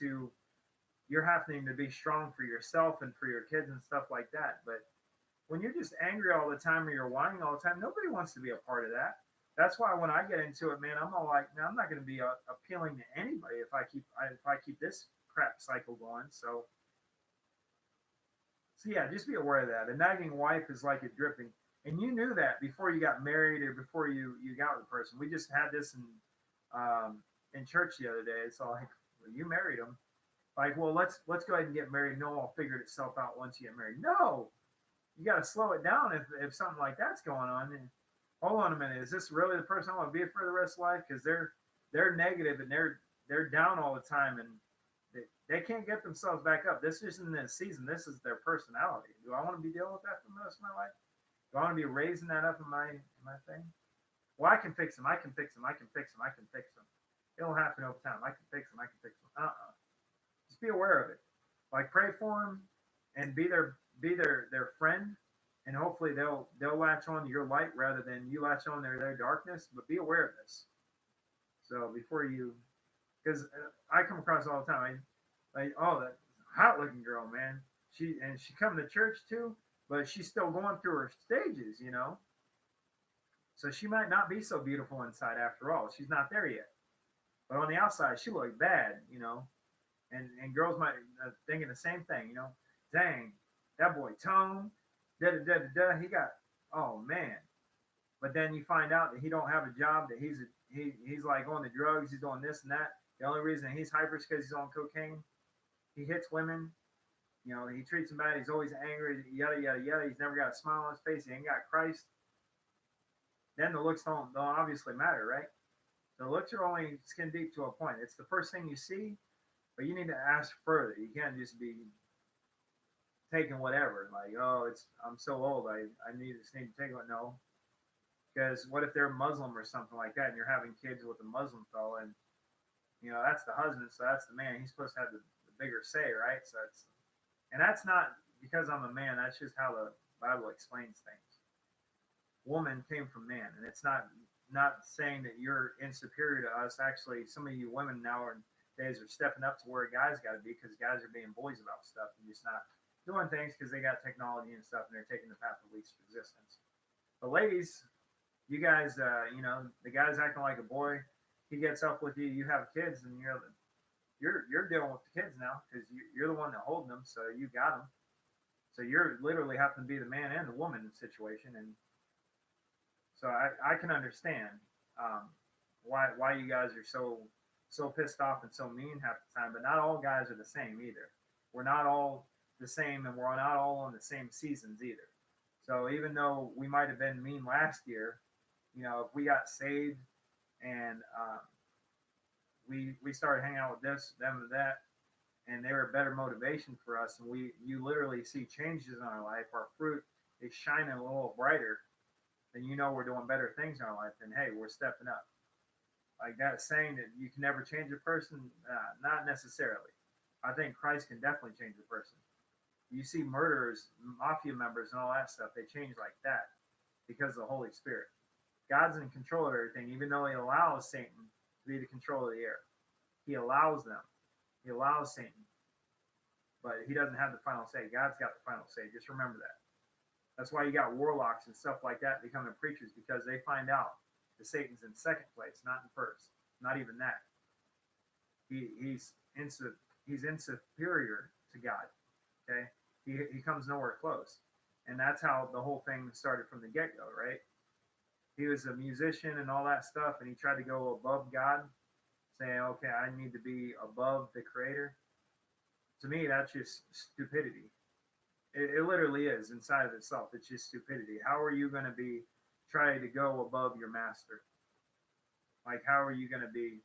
to be strong for yourself and for your kids and stuff like that. But when you're just angry all the time or you're whining all the time, nobody wants to be a part of that. That's why when I get into it, man, I'm all like, man, I'm not going to be appealing to anybody if I keep this crap cycle going. So yeah, just be aware of that. A nagging wife is like a dripping, and you knew that before you got married or before you got with the person. We just had this in church the other day. It's all like, well, you married him. Like, well, let's go ahead and get married. No, all figured itself out once you get married. No, you got to slow it down if something like that's going on. And hold on a minute, is this really the person I want to be for the rest of life? Because they're negative and they're down all the time and they can't get themselves back up. This isn't a season. This is their personality. Do I want to be dealing with that for the rest of my life? Do I want to be raising that up in my thing? Well, I can fix them. I can fix them. I can fix them. I can fix them. It'll happen over time. I can fix them. I can fix them. Just be aware of it. Like pray for them and be their friend, and hopefully they'll latch on to your light rather than you latch on to their darkness. But be aware of this. So before you, because I come across all the time. Like, oh, that hot looking girl, man. She come to church too, but she's still going through her stages, So she might not be so beautiful inside after all. She's not there yet. But on the outside, she looks bad, And girls might thinking the same thing, Dang, that boy Tone, he got, oh man. But then you find out that he don't have a job, that he's like on the drugs, he's doing this and that. The only reason he's hyper is because he's on cocaine. He hits women. You know, he treats them bad. He's always angry. Yada yada yada. He's never got a smile on his face. He ain't got Christ. Then the looks don't obviously matter, right? The looks are only skin deep to a point. It's the first thing you see, but you need to ask further. You can't just be taking whatever. Like, oh, I'm so old. I just need to take it. No, because what if they're Muslim or something like that, and you're having kids with a Muslim fella, and that's the husband, so that's the man. He's supposed to have the bigger say, right? And that's not because I'm a man. That's just how the Bible explains things. Woman came from man, and it's not saying that you're insuperior to us. Actually, some of you women nowadays are stepping up to where guys got to be, because guys are being boys about stuff and just not doing things because they got technology and stuff, and they're taking the path of least resistance. But ladies, you guys, the guy's acting like a boy. He gets up with you. You have kids, and you're dealing with the kids now, because you're the one that holding them. So you got them. So you're literally having to be the man and the woman in the situation. And so I can understand why you guys are so pissed off and so mean half the time. But not all guys are the same either. We're not all the same, and we're not all on the same seasons either. So even though we might have been mean last year, if we got saved and we started hanging out with this, them, and that, and they were a better motivation for us, and you literally see changes in our life. Our fruit is shining a little brighter. Then we're doing better things in our life. Then hey, we're stepping up. Like that saying that you can never change a person, not necessarily. I think Christ can definitely change a person. You see murderers, mafia members, and all that stuff. They change like that because of the Holy Spirit. God's in control of everything, even though he allows Satan to be the control of the air. He allows them. He allows Satan. But he doesn't have the final say. God's got the final say. Just remember that. That's why you got warlocks and stuff like that becoming preachers, because they find out that Satan's in second place, not in first. Not even that. He's insuperior to God. Okay? He comes nowhere close. And that's how the whole thing started from the get-go, right? He was a musician and all that stuff, and he tried to go above God, saying, okay, I need to be above the Creator. To me, that's just stupidity. It literally is inside of itself. It's just stupidity. How are you going to be trying to go above your master? Like, how are you going to be?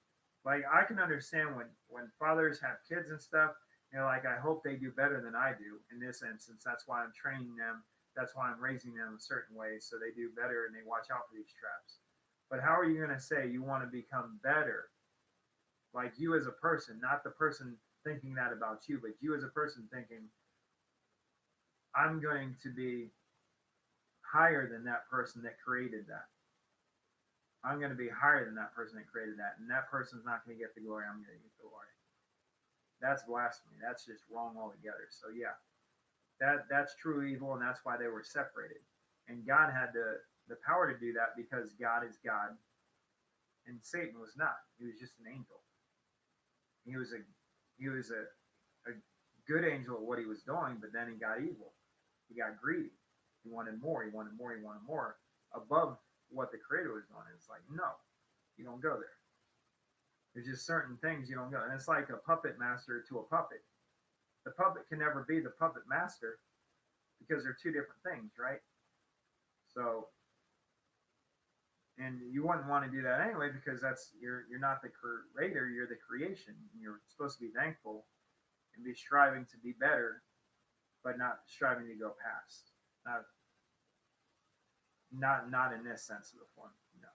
Like, I can understand when fathers have kids and stuff, like, I hope they do better than I do in this instance. That's why I'm training them. That's why I'm raising them a certain way, so they do better and they watch out for these traps. But how are you going to say you want to become better? Like, you as a person, not the person thinking that about you, but you as a person thinking, I'm going to be higher than that person that created that. I'm going to be higher than that person that created that. And that person's not going to get the glory. I'm going to get the glory. That's blasphemy. That's just wrong altogether. So yeah, that's true evil, and that's why they were separated. And God had the power to do that because God is God, and Satan was not. He was just an angel. He was a good angel at what he was doing, but then he got evil. He got greedy. He wanted more. He wanted more. He wanted more above what the Creator was doing. And it's like, no, you don't go there. There's just certain things you don't go. And it's like a puppet master to a puppet. The puppet can never be the puppet master because they're two different things, right? So, and you wouldn't want to do that anyway, because you're not the creator, you're the creation. And you're supposed to be thankful and be striving to be better, but not striving to go past. Not in this sense of the form, no.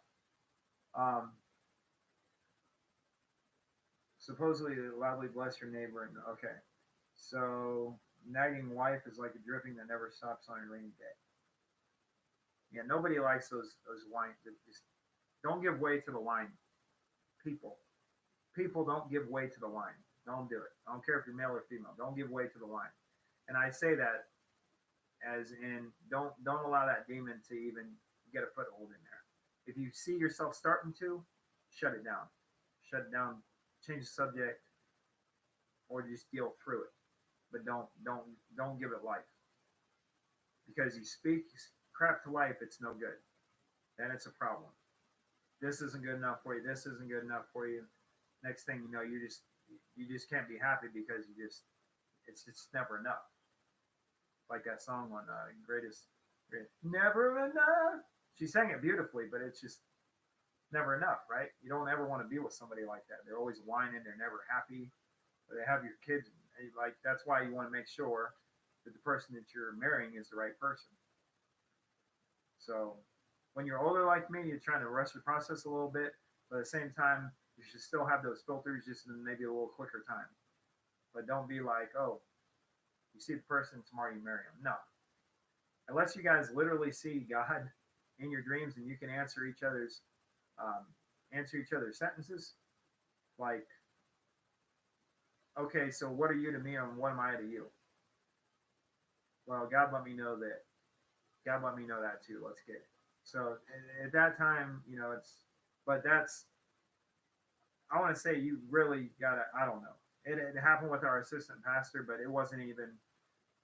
Supposedly loudly bless your neighbor. And okay, so nagging wife is like a dripping that never stops on a rainy day. Yeah, nobody likes those wine. Just don't give way to the wine. People don't give way to the wine. Don't do it. I don't care if you're male or female. Don't give way to the wine. And I say that as in don't allow that demon to even get a foothold in there. If you see yourself starting to, shut it down. Shut it down. Change the subject, or just deal through it. But don't give it life. Because you speak crap to life, it's no good. then it's a problem. This isn't good enough for you. This isn't good enough for you. Next thing you know, you just can't be happy because it's just never enough. Like that song on Never Enough. She sang it beautifully, but it's just never enough, right? You don't ever want to be with somebody like that. They're always whining. They're never happy. They have your kids. Like that's why you want to make sure that the person that you're marrying is the right person. So when you're older like me, you're trying to rush the process a little bit, but at the same time, you should still have those filters just in maybe a little quicker time. But don't be like, oh, you see the person tomorrow, you marry them. No, unless you guys literally see God in your dreams and you can um, answer each other's sentences. Like, okay, so what are you to me, and what am I to you? Well, God let me know that. God let me know that too. Let's get it. So at that time, but that's, I want to say you really gotta, I don't know. It happened with our assistant pastor, but it wasn't even,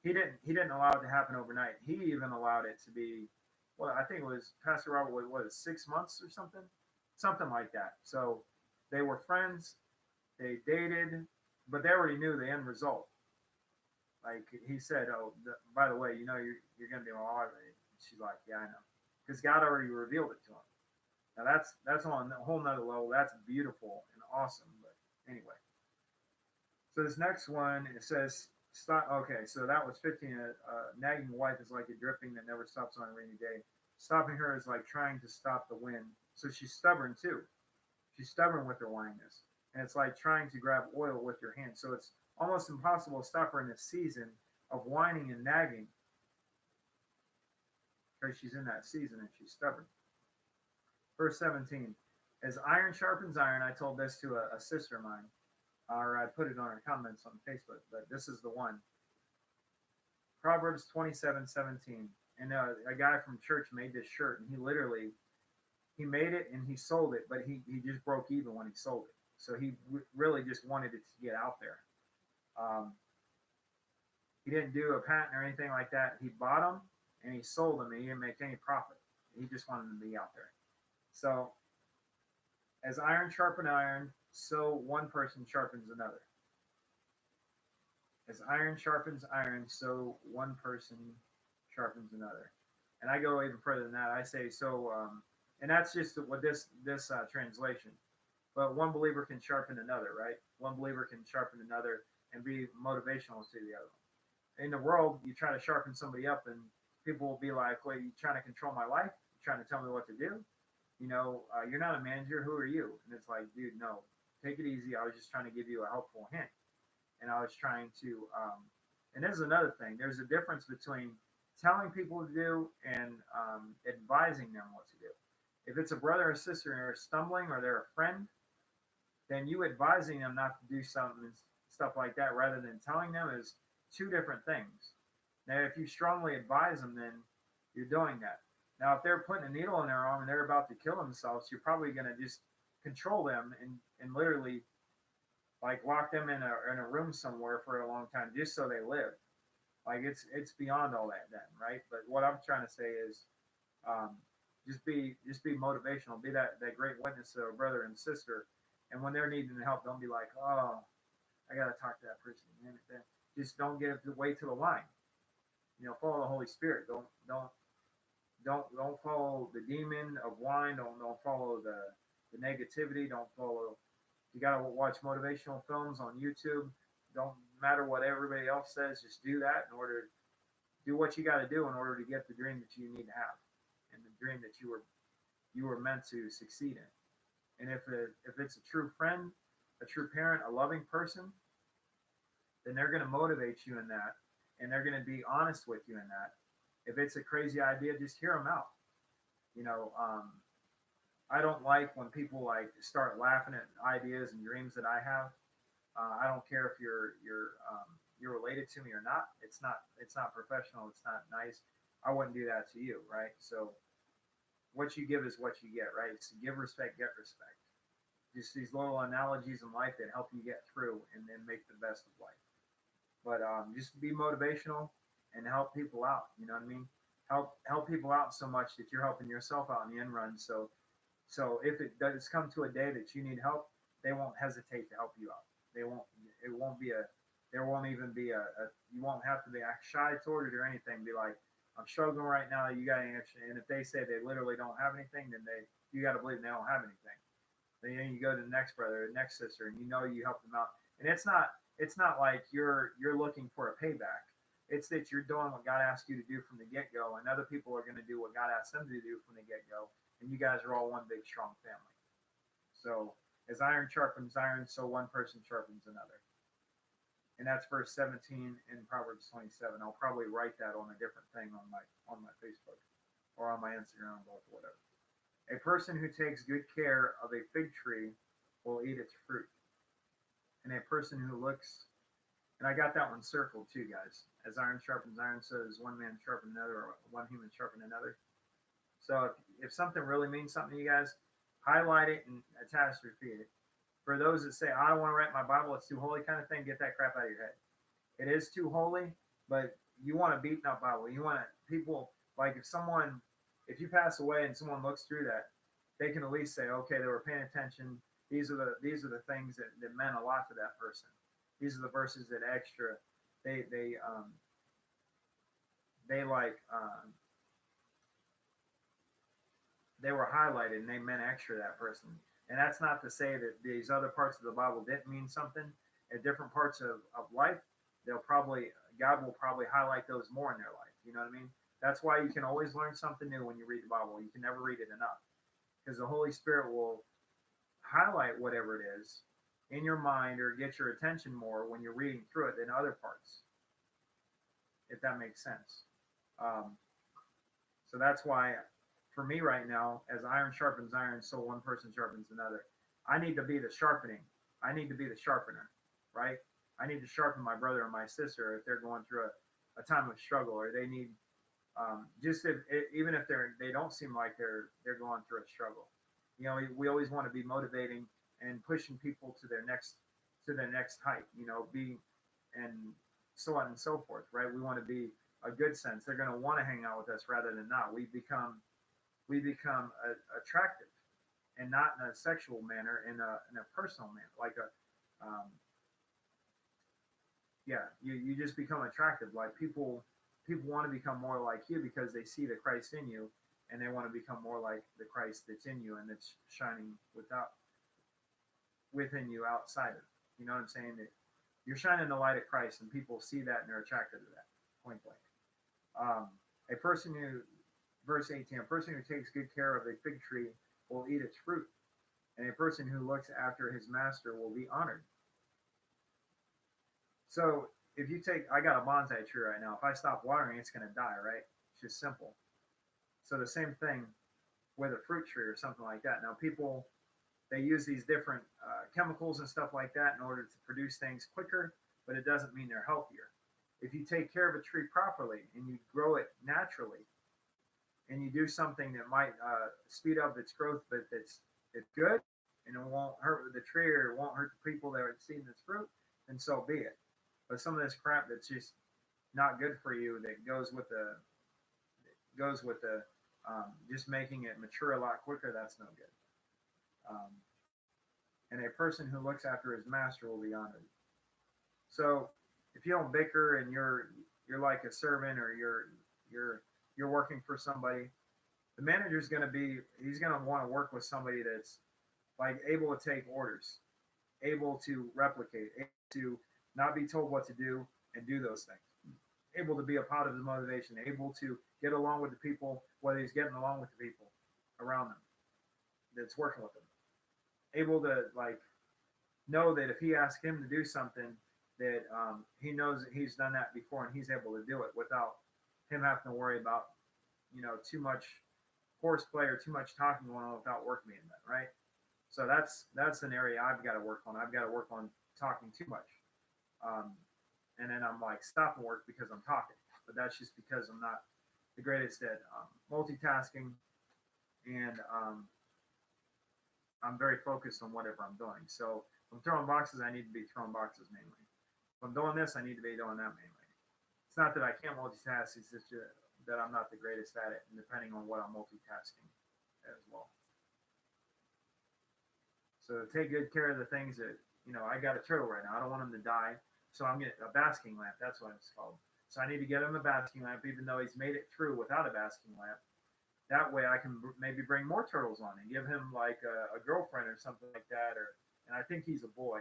he didn't allow it to happen overnight. He even allowed it to be, well, I think it was Pastor Robert, what 6 months or something like that. So they were friends, they dated, but they already knew the end result. Like he said, oh, by the way, you're going to be my wife. She's like, yeah, I know, because God already revealed it to him. Now that's on a whole nother level. That's beautiful and awesome. But anyway, so this next one, it says stop. Okay, so that was 15. A nagging wife is like a dripping that never stops on a rainy day. Stopping her is like trying to stop the wind. So she's stubborn too. She's stubborn with her whininess, and it's like trying to grab oil with your hand. So it's almost impossible to stop her in this season of whining and nagging because she's in that season and she's stubborn. Verse 17, as iron sharpens iron, I told this to a sister of mine, or I put it on her comments on Facebook, but this is the one. Proverbs 27:17. And a guy from church made this shirt, and he made it and he sold it, but he just broke even when he sold it. So he really just wanted it to get out there. He didn't do a patent or anything like that. He bought them and he sold them, and he didn't make any profit. He just wanted them to be out there. So, as iron sharpens iron, so one person sharpens another. As iron sharpens iron, so one person sharpens another. And I go even further than that. I say so, and that's just what this translation. But one believer can sharpen another, right? One believer can sharpen another and be motivational to the other. In the world, you try to sharpen somebody up, and people will be like, "Wait, you trying to control my life? You trying to tell me what to do? You're not a manager. Who are you?" And it's like, dude, no, take it easy. I was just trying to give you a helpful hint, and I was trying to. And this is another thing. There's a difference between telling people to do and advising them what to do. If it's a brother or sister and they're stumbling, or they're a friend, then you advising them not to do something and stuff like that, rather than telling them, is two different things. Now, if you strongly advise them, then you're doing that. Now, if they're putting a needle in their arm and they're about to kill themselves, you're probably going to just control them and literally like lock them in a room somewhere for a long time just so they live. Like it's beyond all that then, right? But what I'm trying to say is just be motivational. Be that great witness to a brother and sister. And when they're needing help, don't be like, oh, I got to talk to that person. Just don't get way to the line. Follow the Holy Spirit. Don't follow the demon of wine. Don't follow the negativity. Don't follow. You gotta watch motivational films on YouTube. Don't matter what everybody else says. Just do that in order. Do what you got to do in order to get the dream that you need to have, and the dream that you were meant to succeed in. And if it's a true friend, a true parent, a loving person, then they're going to motivate you in that, and they're going to be honest with you in that. If it's a crazy idea, just hear them out. I don't like when people like start laughing at ideas and dreams that I have. I don't care if you're related to me or not. It's not professional. It's not nice. I wouldn't do that to you, right? So what you give is what you get, right? So give respect, get respect. Just these little analogies in life that help you get through and then make the best of life. But just be motivational and help people out. You know what I mean? help people out so much that you're helping yourself out in the end run. So if it does come to a day that you need help, they won't hesitate to help you out. They won't. It won't be a. There won't even be you won't have to be shy toward it or anything. Be like, I'm struggling right now. You got any extra? And if they say they literally don't have anything, then you got to believe they don't have anything. Then you go to the next brother, the next sister, and you know you help them out. And it's not like you're looking for a payback. It's that you're doing what God asked you to do from the get go, and other people are going to do what God asked them to do from the get go, and you guys are all one big strong family. So as iron sharpens iron, so one person sharpens another. And that's verse 17 in Proverbs 27. I'll probably write that on a different thing on my Facebook or on my Instagram, or whatever. A person who takes good care of a fig tree will eat its fruit, and a person who looks, and I got that one circled too, guys. As iron sharpens iron, so does one man sharpen another, or one human sharpen another. So if something really means something to you guys, highlight it and attach to repeat it. For those that say, I don't want to write my Bible, it's too holy kind of thing, get that crap out of your head. It is too holy, but you want a beaten up Bible. You want people, like if you pass away and someone looks through that, they can at least say, okay, they were paying attention. These are the things that meant a lot to that person. These are the verses that extra, they were highlighted and they meant extra to that person. And that's not to say that these other parts of the Bible didn't mean something. At different parts of life, God will probably highlight those more in their life. You know what I mean? That's why you can always learn something new when you read the Bible. You can never read it enough, because the Holy Spirit will highlight whatever it is in your mind or get your attention more when you're reading through it than other parts, if that makes sense. So that's why, for me right now, as iron sharpens iron, so one person sharpens another. I need to be the sharpening. I need to be the sharpener, right? I need to sharpen my brother or my sister if they're going through a time of struggle, or they need even if they don't seem like they're going through a struggle. You know, we always want to be motivating and pushing people to their next height. You know, and so on and so forth, right? We want to be a good sense. They're going to want to hang out with us rather than not. We become attractive, and not in a sexual manner, in a personal manner, like you just become attractive. Like people want to become more like you because they see the Christ in you, and they want to become more like the Christ that's in you and that's shining within you outside of. You know what I'm saying? That you're shining the light of Christ, and people see that and they're attracted to that. Point blank. A person who, verse 18, a person who takes good care of a fig tree will eat its fruit, and a person who looks after his master will be honored. So if you I got a bonsai tree right now. If I stop watering, it's going to die, right? It's just simple. So the same thing with a fruit tree or something like that. Now people, they use these different chemicals and stuff like that in order to produce things quicker, but it doesn't mean they're healthier. If you take care of a tree properly and you grow it naturally, and you do something that might speed up its growth, but it's good, and it won't hurt the tree or it won't hurt the people that are seeing this fruit, then so be it. But some of this crap that's just not good for you, that goes with the just making it mature a lot quicker, that's no good. And a person who looks after his master will be honored. So if you don't bicker and you're like a servant, or you're working for somebody, the manager's he's going to want to work with somebody that's like able to take orders, able to replicate, able to not be told what to do and do those things, able to be a part of the motivation, able to get along with the people, whether he's getting along with the people around them that's working with them, able to like know that if he asks him to do something, that he knows that he's done that before and he's able to do it without him having to worry about too much horseplay or too much talking going on without work being done, right? So that's an area I've got to work on. I've got to work on talking too much, and then I'm like stopping work because I'm talking. But that's just because I'm not the greatest at multitasking, and I'm very focused on whatever I'm doing. So if I'm throwing boxes, I need to be throwing boxes mainly. If I'm doing this, I need to be doing that mainly. It's not that I can't multitask. It's just that I'm not the greatest at it, and depending on what I'm multitasking as well. So take good care of the things that, I got a turtle right now. I don't want him to die. So I'm getting a basking lamp. That's what it's called. So I need to get him a basking lamp, even though he's made it through without a basking lamp. That way I can maybe bring more turtles on and give him like a girlfriend or something like that. And I think he's a boy.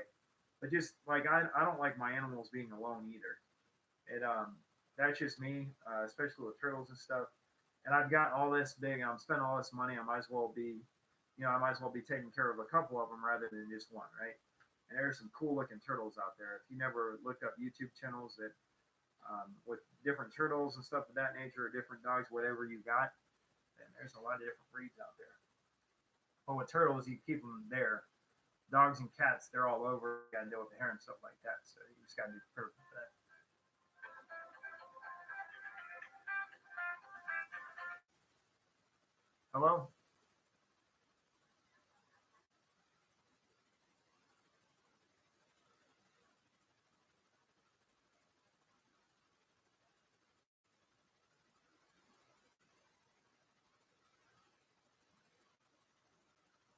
But just like, I don't like my animals being alone either. That's just me, especially with turtles and stuff. And I've got all this big, and I'm spending all this money. I might as well be taking care of a couple of them rather than just one, right? And there's some cool looking turtles out there. If you never looked up YouTube channels that with different turtles and stuff of that nature, or different dogs, whatever you got, then there's a lot of different breeds out there. But with turtles, you keep them there. Dogs and cats, they're all over. You got to deal with the hair and stuff like that. So you just got to be careful for that. Hello?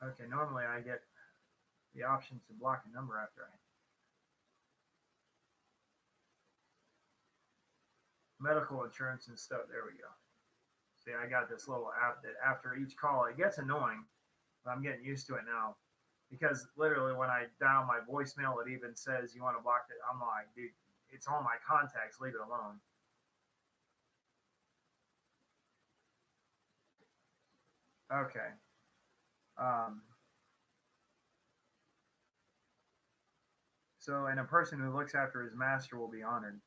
Okay, normally I get the option to block a number after I medical insurance and stuff. There we go. See, I got this little app that after each call, it gets annoying, but I'm getting used to it now. Because literally, when I dial my voicemail, it even says you want to block it. I'm like, dude, it's all my contacts. Leave it alone. Okay. Um, so, and a person who looks after his master will be honored.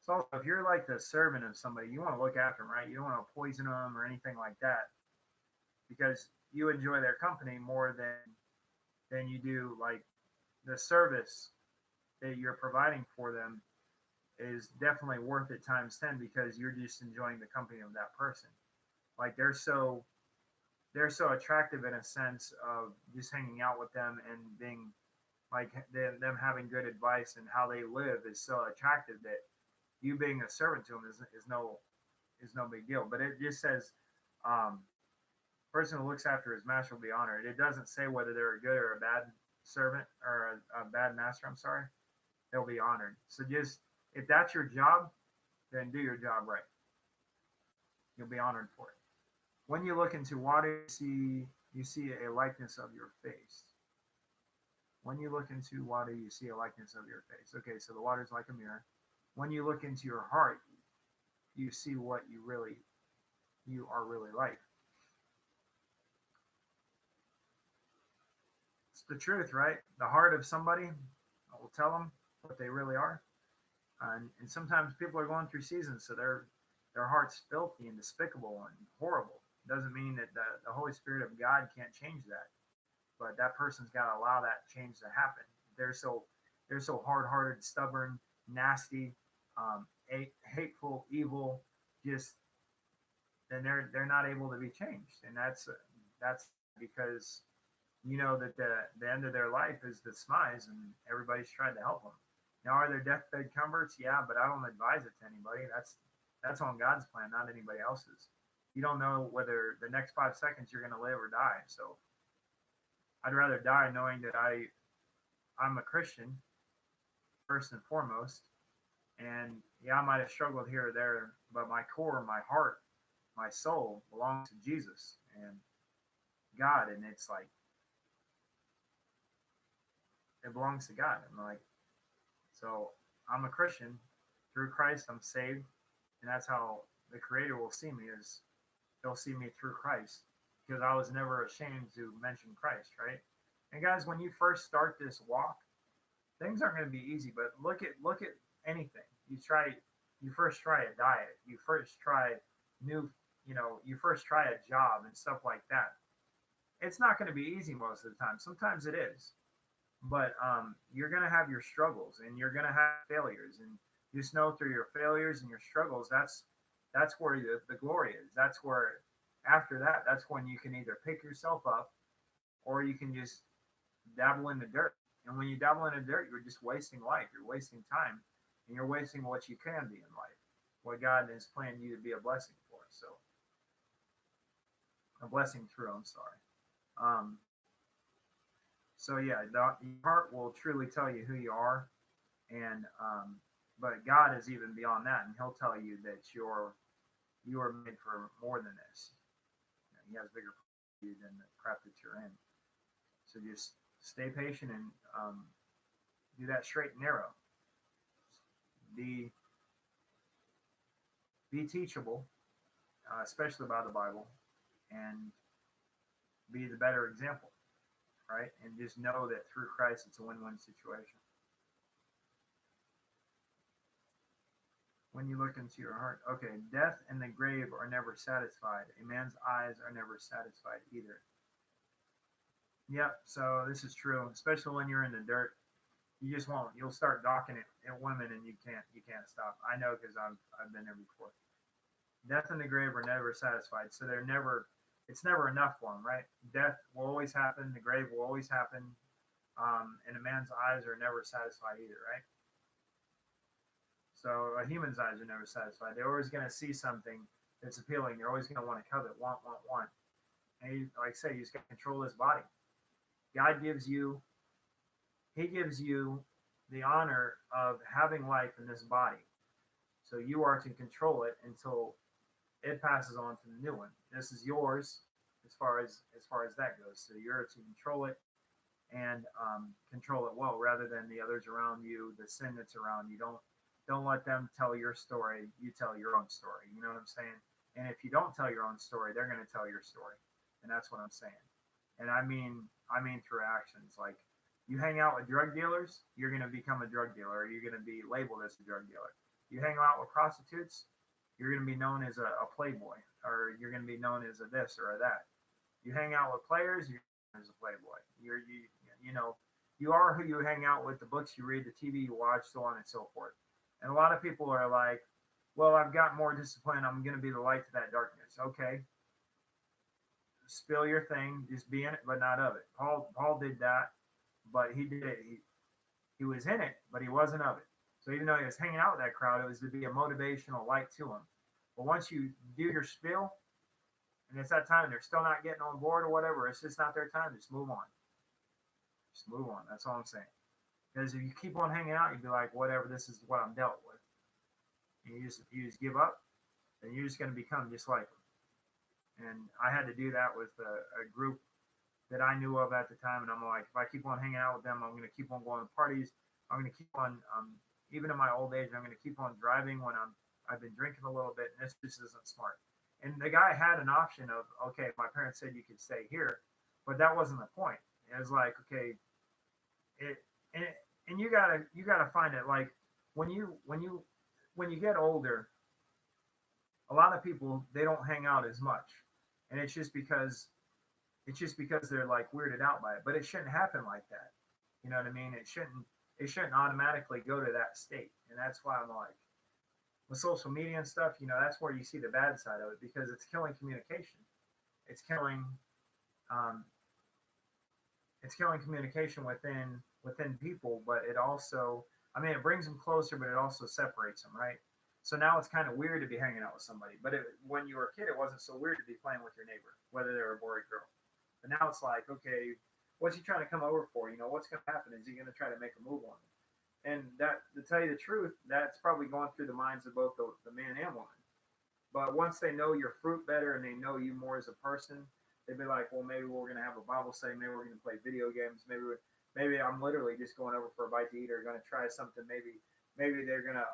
So, if you're like the servant of somebody, you want to look after them, right? You don't want to poison them or anything like that, because you enjoy their company more than you do like the service that you're providing for them is definitely worth it times 10 because you're just enjoying the company of that person. Like they're so attractive in a sense of just hanging out with them and being like them having good advice and how they live is so attractive that you being a servant to them is no big deal. But it just says um, person who looks after his master will be honored. It doesn't say whether they're a good or a bad servant or a bad master. I'm sorry, they'll be honored. So just if that's your job, then do your job right. You'll be honored for it. When you look into water, you see a likeness of your face. When you look into water, you see a likeness of your face. Okay, so the water is like a mirror. When you look into your heart, you see what you are really like. It's the truth, right? The heart of somebody will tell them what they really are. And sometimes people are going through seasons, so their heart's filthy and despicable and horrible. Doesn't mean that the Holy Spirit of God can't change that, but that person's got to allow that change to happen. They're so hard-hearted, stubborn, nasty, hateful, evil. Just then they're not able to be changed, and that's because that the end of their life is the demise, and everybody's tried to help them. Now, are there deathbed comforts? Yeah, but I don't advise it to anybody. That's on God's plan, not anybody else's. You don't know whether the next 5 seconds you're going to live or die. So I'd rather die knowing that I'm a Christian first and foremost. And yeah, I might have struggled here or there, but my core, my heart, my soul belongs to Jesus and God. And it's like, it belongs to God. And like, so I'm a Christian through Christ. I'm saved. And that's how the Creator will see me, is He'll see me through Christ, because I was never ashamed to mention Christ, right? And guys, when you first start this walk, things aren't going to be easy. But look at anything. You first try a diet. You first try you first try a job and stuff like that. It's not going to be easy most of the time. Sometimes it is, but you're going to have your struggles and you're going to have failures, and just know through your failures and your struggles, that's where the glory is. That's where after that, that's when you can either pick yourself up or you can just dabble in the dirt. And when you dabble in the dirt, you're just wasting life. You're wasting time, and you're wasting what you can be in life, what God has planned you to be a blessing for. So a blessing through. I'm sorry. Um, so yeah, your heart will truly tell you who you are, and but God is even beyond that, and He'll tell you that you are made for more than this. He has bigger for you than the crap that you're in. So just stay patient and do that straight and narrow. Be teachable, especially about the Bible, and be the better example, right? And just know that through Christ, it's a win-win situation. When you look into your heart, okay, death and the grave are never satisfied. A man's eyes are never satisfied either. Yep. So this is true, especially when you're in the dirt. You just won't. You'll start gawking at women, and you can't stop. I know because I've been there before. Death and the grave are never satisfied, so they're never. It's never enough for them, right? Death will always happen. The grave will always happen, and a man's eyes are never satisfied either, right? So a human's eyes are never satisfied. They're always going to see something that's appealing. They're always going to want to covet, want. And you, like I say, you just got to control this body. God gives you, He gives you the honor of having life in this body. So you are to control it until it passes on to the new one. This is yours as far as that goes. So you're to control it and control it well, rather than the others around you, the sin that's around you. Don't let them tell your story. You tell your own story. You know what I'm saying? And if you don't tell your own story, they're going to tell your story. And that's what I'm saying. And I mean through actions. Like, you hang out with drug dealers, you're going to become a drug dealer. Or you're going to be labeled as a drug dealer. You hang out with prostitutes, you're going to be known as a playboy, or you're going to be known as a this or a that. You hang out with players, you're known as a playboy. You know, you are who you hang out with, the books you read, the TV you watch, so on and so forth. And a lot of people are like, well, I've got more discipline. I'm going to be the light to that darkness. Okay. Spill your thing. Just be in it, but not of it. Paul did that, but he did it. He was in it, but he wasn't of it. So even though he was hanging out with that crowd, it was to be a motivational light to him. But once you do your spill, and it's that time, they're still not getting on board or whatever, it's just not their time. Just move on. Just move on. That's all I'm saying. Because if you keep on hanging out, you'd be like, whatever, this is what I'm dealt with. And you just give up, then you're just going to become just like them. And I had to do that with a group that I knew of at the time. And I'm like, if I keep on hanging out with them, I'm going to keep on going to parties. I'm going to keep on, even in my old age, I'm going to keep on driving when I've been drinking a little bit. And this just isn't smart. And the guy had an option of, okay, my parents said you could stay here, but that wasn't the point. It was like, okay, and you gotta find it. Like, when you get older, a lot of people, they don't hang out as much, and it's just because they're like weirded out by it. But it shouldn't happen like that. You know what I mean? It shouldn't automatically go to that state. And that's why I'm like, with social media and stuff, that's where you see the bad side of it, because it's killing communication. It's killing um, communication within people, but it also, it brings them closer, but it also separates them, right? So now it's kind of weird to be hanging out with somebody. But when you were a kid, it wasn't so weird to be playing with your neighbor, whether they were a boy or girl. But now it's like, okay, what's he trying to come over for? What's going to happen? Is he going to try to make a move on me? And that, to tell you the truth, that's probably going through the minds of both the man and woman. But once they know your fruit better and they know you more as a person, they'd be like, well, maybe we're going to have a Bible study. Maybe we're going to play video games. Maybe I'm literally just going over for a bite to eat, or going to try something. Maybe they're going to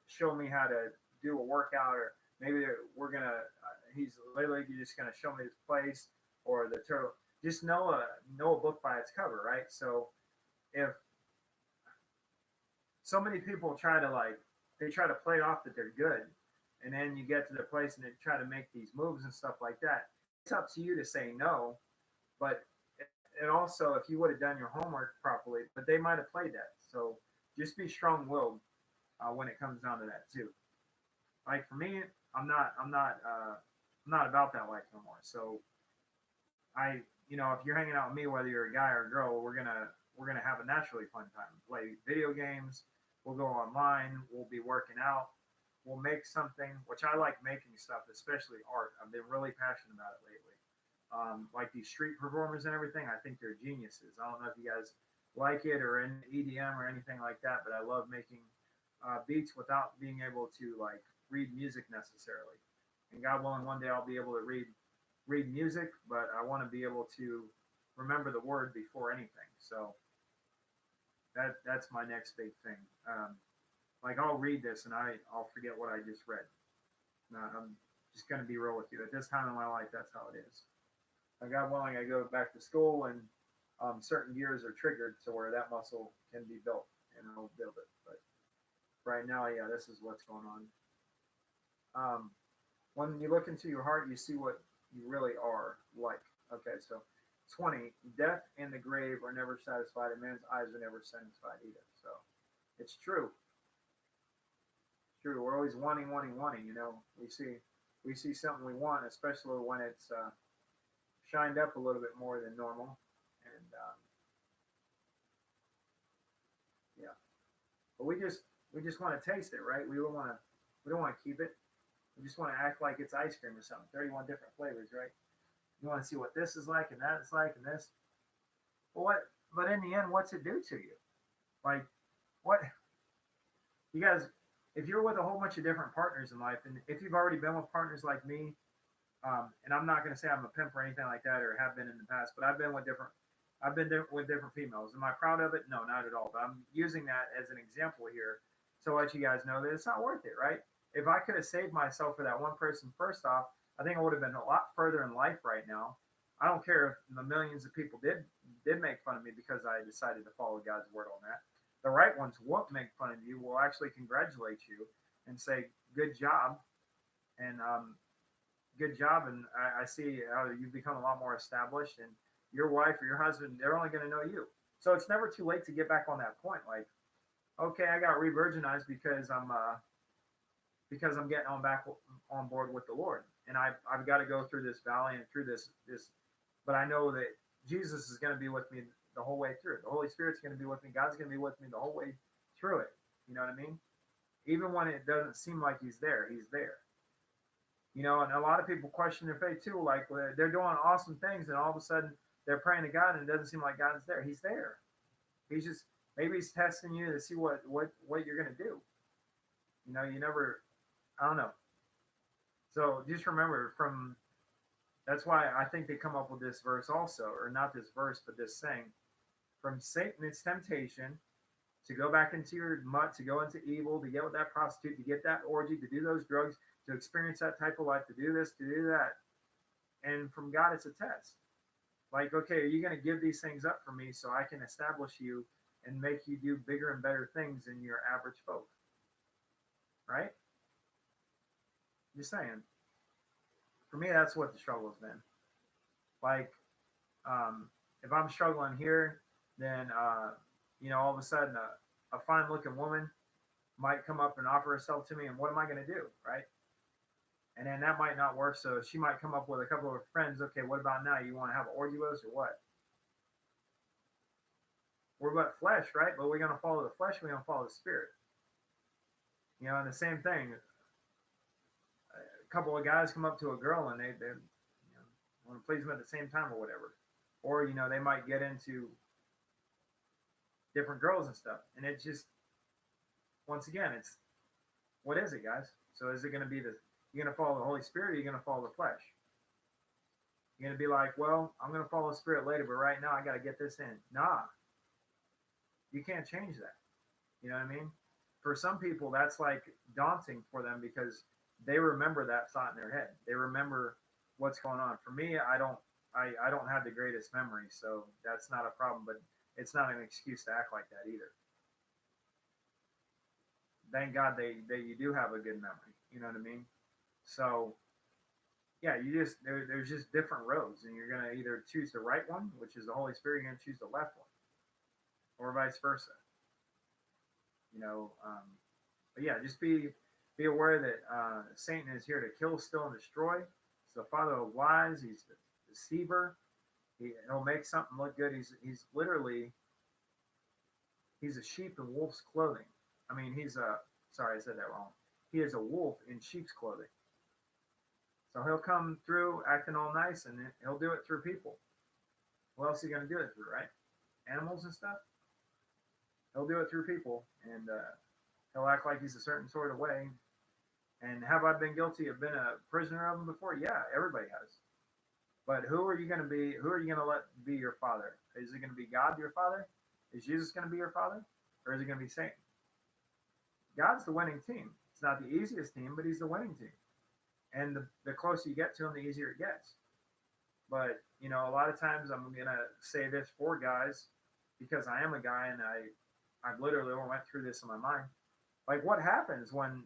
show me how to do a workout, or maybe we're going to, he's literally just going to show me this place or the turtle. Just know a book by its cover, right? So if so many people try to play off that they're good, and then you get to the place and they try to make these moves and stuff like that. It's up to you to say no, but and also if you would have done your homework properly, but they might have played that. So just be strong-willed when it comes down to that too. Like for me, I'm not about that life no more. So if you're hanging out with me, whether you're a guy or a girl, we're gonna have a naturally fun time. Play video games. We'll go online. We'll be working out. will make something, which I like making stuff, especially art. I've been really passionate about it lately. Like these street performers and everything, I think they're geniuses. I don't know if you guys like it or in EDM or anything like that, but I love making beats without being able to like read music necessarily. And God willing, one day I'll be able to read music, but I want to be able to remember the word before anything. So that's my next big thing. Like I'll read this and I'll forget what I just read. I'm just going to be real with you. At this time in my life, that's how it is. God willing, I go back to school and certain gears are triggered to where that muscle can be built and I'll build it. But right now, yeah, this is what's going on. When you look into your heart, you see what you really are like. Okay, so 20, death and the grave are never satisfied, and man's eyes are never satisfied either. So it's true. It's true. We're always wanting, wanting, wanting. You know, we see something we want, especially when it's shined up a little bit more than normal, and yeah. But we just want to taste it, right? We don't want to keep it. We just want to act like it's ice cream or something. 31 different flavors, right? You want to see what this is like and that is like and this. Well, what? But in the end, what's it do to you? Like, what? You guys, if you're with a whole bunch of different partners in life, and if you've already been with partners like me, and I'm not going to say I'm a pimp or anything like that, or have been in the past, but I've been with different females. Am I proud of it? No, not at all. But I'm using that as an example here to let you guys know that it's not worth it, right? If I could have saved myself for that one person, first off, I think I would have been a lot further in life right now. I don't care if the millions of people did make fun of me because I decided to follow God's word on that. The right ones won't make fun of you, will actually congratulate you and say, good job. And good job. And I see how you've become a lot more established, and your wife or your husband, they're only going to know you. So it's never too late to get back on that point. Like, okay, I got re-virginized because I'm getting on board with the Lord, and I've got to go through this valley and through this, but I know that Jesus is going to be with me the whole way through. The Holy Spirit's going to be with me. God's going to be with me the whole way through it. You know what I mean? Even when it doesn't seem like He's there, He's there. You know, and a lot of people question their faith too. Like they're doing awesome things, and all of a sudden they're praying to God, and it doesn't seem like God is there. He's there. He's just maybe He's testing you to see what you're going to do. You know, you never. I don't know. So just remember that's why I think they come up with this verse also, or not this verse, but this saying, from Satan, it's temptation to go back into your mutt, to go into evil, to get with that prostitute, to get that orgy, to do those drugs, to experience that type of life, to do this, to do that. And from God, it's a test. Like, okay, are you going to give these things up for me so I can establish you and make you do bigger and better things than your average folk? Right? Just saying. For me, that's what the struggle has been. Like, if I'm struggling here, then, all of a sudden a fine-looking woman might come up and offer herself to me, and what am I going to do, right? And then that might not work, so she might come up with a couple of her friends. Okay, what about now? You want to have an orgy with us or what? We're but flesh, right? But we're going to follow the flesh, we're going to follow the spirit. You know, and the same thing. A couple of guys come up to a girl and they want to please them at the same time or whatever. Or, they might get into different girls and stuff. And it's just, once again, it's, what is it, guys? So is it going to be you're going to follow the Holy Spirit, or you're going to follow the flesh? You're going to be like, well, I'm going to follow the Spirit later, but right now I got to get this in. Nah. You can't change that. You know what I mean? For some people, that's like daunting for them because they remember that thought in their head. They remember what's going on. For me, I don't have the greatest memory, so that's not a problem, but it's not an excuse to act like that either. Thank God that you do have a good memory. You know what I mean? So, yeah, there's just different roads, and you're going to either choose the right one, which is the Holy Spirit, you're going to choose the left one, or vice versa. But yeah, just be aware that Satan is here to kill, steal, and destroy. He's the father of lies. He's the deceiver. He'll make something look good. He's literally a sheep in wolf's clothing. I mean, sorry, I said that wrong. he is a wolf in sheep's clothing. So he'll come through acting all nice, and he'll do it through people. Who else is he going to do it through, right? Animals and stuff. He'll do it through people, and he'll act like he's a certain sort of way. And have I been guilty of being a prisoner of him before? Yeah, everybody has. But who are you going to be? Who are you going to let be your father? Is it going to be God, your father? Is Jesus going to be your father, or is it going to be Satan? God's the winning team. It's not the easiest team, but he's the winning team. And the closer you get to him, the easier it gets. But, you know, a lot of times I'm going to say this for guys because I am a guy and I literally went through this in my mind. Like, what happens when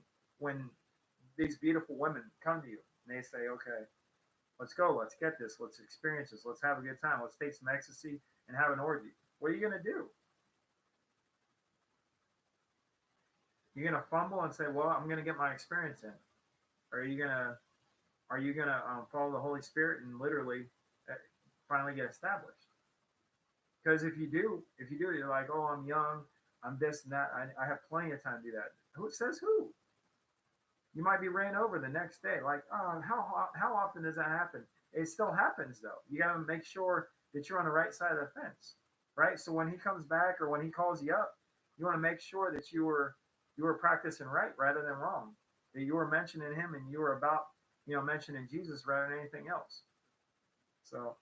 these beautiful women come to you and they say, okay, let's go, let's get this, let's experience this, let's have a good time, let's take some ecstasy and have an orgy. What are you going to do? You're going to fumble and say, well, I'm going to get my experience in. Or are you going to follow the Holy Spirit and literally finally get established? Because if you do, you're like, oh, I'm young, I'm this and that. I have plenty of time to do that. Who says who? You might be ran over the next day. Like, oh, how often does that happen? It still happens, though. You got to make sure that you're on the right side of the fence, right? So when he comes back or when he calls you up, you want to make sure that you were practicing right rather than wrong. That you were mentioning him and you were about, mentioning Jesus rather than anything else. So,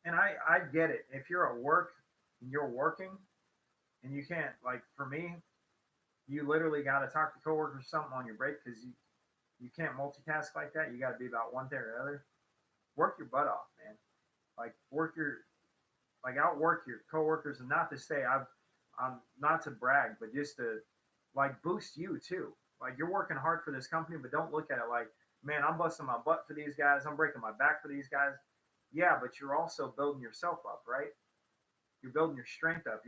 and I get it. If you're at work and you're working and you can't, like for me, you literally got to talk to coworkers or something on your break because you can't multitask like that. You got to be about one thing or the other. Work your butt off, man. Like outwork your coworkers, and not to say I'm not to brag, but just to like boost you too. Like you're working hard for this company, but don't look at it like, man, I'm busting my butt for these guys. I'm breaking my back for these guys. Yeah, but you're also building yourself up, right? You're building your strength up.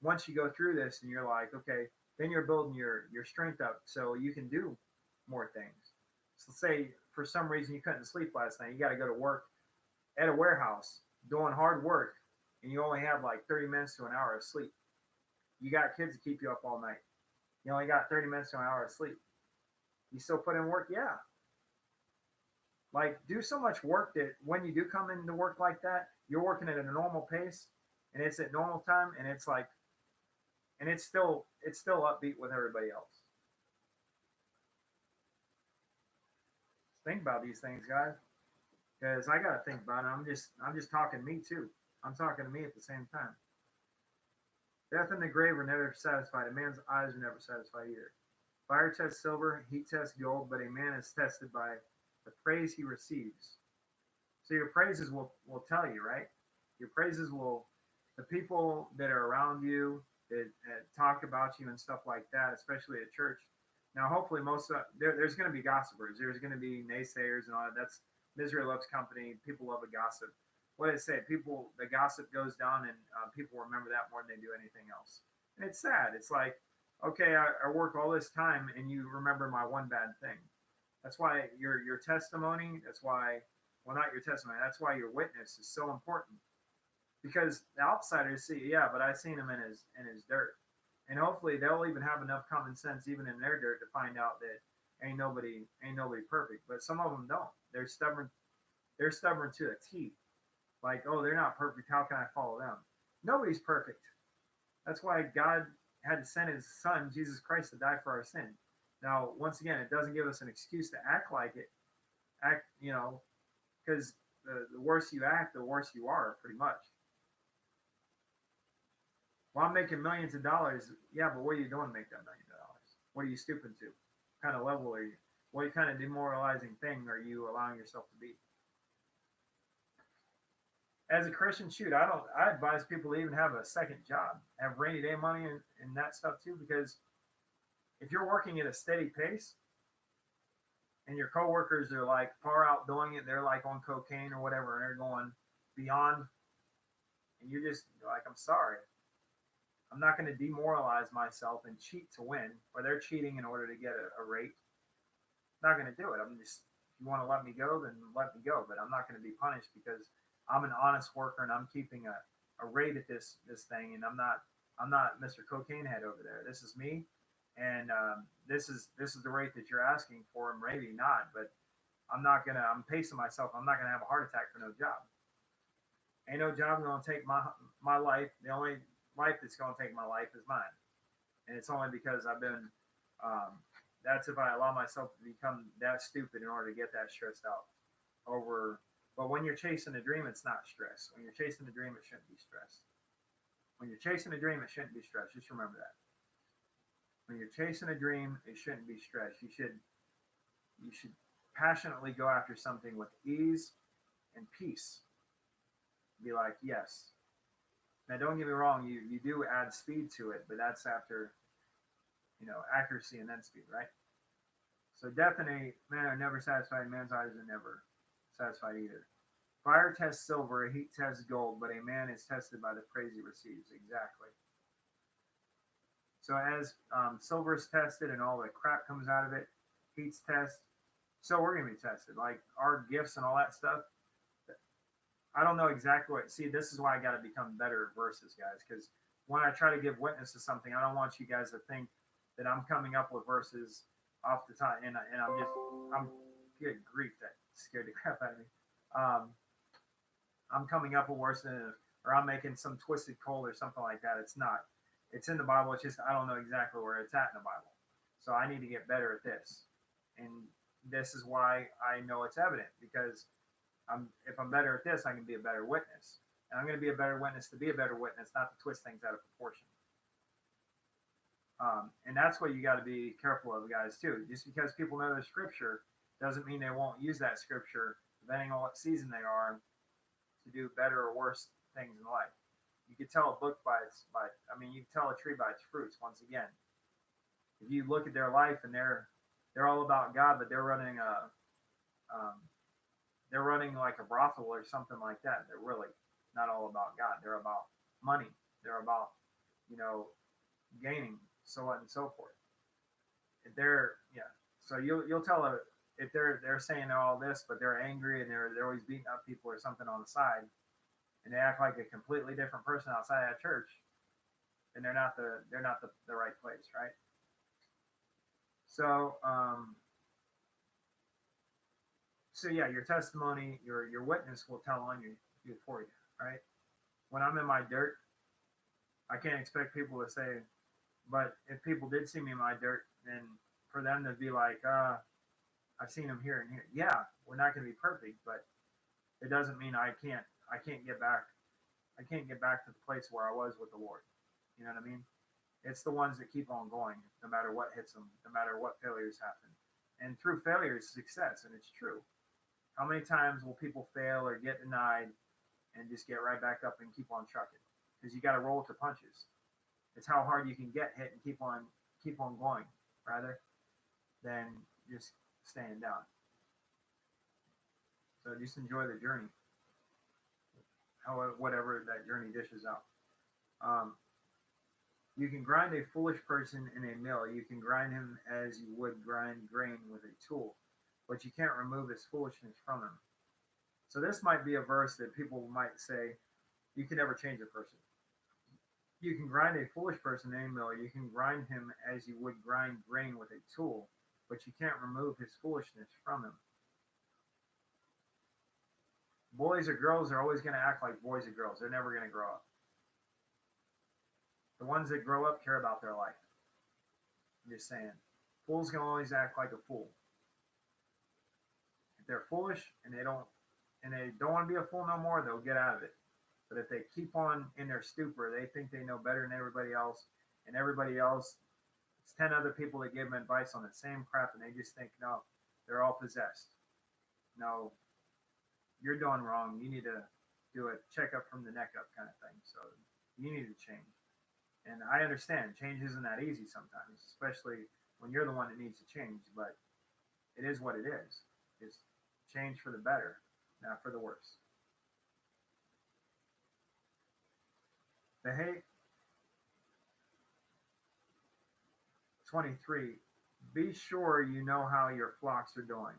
Once you go through this and you're like, okay, then you're building your strength up so you can do more things. So say for some reason you couldn't sleep last night. You got to go to work at a warehouse doing hard work, and you only have like 30 minutes to an hour of sleep. You got kids to keep you up all night. You only got 30 minutes to an hour of sleep. You still put in work? Yeah. Like, do so much work that when you do come into work like that, you're working at a normal pace, and it's at normal time, and it's like, and it's still upbeat with everybody else. Think about these things, guys, because I gotta think about it. I'm just talking to me too. I'm talking to me at the same time. Death and the grave are never satisfied. A man's eyes are never satisfied either. Fire tests silver, heat tests gold, but a man is tested by the praise he receives. So your praises will tell you, right? Your praises will, the people that are around you that talk about you and stuff like that, especially at church. Now, hopefully, there's going to be gossipers. There's going to be naysayers and all that. That's misery loves company. People love a gossip. What did it say? The gossip goes down, and people remember that more than they do anything else. And it's sad. It's like, okay, I worked all this time, and you remember my one bad thing. That's why your testimony. That's why, well, not your testimony. That's why your witness is so important. Because the outsiders see, yeah, but I seen him in his dirt, and hopefully they'll even have enough common sense, even in their dirt, to find out that ain't nobody perfect. But some of them don't. They're stubborn. They're stubborn to a T. Like, oh, they're not perfect. How can I follow them? Nobody's perfect. That's why God had to send His Son, Jesus Christ, to die for our sin. Now, once again, it doesn't give us an excuse to act like it. Because the worse you act, the worse you are, pretty much. Well, I'm making millions of dollars. Yeah, but what are you doing to make that $1 million? What are you stooping to? What kind of level are you? What kind of demoralizing thing are you allowing yourself to be? As a Christian, I advise people to even have a second job, have rainy day money and that stuff too, because if you're working at a steady pace and your coworkers are like far out doing it, they're like on cocaine or whatever, and they're going beyond, and you're just like, I'm sorry. I'm not going to demoralize myself and cheat to win, or they're cheating in order to get a rate. I'm not going to do it. If you want to let me go, then let me go. But I'm not going to be punished because I'm an honest worker and I'm keeping a rate at this thing, and I'm not Mr. Cocaine Head over there. This is me, and this is the rate that you're asking for, maybe not, but I'm pacing myself. I'm not gonna have a heart attack for no job. Ain't no job gonna take my life. The only life that's gonna take my life is mine, and it's only because I've been. That's if I allow myself to become that stupid in order to get that stressed out over. But when you're chasing a dream, it's not stress. When you're chasing a dream, it shouldn't be stress. When you're chasing a dream, it shouldn't be stress. Just remember that. When you're chasing a dream, it shouldn't be stress. You should passionately go after something with ease and peace. Be like, yes. Now, don't get me wrong. You do add speed to it, but that's after accuracy and then speed, right? So definitely, men are never satisfied. Man's eyes are never satisfied either. Fire tests silver, heat tests gold, but a man is tested by the praise he receives. Exactly. So as silver is tested and all the crap comes out of it, heat's test. So we're gonna be tested, like our gifts and all that stuff. I don't know exactly what. See, this is why I got to become better at verses, guys. Because when I try to give witness to something, I don't want you guys to think that I'm coming up with verses off the top, and I'm good grief, that scared the crap out of me. Um, I'm coming up with worse than, or I'm making some twisted cold or something like that. It's not. It's in the Bible. It's just I don't know exactly where it's at in the Bible. So I need to get better at this, and this is why I know it's evident because if I'm better at this, I can be a better witness, and I'm going to be a better witness to be a better witness, not to twist things out of proportion. And that's what you got to be careful of, guys, too. Just because people know the scripture doesn't mean they won't use that scripture, depending on what season they are, to do better or worse things in life. You can tell a book you can tell a tree by its fruits. Once again, if you look at their life and they're all about God, but they're running like a brothel or something like that. They're really not all about God. They're about money. They're about gaining, so on and so forth. If so you'll tell if they're saying all this, but they're angry and they're always beating up people or something on the side, and they act like a completely different person outside that church, then they're not the right place, right? So yeah, your testimony, your witness will tell on you for you, right? When I'm in my dirt, I can't expect people to say, but if people did see me in my dirt, then for them to be like, I've seen him here and here. Yeah, we're not going to be perfect, but it doesn't mean I can't get back. I can't get back to the place where I was with the Lord. You know what I mean? It's the ones that keep on going, no matter what hits them, no matter what failures happen. And through failure is success, and it's true. How many times will people fail or get denied and just get right back up and keep on trucking? Because you got to roll with the punches. It's how hard you can get hit and keep on going, rather than just staying down. So just enjoy the journey, whatever that journey dishes out. You can grind a foolish person in a mill. You can grind him as you would grind grain with a tool, but you can't remove his foolishness from him. So this might be a verse that people might say, you can never change a person. You can grind a foolish person in a mill. You can grind him as you would grind grain with a tool, but you can't remove his foolishness from him. Boys or girls are always going to act like boys or girls. They're never going to grow up. The ones that grow up care about their life. I'm just saying. Fools can always act like a fool. If they're foolish and they don't want to be a fool no more, they'll get out of it. But if they keep on in their stupor, they think they know better than everybody else, and everybody else, it's 10 other people that give them advice on the same crap, and they just think, no, they're all possessed. No, you're doing wrong. You need to do a checkup from the neck up kind of thing. So you need to change. And I understand change isn't that easy sometimes, especially when you're the one that needs to change, but it is what it is. It's change for the better, not for the worse. The hate 23. Be sure you know how your flocks are doing.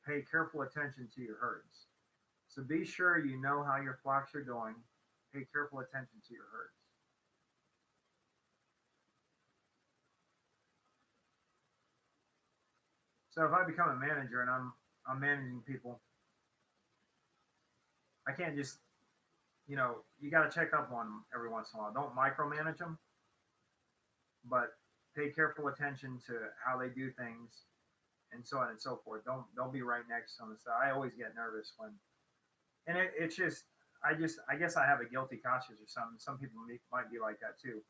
Pay careful attention to your herds. So be sure you know how your flocks are doing. Pay careful attention to your herds. So if I become a manager and I'm managing people, I can't just, you got to check up on them every once in a while. Don't micromanage them, but pay careful attention to how they do things and so on and so forth. Don't be right next to them. So I always get nervous when, and it's just I guess I have a guilty conscience or something. Some people might be like that too.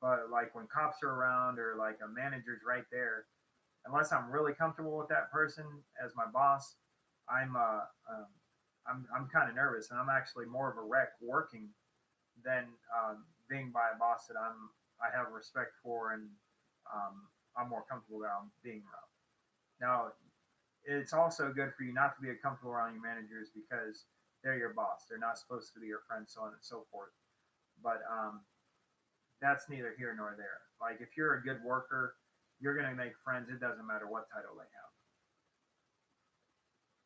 But like when cops are around or like a manager's right there, unless I'm really comfortable with that person as my boss, I'm I'm kind of nervous, and I'm actually more of a wreck working than being by a boss that I have respect for and I'm more comfortable around being around. Now, it's also good for you not to be comfortable around your managers because they're your boss. They're not supposed to be your friend, so on and so forth. But that's neither here nor there. Like if you're a good worker, you're going to make friends. It doesn't matter what title they have.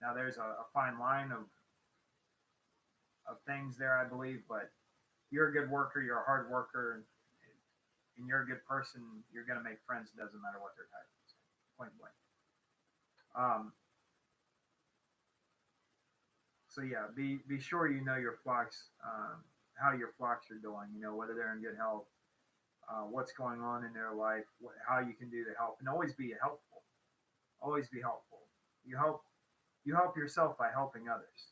Now, there's a fine line of things there, I believe, but you're a good worker, you're a hard worker, and you're a good person, you're going to make friends. It doesn't matter what their title is. Point blank. Um, so yeah, be sure you know your flocks, how your flocks are doing. You know whether they're in good health, what's going on in their life, how you can do to help, and always be helpful. Always be helpful. You help you help yourself by helping others,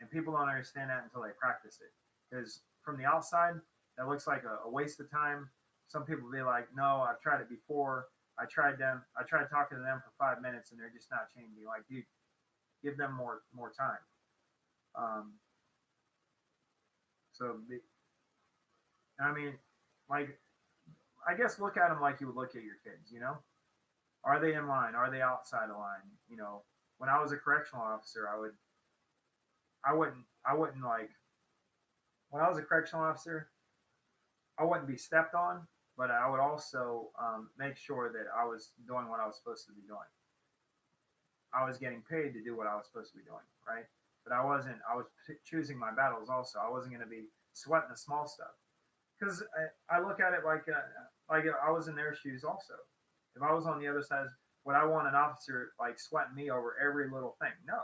and people don't understand that until they practice it. Because from the outside, that looks like a waste of time. Some people be like, "No, I've tried it before. I tried them. I tried talking to them for 5 minutes, and they're just not changing." Like, dude, give them more time. Um, so, I mean, like, I guess look at them like you would look at your kids. Are they in line? Are they outside of line? When I was a correctional officer, I wouldn't like when I was a correctional officer, I wouldn't be stepped on, but I would also make sure that I was doing what I was supposed to be doing. I was getting paid to do what I was supposed to be doing, right? But I wasn't. I was choosing my battles. Also, I wasn't going to be sweating the small stuff because I look at it like I was in their shoes. Also, if I was on the other side, would I want an officer like sweating me over every little thing? No,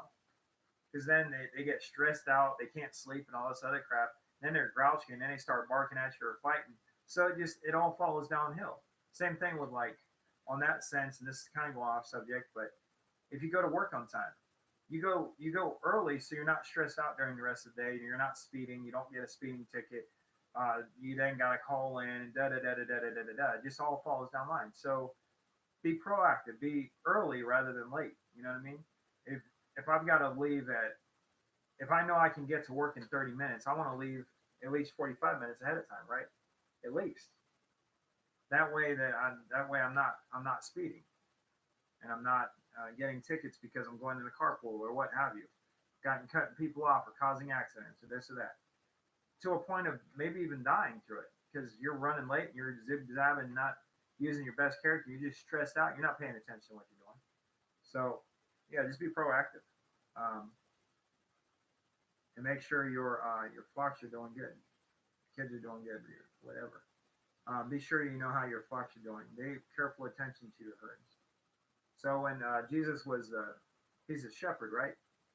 because then they get stressed out, they can't sleep, and all this other crap. Then they're grouchy, and then they start barking at you or fighting. So it all follows downhill. Same thing with like on that sense, and this is kind of going off subject, but if you go to work on time, you go early, so you're not stressed out during the rest of the day. You're not speeding. You don't get a speeding ticket. You then got to call in and da da da da da da da da da. It just all follows down line. So be proactive. Be early rather than late. You know what I mean? If if I've got to leave if I know I can get to work in 30 minutes, I want to leave at least 45 minutes ahead of time, right? At least that way I'm not speeding and I'm not getting tickets because I'm going in the carpool or what have you, gotten cutting people off or causing accidents or this or that, to a point of maybe even dying through it because you're running late, you're zig zagging, not using your best character, you're just stressed out, you're not paying attention to what you're doing. So yeah, just be proactive. Um, and make sure your flocks are doing good, kids are doing good, or whatever. Be sure you know how your flocks are doing. Pay careful attention to your herds. So when Jesus was, he's a shepherd, right?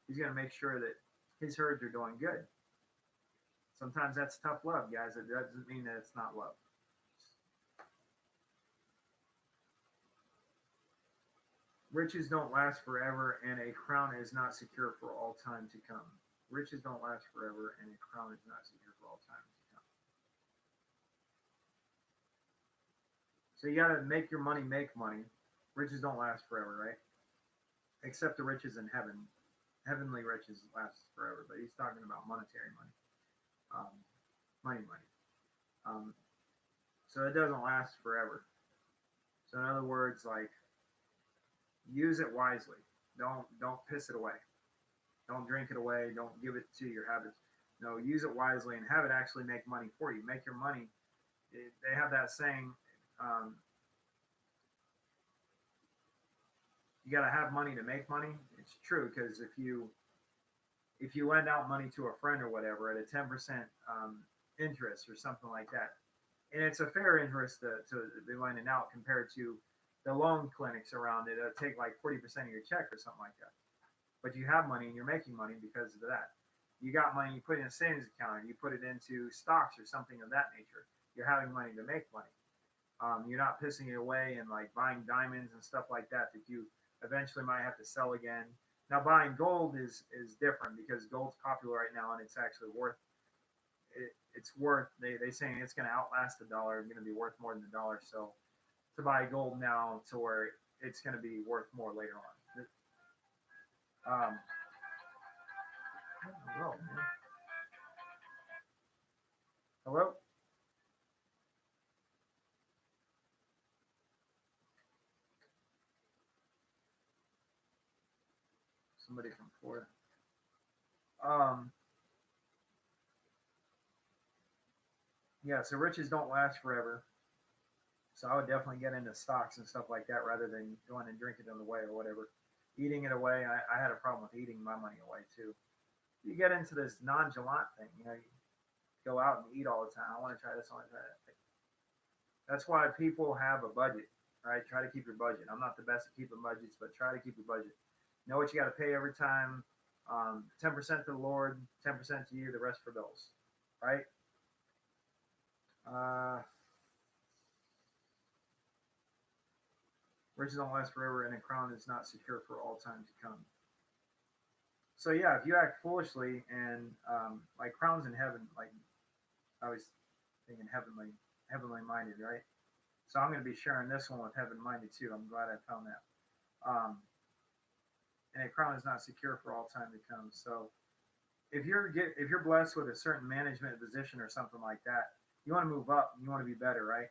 He's going to make sure that his herds are doing good. Sometimes that's tough love, guys. It doesn't mean that it's not love. Riches don't last forever, and a crown is not secure for all time to come. Riches don't last forever, and a crown is not secure for all time to come. So you got to make your money make money. Riches don't last forever, right? Except the riches in heaven. Heavenly riches last forever, but he's talking about monetary money, um, money. Um, so it doesn't last forever. So in other words, like use it wisely. Don't piss it away. Don't drink it away. Don't give it to your habits. No, use it wisely and have it actually make money for you. Make your money. They have that saying. Um, you got to have money to make money. It's true because if you lend out money to a friend or whatever at a 10% interest or something like that, and it's a fair interest to be lending out compared to the loan clinics around it. It'll take like 40% of your check or something like that. But you have money and you're making money because of that. You got money, you put it in a savings account, or you put it into stocks or something of that nature. You're having money to make money. You're not pissing it away and like buying diamonds and stuff like that that you eventually might have to sell again. Now buying gold is different because gold's popular right now and it's actually worth it's worth they saying it's going to outlast the dollar, it's going to be worth more than the dollar. So to buy gold now to where it's going to be worth more later on. Hello, man. Hello. Somebody from Florida. Um, yeah, so riches don't last forever. So I would definitely get into stocks and stuff like that rather than going and drinking it away or whatever. Eating it away, I had a problem with eating my money away too. You get into this nonchalant thing, you go out and eat all the time. I want to try this, I want to try that. That's why people have a budget, right? Try to keep your budget. I'm not the best at keeping budgets, but try to keep your budget. Know what you got to pay every time. 10% to the Lord, 10% to you, the rest for bills, right? Uh, Riches don't last forever, and a crown is not secure for all time to come. So yeah, if you act foolishly and like crowns in heaven, like I was thinking heavenly minded, right? So I'm going to be sharing this one with heaven minded too. I'm glad I found that. And a crown is not secure for all time to come. So if you're blessed with a certain management position or something like that, you want to move up, you want to be better, right?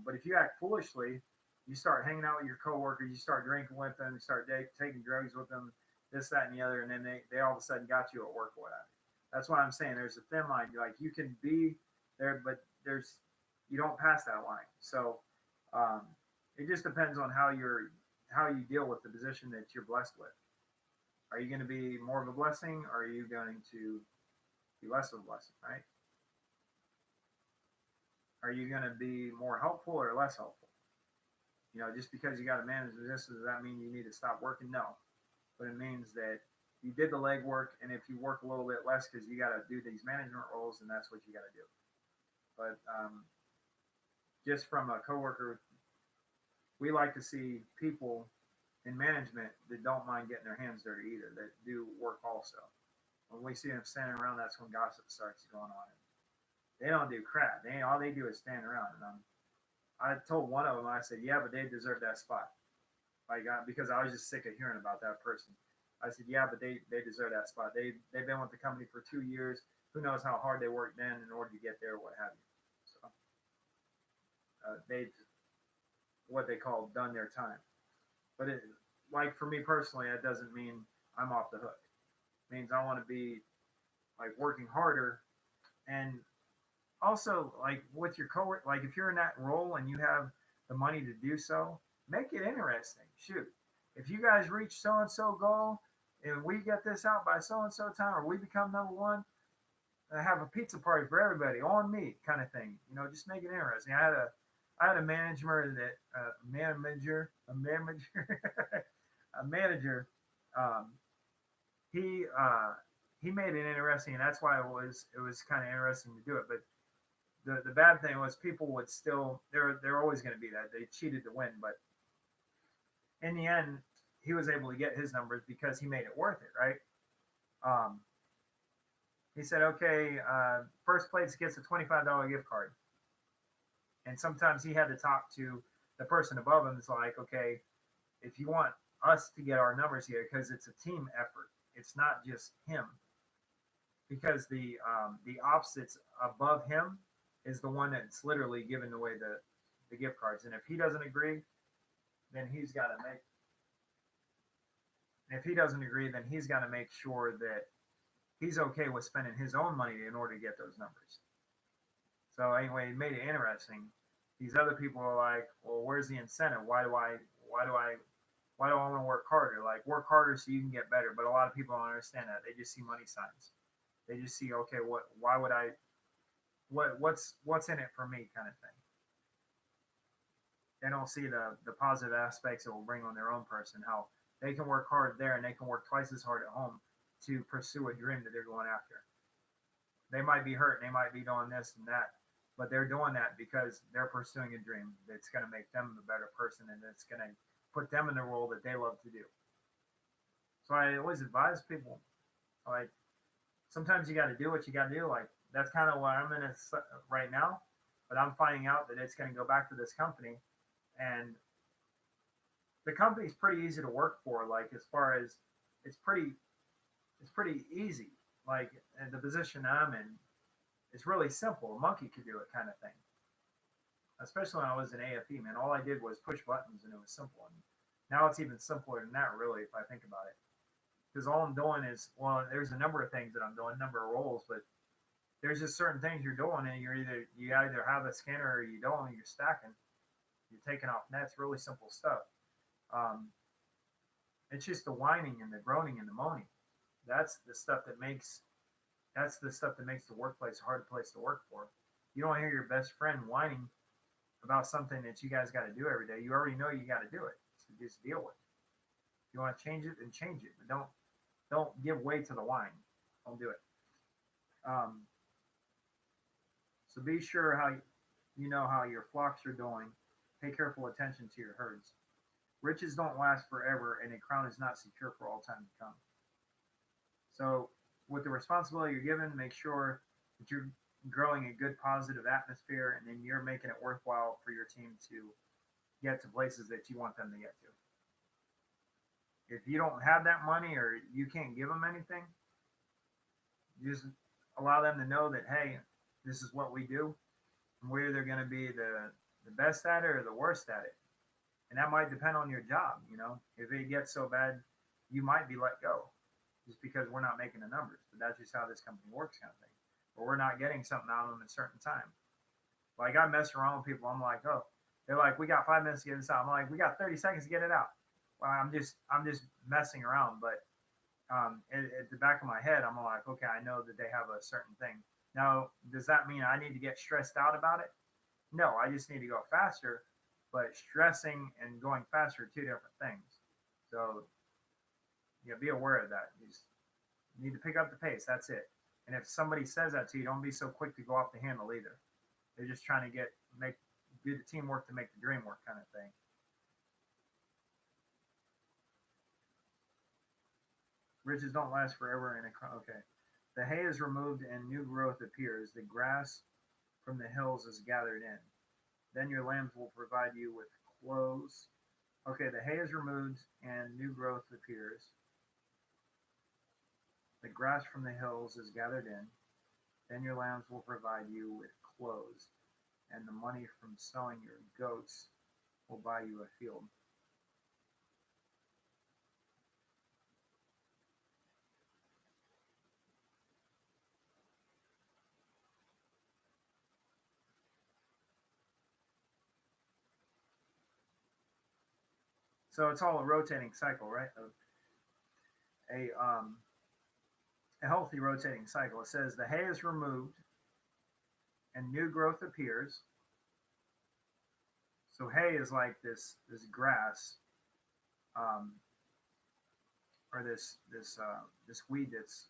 But if you act foolishly, you start hanging out with your coworkers, you start drinking with them, you start taking drugs with them, this, that, and the other, and then they all of a sudden got you at work or whatever. That's why I'm saying there's a thin line. Like you can be there, but you don't pass that line. So um, it just depends on how you deal with the position that you're blessed with. Are you going to be more of a blessing, or are you going to be less of a blessing, right? Are you going to be more helpful or less helpful? Just because you got to manage this, does that mean you need to stop working? No, but it means that you did the legwork, and if you work a little bit less because you got to do these management roles, then that's what you got to do. But just from a coworker, we like to see people in management that don't mind getting their hands dirty either, that do work also. When we see them standing around, that's when gossip starts going on. They don't do crap. All they do is stand around. And I told one of them, I said, yeah, but they deserve that spot. Because I was just sick of hearing about that person. I said, yeah, but they deserve that spot. They've been with the company for 2 years. Who knows how hard they worked then in order to get there, what have you. So they what they call done their time. But like for me personally, that doesn't mean I'm off the hook. It means I want to be like working harder, and also like with your coworker, like if you're in that role and you have the money to do so, make it interesting. Shoot, if you guys reach so and so goal and we get this out by so and so time, or we become number one, I have a pizza party for everybody on me, kind of thing. Just make it interesting. I had a manager that a manager. Um, he made it interesting, and that's why it was kind of interesting to do it. But the bad thing was people would still they're always going to be that they cheated to win, but in the end he was able to get his numbers because he made it worth it, right? Um, he said, okay, first place gets a $25 gift card, and sometimes he had to talk to the person above him. It's like, okay, if you want us to get our numbers here, because it's a team effort, it's not just him, because the opposites above him is the one that's literally giving away the gift cards. And if he doesn't agree, then he's got to make. If he doesn't agree, then he's got to make sure that he's okay with spending his own money in order to get those numbers. So anyway, it made it interesting. These other people are like, well, where's the incentive? Why do I want to work harder? Like, work harder so you can get better. But a lot of people don't understand that. They just see money signs. They just see, okay, what's in it for me, kind of thing. They don't see the positive aspects it will bring on their own person, how they can work hard there and they can work twice as hard at home to pursue a dream that they're going after. They might be hurt, they might be doing this and that, but they're doing that because they're pursuing a dream that's going to make them a better person and it's going to put them in the role that they love to do. So I always advise people, like, sometimes you got to do what you got to do. Like, that's kind of where I'm in it right now, but I'm finding out that it's going to go back to this company, and the company's pretty easy to work for. Like, as far as it's pretty easy. Like, in the position I'm in, it's really simple. A monkey could do it, kind of thing. Especially when I was in AFE, man, all I did was push buttons, and it was simple. And now it's even simpler than that, really, if I think about it. Because all I'm doing is, well, there's a number of things that I'm doing, a number of roles, but there's just certain things you're doing, and you either have a scanner or you don't, and you're stacking, you're taking off nets, really simple stuff. Um, it's just the whining and the groaning and the moaning. That's the stuff that makes the workplace a hard place to work for. You don't hear your best friend whining about something that you guys got to do every day. You already know you got to do it, so just deal with it. If you want to change it, then change it, but don't give way to the whine. Don't do it. So be sure how you know how your flocks are doing. Pay careful attention to your herds. Riches don't last forever, and a crown is not secure for all time to come. So, with the responsibility you're given, make sure that you're growing a good, positive atmosphere, and then you're making it worthwhile for your team to get to places that you want them to get to. If you don't have that money or you can't give them anything, you just allow them to know that, hey, this is what we do, and we're either going to be the best at it or the worst at it. And that might depend on your job, you know. If it gets so bad, you might be let go just because we're not making the numbers. But that's just how this company works, kind of thing. Or we're not getting something out of them at a certain time. Like, I mess around with people. I'm like, oh, they're like, we got 5 minutes to get this out. I'm like, we got 30 seconds to get it out. Well, I'm just messing around. But at the back of my head, I'm like, okay, I know that they have a certain thing. Now, does that mean I need to get stressed out about it? No, I just need to go faster. But stressing and going faster are two different things. So, yeah, be aware of that. You just need to pick up the pace. That's it. And if somebody says that to you, don't be so quick to go off the handle either. They're just trying to do the teamwork to make the dream work, kind of thing. Riches don't last forever. Okay. The hay is removed and new growth appears. The grass from the hills is gathered in. Then your lambs will provide you with clothes. Okay, the hay is removed and new growth appears. The grass from the hills is gathered in. Then your lambs will provide you with clothes, and the money from selling your goats will buy you a field. So it's all a rotating cycle, right? A healthy rotating cycle. It says the hay is removed and new growth appears. So hay is like this grass, or this weed that's,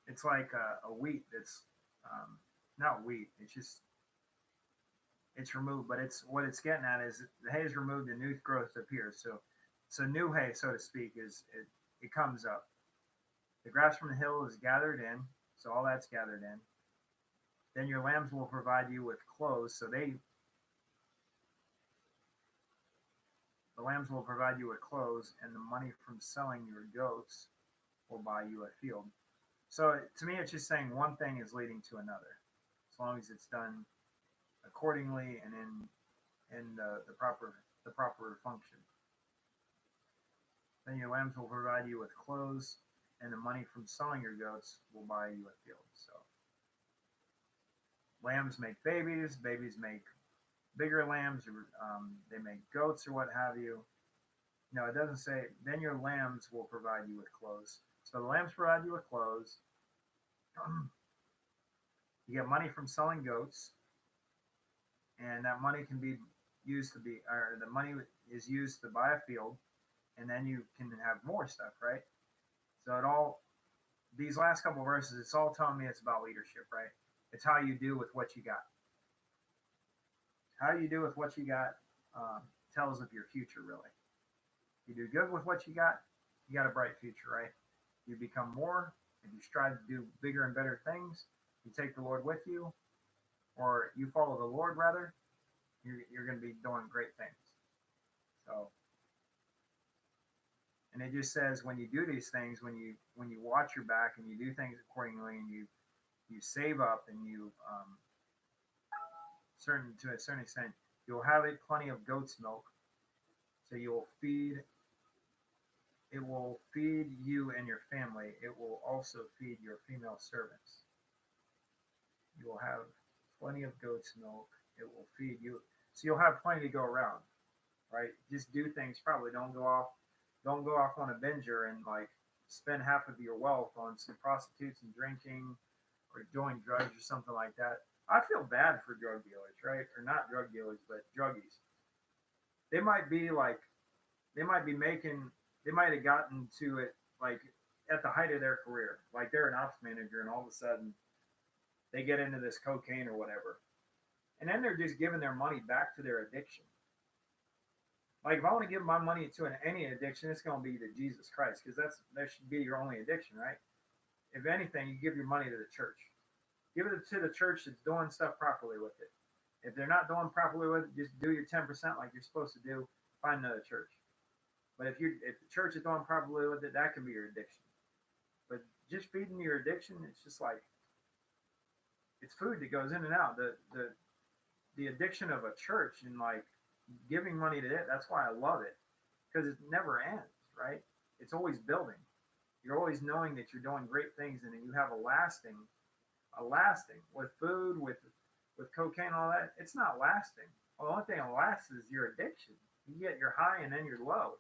it's like a wheat that's not wheat. It's removed, but it's what it's getting at is the hay is removed and new growth appears. So new hay, so to speak, it comes up. The grass from the hill is gathered in, so all that's gathered in. Then your lambs will provide you with clothes, so the lambs will provide you with clothes, and the money from selling your goats will buy you a field. So to me, it's just saying one thing is leading to another, as long as it's done accordingly and in the proper function. Then your lambs will provide you with clothes, and the money from selling your goats will buy you a field. So lambs make babies make bigger lambs, they make goats or what have you. No, it doesn't say, then your lambs will provide you with clothes. So the lambs provide you with clothes. You get money from selling goats, and that money can be used to be, or the money is used to buy a field, and then you can have more stuff, right? So it all, these last couple verses, it's all telling me it's about leadership, right? It's how you do with what you got. How you do with what you got tells of your future, really. If you do good with what you got a bright future, right? You become more, and you strive to do bigger and better things. You take the Lord with you, or you follow the Lord rather. You're going to be doing great things. So, and it just says when you do these things, when you watch your back and you do things accordingly, and you save up and you certain to a certain extent, you'll have it plenty of goat's milk, so you'll feed. It will feed you and your family. It will also feed your female servants. You will have plenty of goat's milk. It will feed you, so you'll have plenty to go around, right? Just do things. Probably don't go off on a binger and like spend half of your wealth on some prostitutes and drinking or doing drugs or something like that. I feel bad for drug dealers, right? Or not drug dealers, but druggies. They might be like, they might be making, they might have gotten to it like at the height of their career. Like they're an ops manager and all of a sudden they get into this cocaine or whatever. And then they're just giving their money back to their addiction. Like if I want to give my money to any addiction, it's going to be to Jesus Christ, because that should be your only addiction, right? If anything, you give your money to the church. Give it to the church that's doing stuff properly with it. If they're not doing properly with it, just do your 10% like you're supposed to do. Find another church. But if the church is doing properly with it, that can be your addiction. But just feeding your addiction, it's just like it's food that goes in and out. The addiction of a church and like giving money to it, that's why I love it, because it never ends, right? It's always building. You're always knowing that you're doing great things, and then you have a lasting with food, with cocaine, all that. It's not lasting. Well, the only thing that lasts is your addiction. You get your high and then you're low,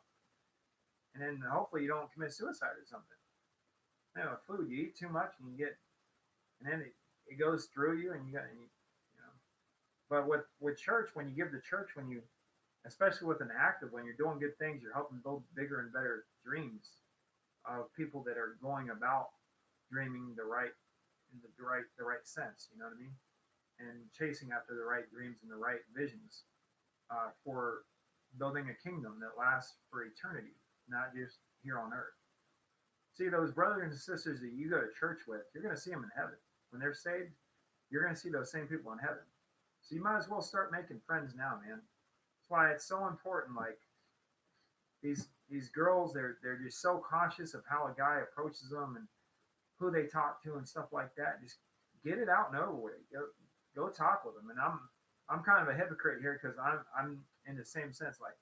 and then hopefully you don't commit suicide or something. You know, food, you eat too much and then it goes through you, and you know. But with church, when you give to church, especially with an active, when you're doing good things, you're helping build bigger and better dreams of people that are going about dreaming the right sense. You know what I mean? And chasing after the right dreams and the right visions for building a kingdom that lasts for eternity, not just here on earth. See, those brothers and sisters that you go to church with, you're going to see them in heaven. When they're saved, you're going to see those same people in heaven. So you might as well start making friends now, man. That's why it's so important. Like these girls, they're just so cautious of how a guy approaches them and who they talk to and stuff like that. Just get it out and over with. Go talk with them. And I'm kind of a hypocrite here, because I'm in the same sense. Like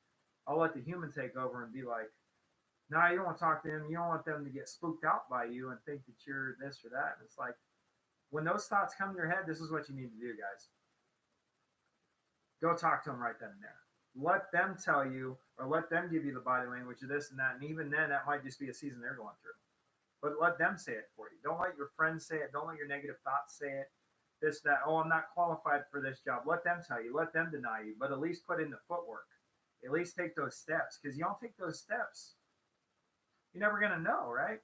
I'll let the human take over and be like, no, you don't want to talk to them. You don't want them to get spooked out by you and think that you're this or that. And it's like, when those thoughts come to your head, this is what you need to do, guys. Go talk to them right then and there. Let them tell you, or let them give you the body language of this and that. And even then, that might just be a season they're going through. But let them say it for you. Don't let your friends say it. Don't let your negative thoughts say it. This, that, oh, I'm not qualified for this job. Let them tell you. Let them deny you. But at least put in the footwork. At least take those steps. Because you don't take those steps, you're never going to know, right?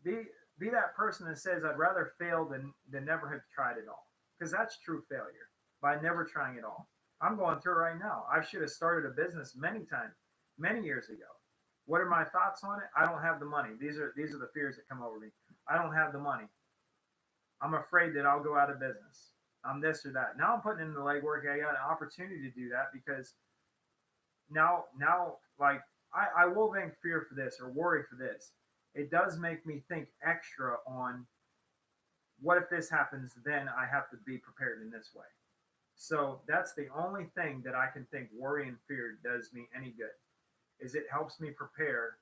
Be that person that says, I'd rather fail than never have tried it all. Because that's true failure, by never trying it all. I'm going through it right now. I should have started a business many times, many years ago. What are my thoughts on it? I don't have the money. These are the fears that come over me. I don't have the money. I'm afraid that I'll go out of business. I'm this or that. Now I'm putting in the legwork. I got an opportunity to do that, because now like I will think fear for this or worry for this. It does make me think extra on what if this happens, then I have to be prepared in this way. So that's the only thing that I can think worry and fear does me any good, is it helps me prepare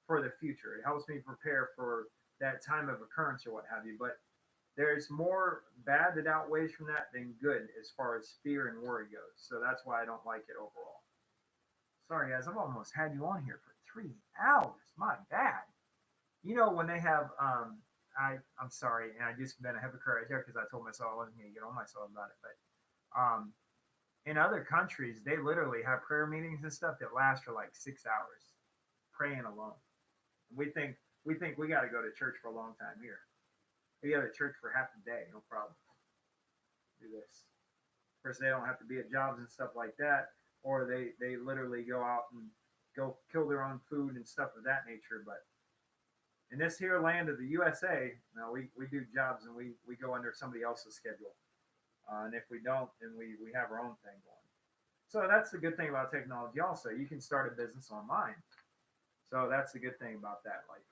for the future. It helps me prepare for that time of occurrence or what have you. But there's more bad that outweighs from that than good as far as fear and worry goes. So that's why I don't like it overall. Sorry, guys, I've almost had you on here for 3 hours. My bad. You know, when they have, I'm sorry, and I just been a hypocrite right there, because I told myself I wasn't going to get on myself about it. But In other countries, they literally have prayer meetings and stuff that last for like 6 hours, praying alone. We think we got to go to church for a long time here. We go to church for half the day, no problem. Do this. Of course, they don't have to be at jobs and stuff like that, or they literally go out and go kill their own food and stuff of that nature. But in this here land of the USA, no, we do jobs and we go under somebody else's schedule. And if we don't, then we have our own thing going. So that's the good thing about technology also. You can start a business online. So that's the good thing about that. Like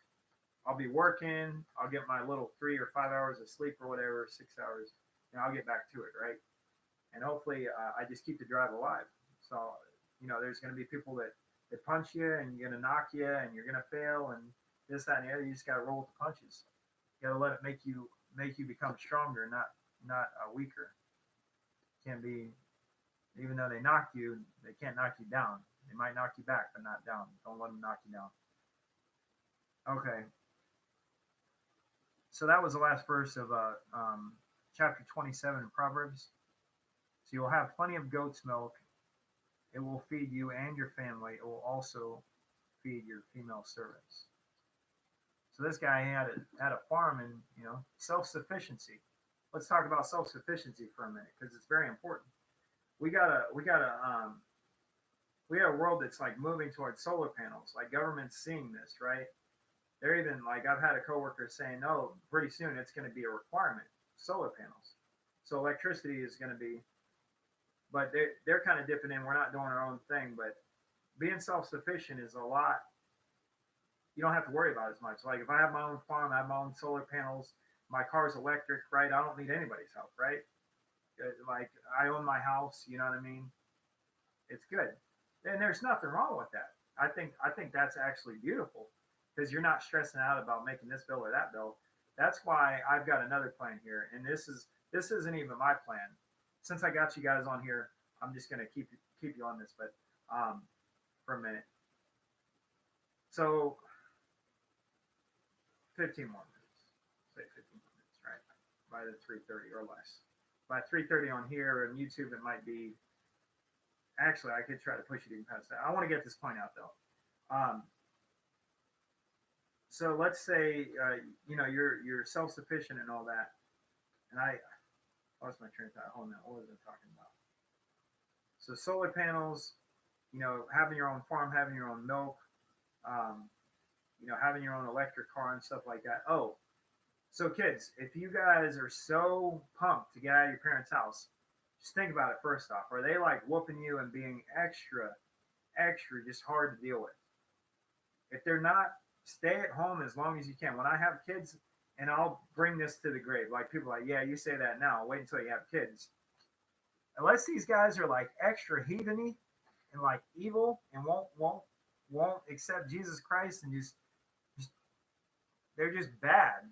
I'll be working, I'll get my little 3 or 5 hours of sleep or whatever, 6 hours, and I'll get back to it, right? And hopefully I just keep the drive alive. So, there's going to be people that punch you and you're going to knock you and you're going to fail and this, that, and the other. You just got to roll with the punches. You got to let it make you become stronger, not weaker. Can't be, even though they knock you, they can't knock you down. They might knock you back, but not down. Don't let them knock you down. Okay. So that was the last verse of chapter 27 in Proverbs. So you'll have plenty of goat's milk. It will feed you and your family. It will also feed your female servants. So this guy had a farm and self-sufficiency. Let's talk about self-sufficiency for a minute because it's very important. We got a world that's like moving towards solar panels. Like government's seeing this, right? They're even like I've had a coworker saying, "No, pretty soon it's going to be a requirement, solar panels." So electricity is going to be, but they're kind of dipping in. We're not doing our own thing, but being self-sufficient is a lot. You don't have to worry about it as much. Like if I have my own farm, I have my own solar panels, my car's electric, right? I don't need anybody's help, right? Like I own my house, you know what I mean? It's good, and there's nothing wrong with that. I think that's actually beautiful because you're not stressing out about making this bill or that bill. That's why I've got another plan here, and this isn't even my plan. Since I got you guys on here, I'm just gonna keep you on this, but for a minute. So 15 more minutes, say 15 more minutes, right? By the 3:30 or less. By 3:30 on here and YouTube, it might be. Actually, I could try to push it even past that. I want to get this point out though. So let's say you're self-sufficient and all that, and I lost my train of thought. Hold on, what was I talking about? So solar panels, having your own farm, having your own milk, having your own electric car and stuff like that. Oh, so kids, if you guys are so pumped to get out of your parents' house, just think about it first off. Are they like whooping you and being extra, just hard to deal with? If they're not, stay at home as long as you can. When I have kids, and I'll bring this to the grave, like people are like, yeah, you say that now. Wait until you have kids. Unless these guys are like extra heatheny and like evil and won't accept Jesus Christ and just they're just bad.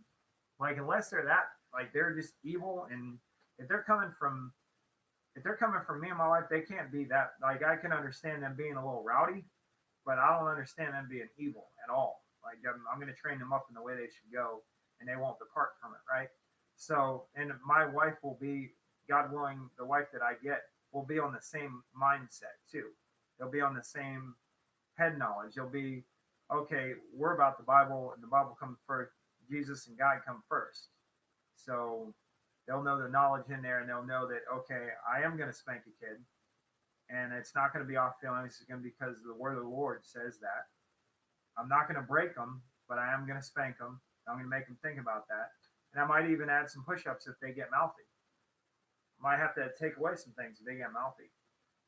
Like unless they're that, like they're just evil, and if they're coming from me and my wife, they can't be that. Like I can understand them being a little rowdy, but I don't understand them being evil at all. Like I'm going to train them up in the way they should go, and they won't depart from it, right? So, and my wife will be, God willing, the wife that I get will be on the same mindset too. They'll be on the same head knowledge. They'll be, okay, we're about the Bible, and the Bible comes first. Jesus and God come first. So they'll know the knowledge in there, and they'll know that, okay, I am going to spank a kid, and it's not going to be off feelings. It's going to be because the word of the Lord says that. I'm not going to break them, but I am going to spank them. I'm going to make them think about that. And I might even add some push-ups if they get mouthy. Might have to take away some things if they get mouthy.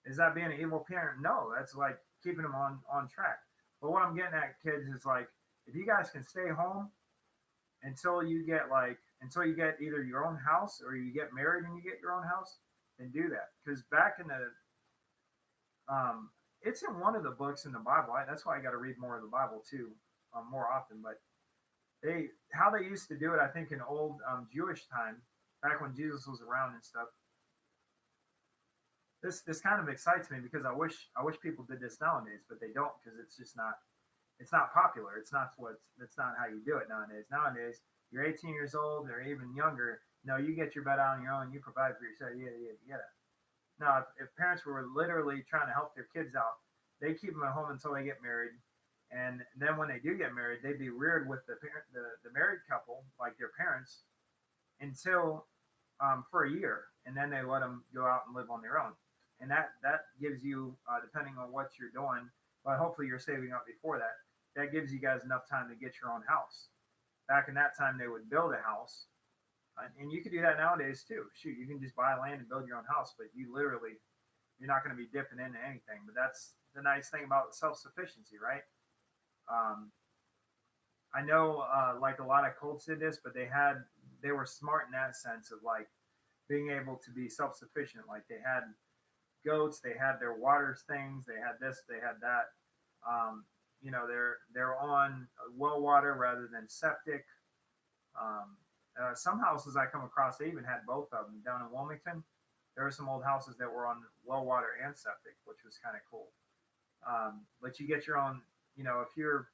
Is that being an evil parent? No, that's like keeping them on track. But what I'm getting at, kids, is like, if you guys can stay home until you get either your own house or you get married and you get your own house, then do that. Because back in the it's in one of the books in the Bible. That's why I got to read more of the Bible too, more often. But how they used to do it, I think in old Jewish time, back when Jesus was around and stuff. This kind of excites me because I wish people did this nowadays, but they don't because it's not popular. That's not how you do it nowadays. Nowadays, you're 18 years old or even younger. No, you get your bed out on your own. You provide for yourself. Yeah. Now, if parents were literally trying to help their kids out, they keep them at home until they get married, and then when they do get married, they'd be reared with the married couple, like their parents, until for a year, and then they let them go out and live on their own. And that gives you, depending on what you're doing, but hopefully you're saving up before that. That gives you guys enough time to get your own house. Back in that time, they would build a house, and you could do that nowadays too. Shoot, you can just buy land and build your own house, but you're not going to be dipping into anything. But that's the nice thing about self sufficiency, right? Um, I know, like a lot of cults did this, but they were smart in that sense of like being able to be self sufficient. Like they had goats, they had their water things, they had this, they had that. Um, they're on well water rather than septic. Um, some houses I come across, they even had both of them down in Wilmington. There were some old houses that were on well water and septic, which was kind of cool. But you get your own, if you're,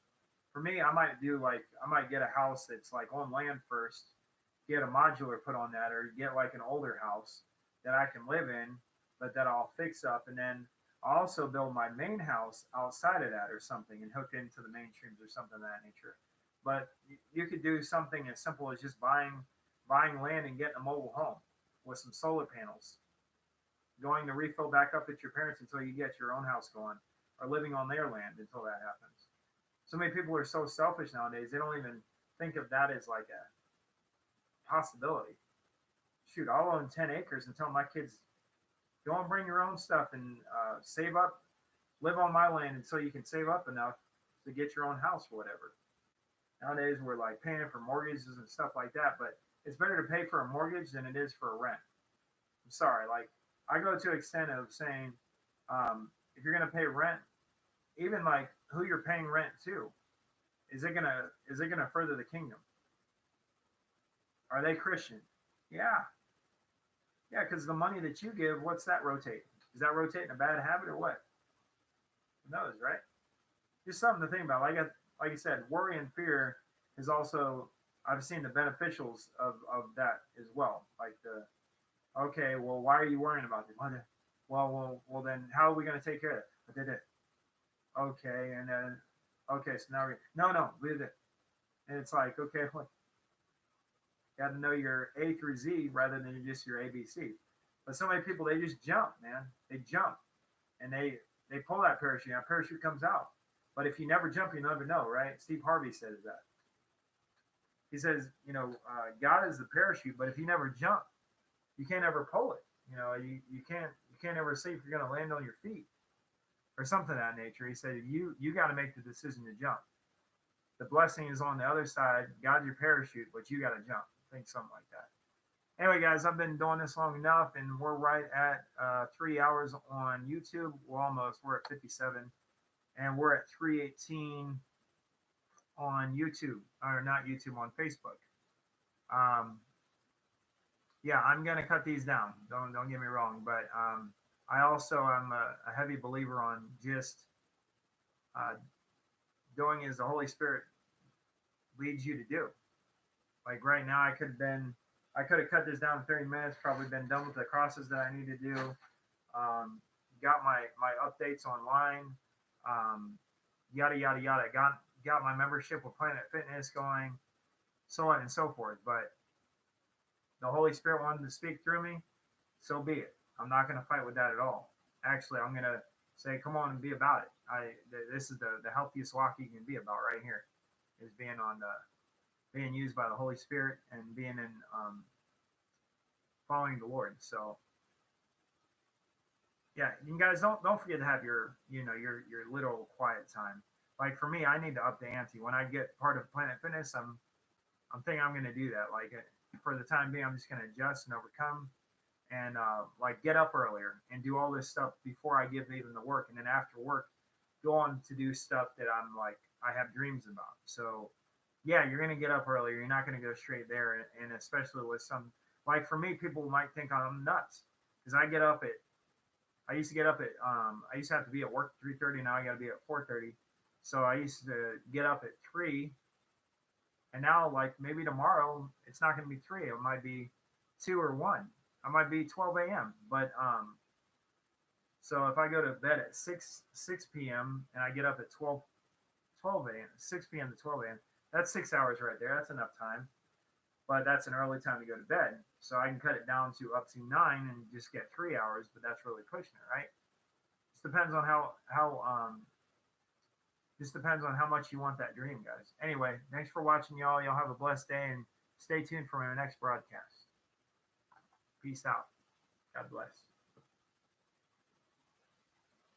for me, I might get a house that's like on land first, get a modular put on that, or get like an older house that I can live in, but that I'll fix up. And then I'll also build my main house outside of that or something and hook into the mainstreams or something of that nature. But you could do something as simple as just buying land and getting a mobile home with some solar panels, going to refill back up at your parents until you get your own house going, or living on their land until that happens. So many people are so selfish nowadays, they don't even think of that as like a possibility. Shoot, I'll own 10 acres and tell my kids, go and bring your own stuff and save up, live on my land until you can save up enough to get your own house or whatever. Nowadays, we're like paying for mortgages and stuff like that, but it's better to pay for a mortgage than it is for a rent. I'm sorry, like I go to the extent of saying, if you're going to pay rent, even like who you're paying rent to, is it gonna further the kingdom? Are they Christian? Yeah, yeah, because the money that you give, what's that rotate? Is that rotating a bad habit or what? Who knows, right? Just something to think about. Like you said, worry and fear is also, I've seen the beneficials of that as well. Like okay, well, why are you worrying about this? Well, then how are we going to take care of it? But they did. Okay, and then okay, so now we no, leave it. And it's like, okay, well, got to know your A through Z rather than just your ABC. But so many people, they just jump, man. They jump and they pull that parachute. That parachute comes out. But if you never jump, you never know, right? Steve Harvey says that. He says, God is the parachute, but if you never jump, you can't ever pull it. You can't ever say if you're going to land on your feet or something of that nature. He said, you got to make the decision to jump. The blessing is on the other side. God's your parachute, but you got to jump. I think something like that. Anyway, guys, I've been doing this long enough, and we're right at 3 hours on YouTube. We're at 57, and we're at 318 on YouTube, or not YouTube, on Facebook. Yeah, I'm gonna cut these down. Don't get me wrong, but I also am a heavy believer on just uh, doing as the Holy Spirit leads you to do. Like right now, I could have cut this down in 30 minutes, probably been done with the crosses that I need to do. Got my updates online, yada yada yada. Got my membership with Planet Fitness going, so on and so forth. But the Holy Spirit wanted to speak through me, so be it. I'm not going to fight with that at all. Actually, I'm going to say, come on and be about it. This is the healthiest walk you can be about right here, is being used by the Holy Spirit and being in following the Lord. So yeah, you guys don't forget to have your your little quiet time. Like for me, I need to up the ante. When I get part of Planet Fitness, I'm thinking I'm going to do that. Like for the time being, I'm just going to adjust and overcome, and like get up earlier and do all this stuff before I give even the work, and then after work, go on to do stuff that I'm like I have dreams about. So yeah, you're going to get up earlier. You're not going to go straight there, and especially with some, like for me, people might think I'm nuts because I used to get up at I used to have to be at work at 3:30. Now I got to be at 4:30. So I used to get up at 3, and now like maybe tomorrow it's not going to be 3. It might be 2 or 1. I might be 12 a.m. But So if I go to bed at 6 p.m. and I get up at 12 a.m., 6 p.m. to 12 a.m., that's 6 hours right there. That's enough time. But that's an early time to go to bed. So I can cut it down to up to 9 and just get 3 hours, but that's really pushing it, right? Just depends on just depends on how much you want that dream, guys. Anyway, thanks for watching, y'all. Y'all have a blessed day and stay tuned for my next broadcast. Peace out. God bless.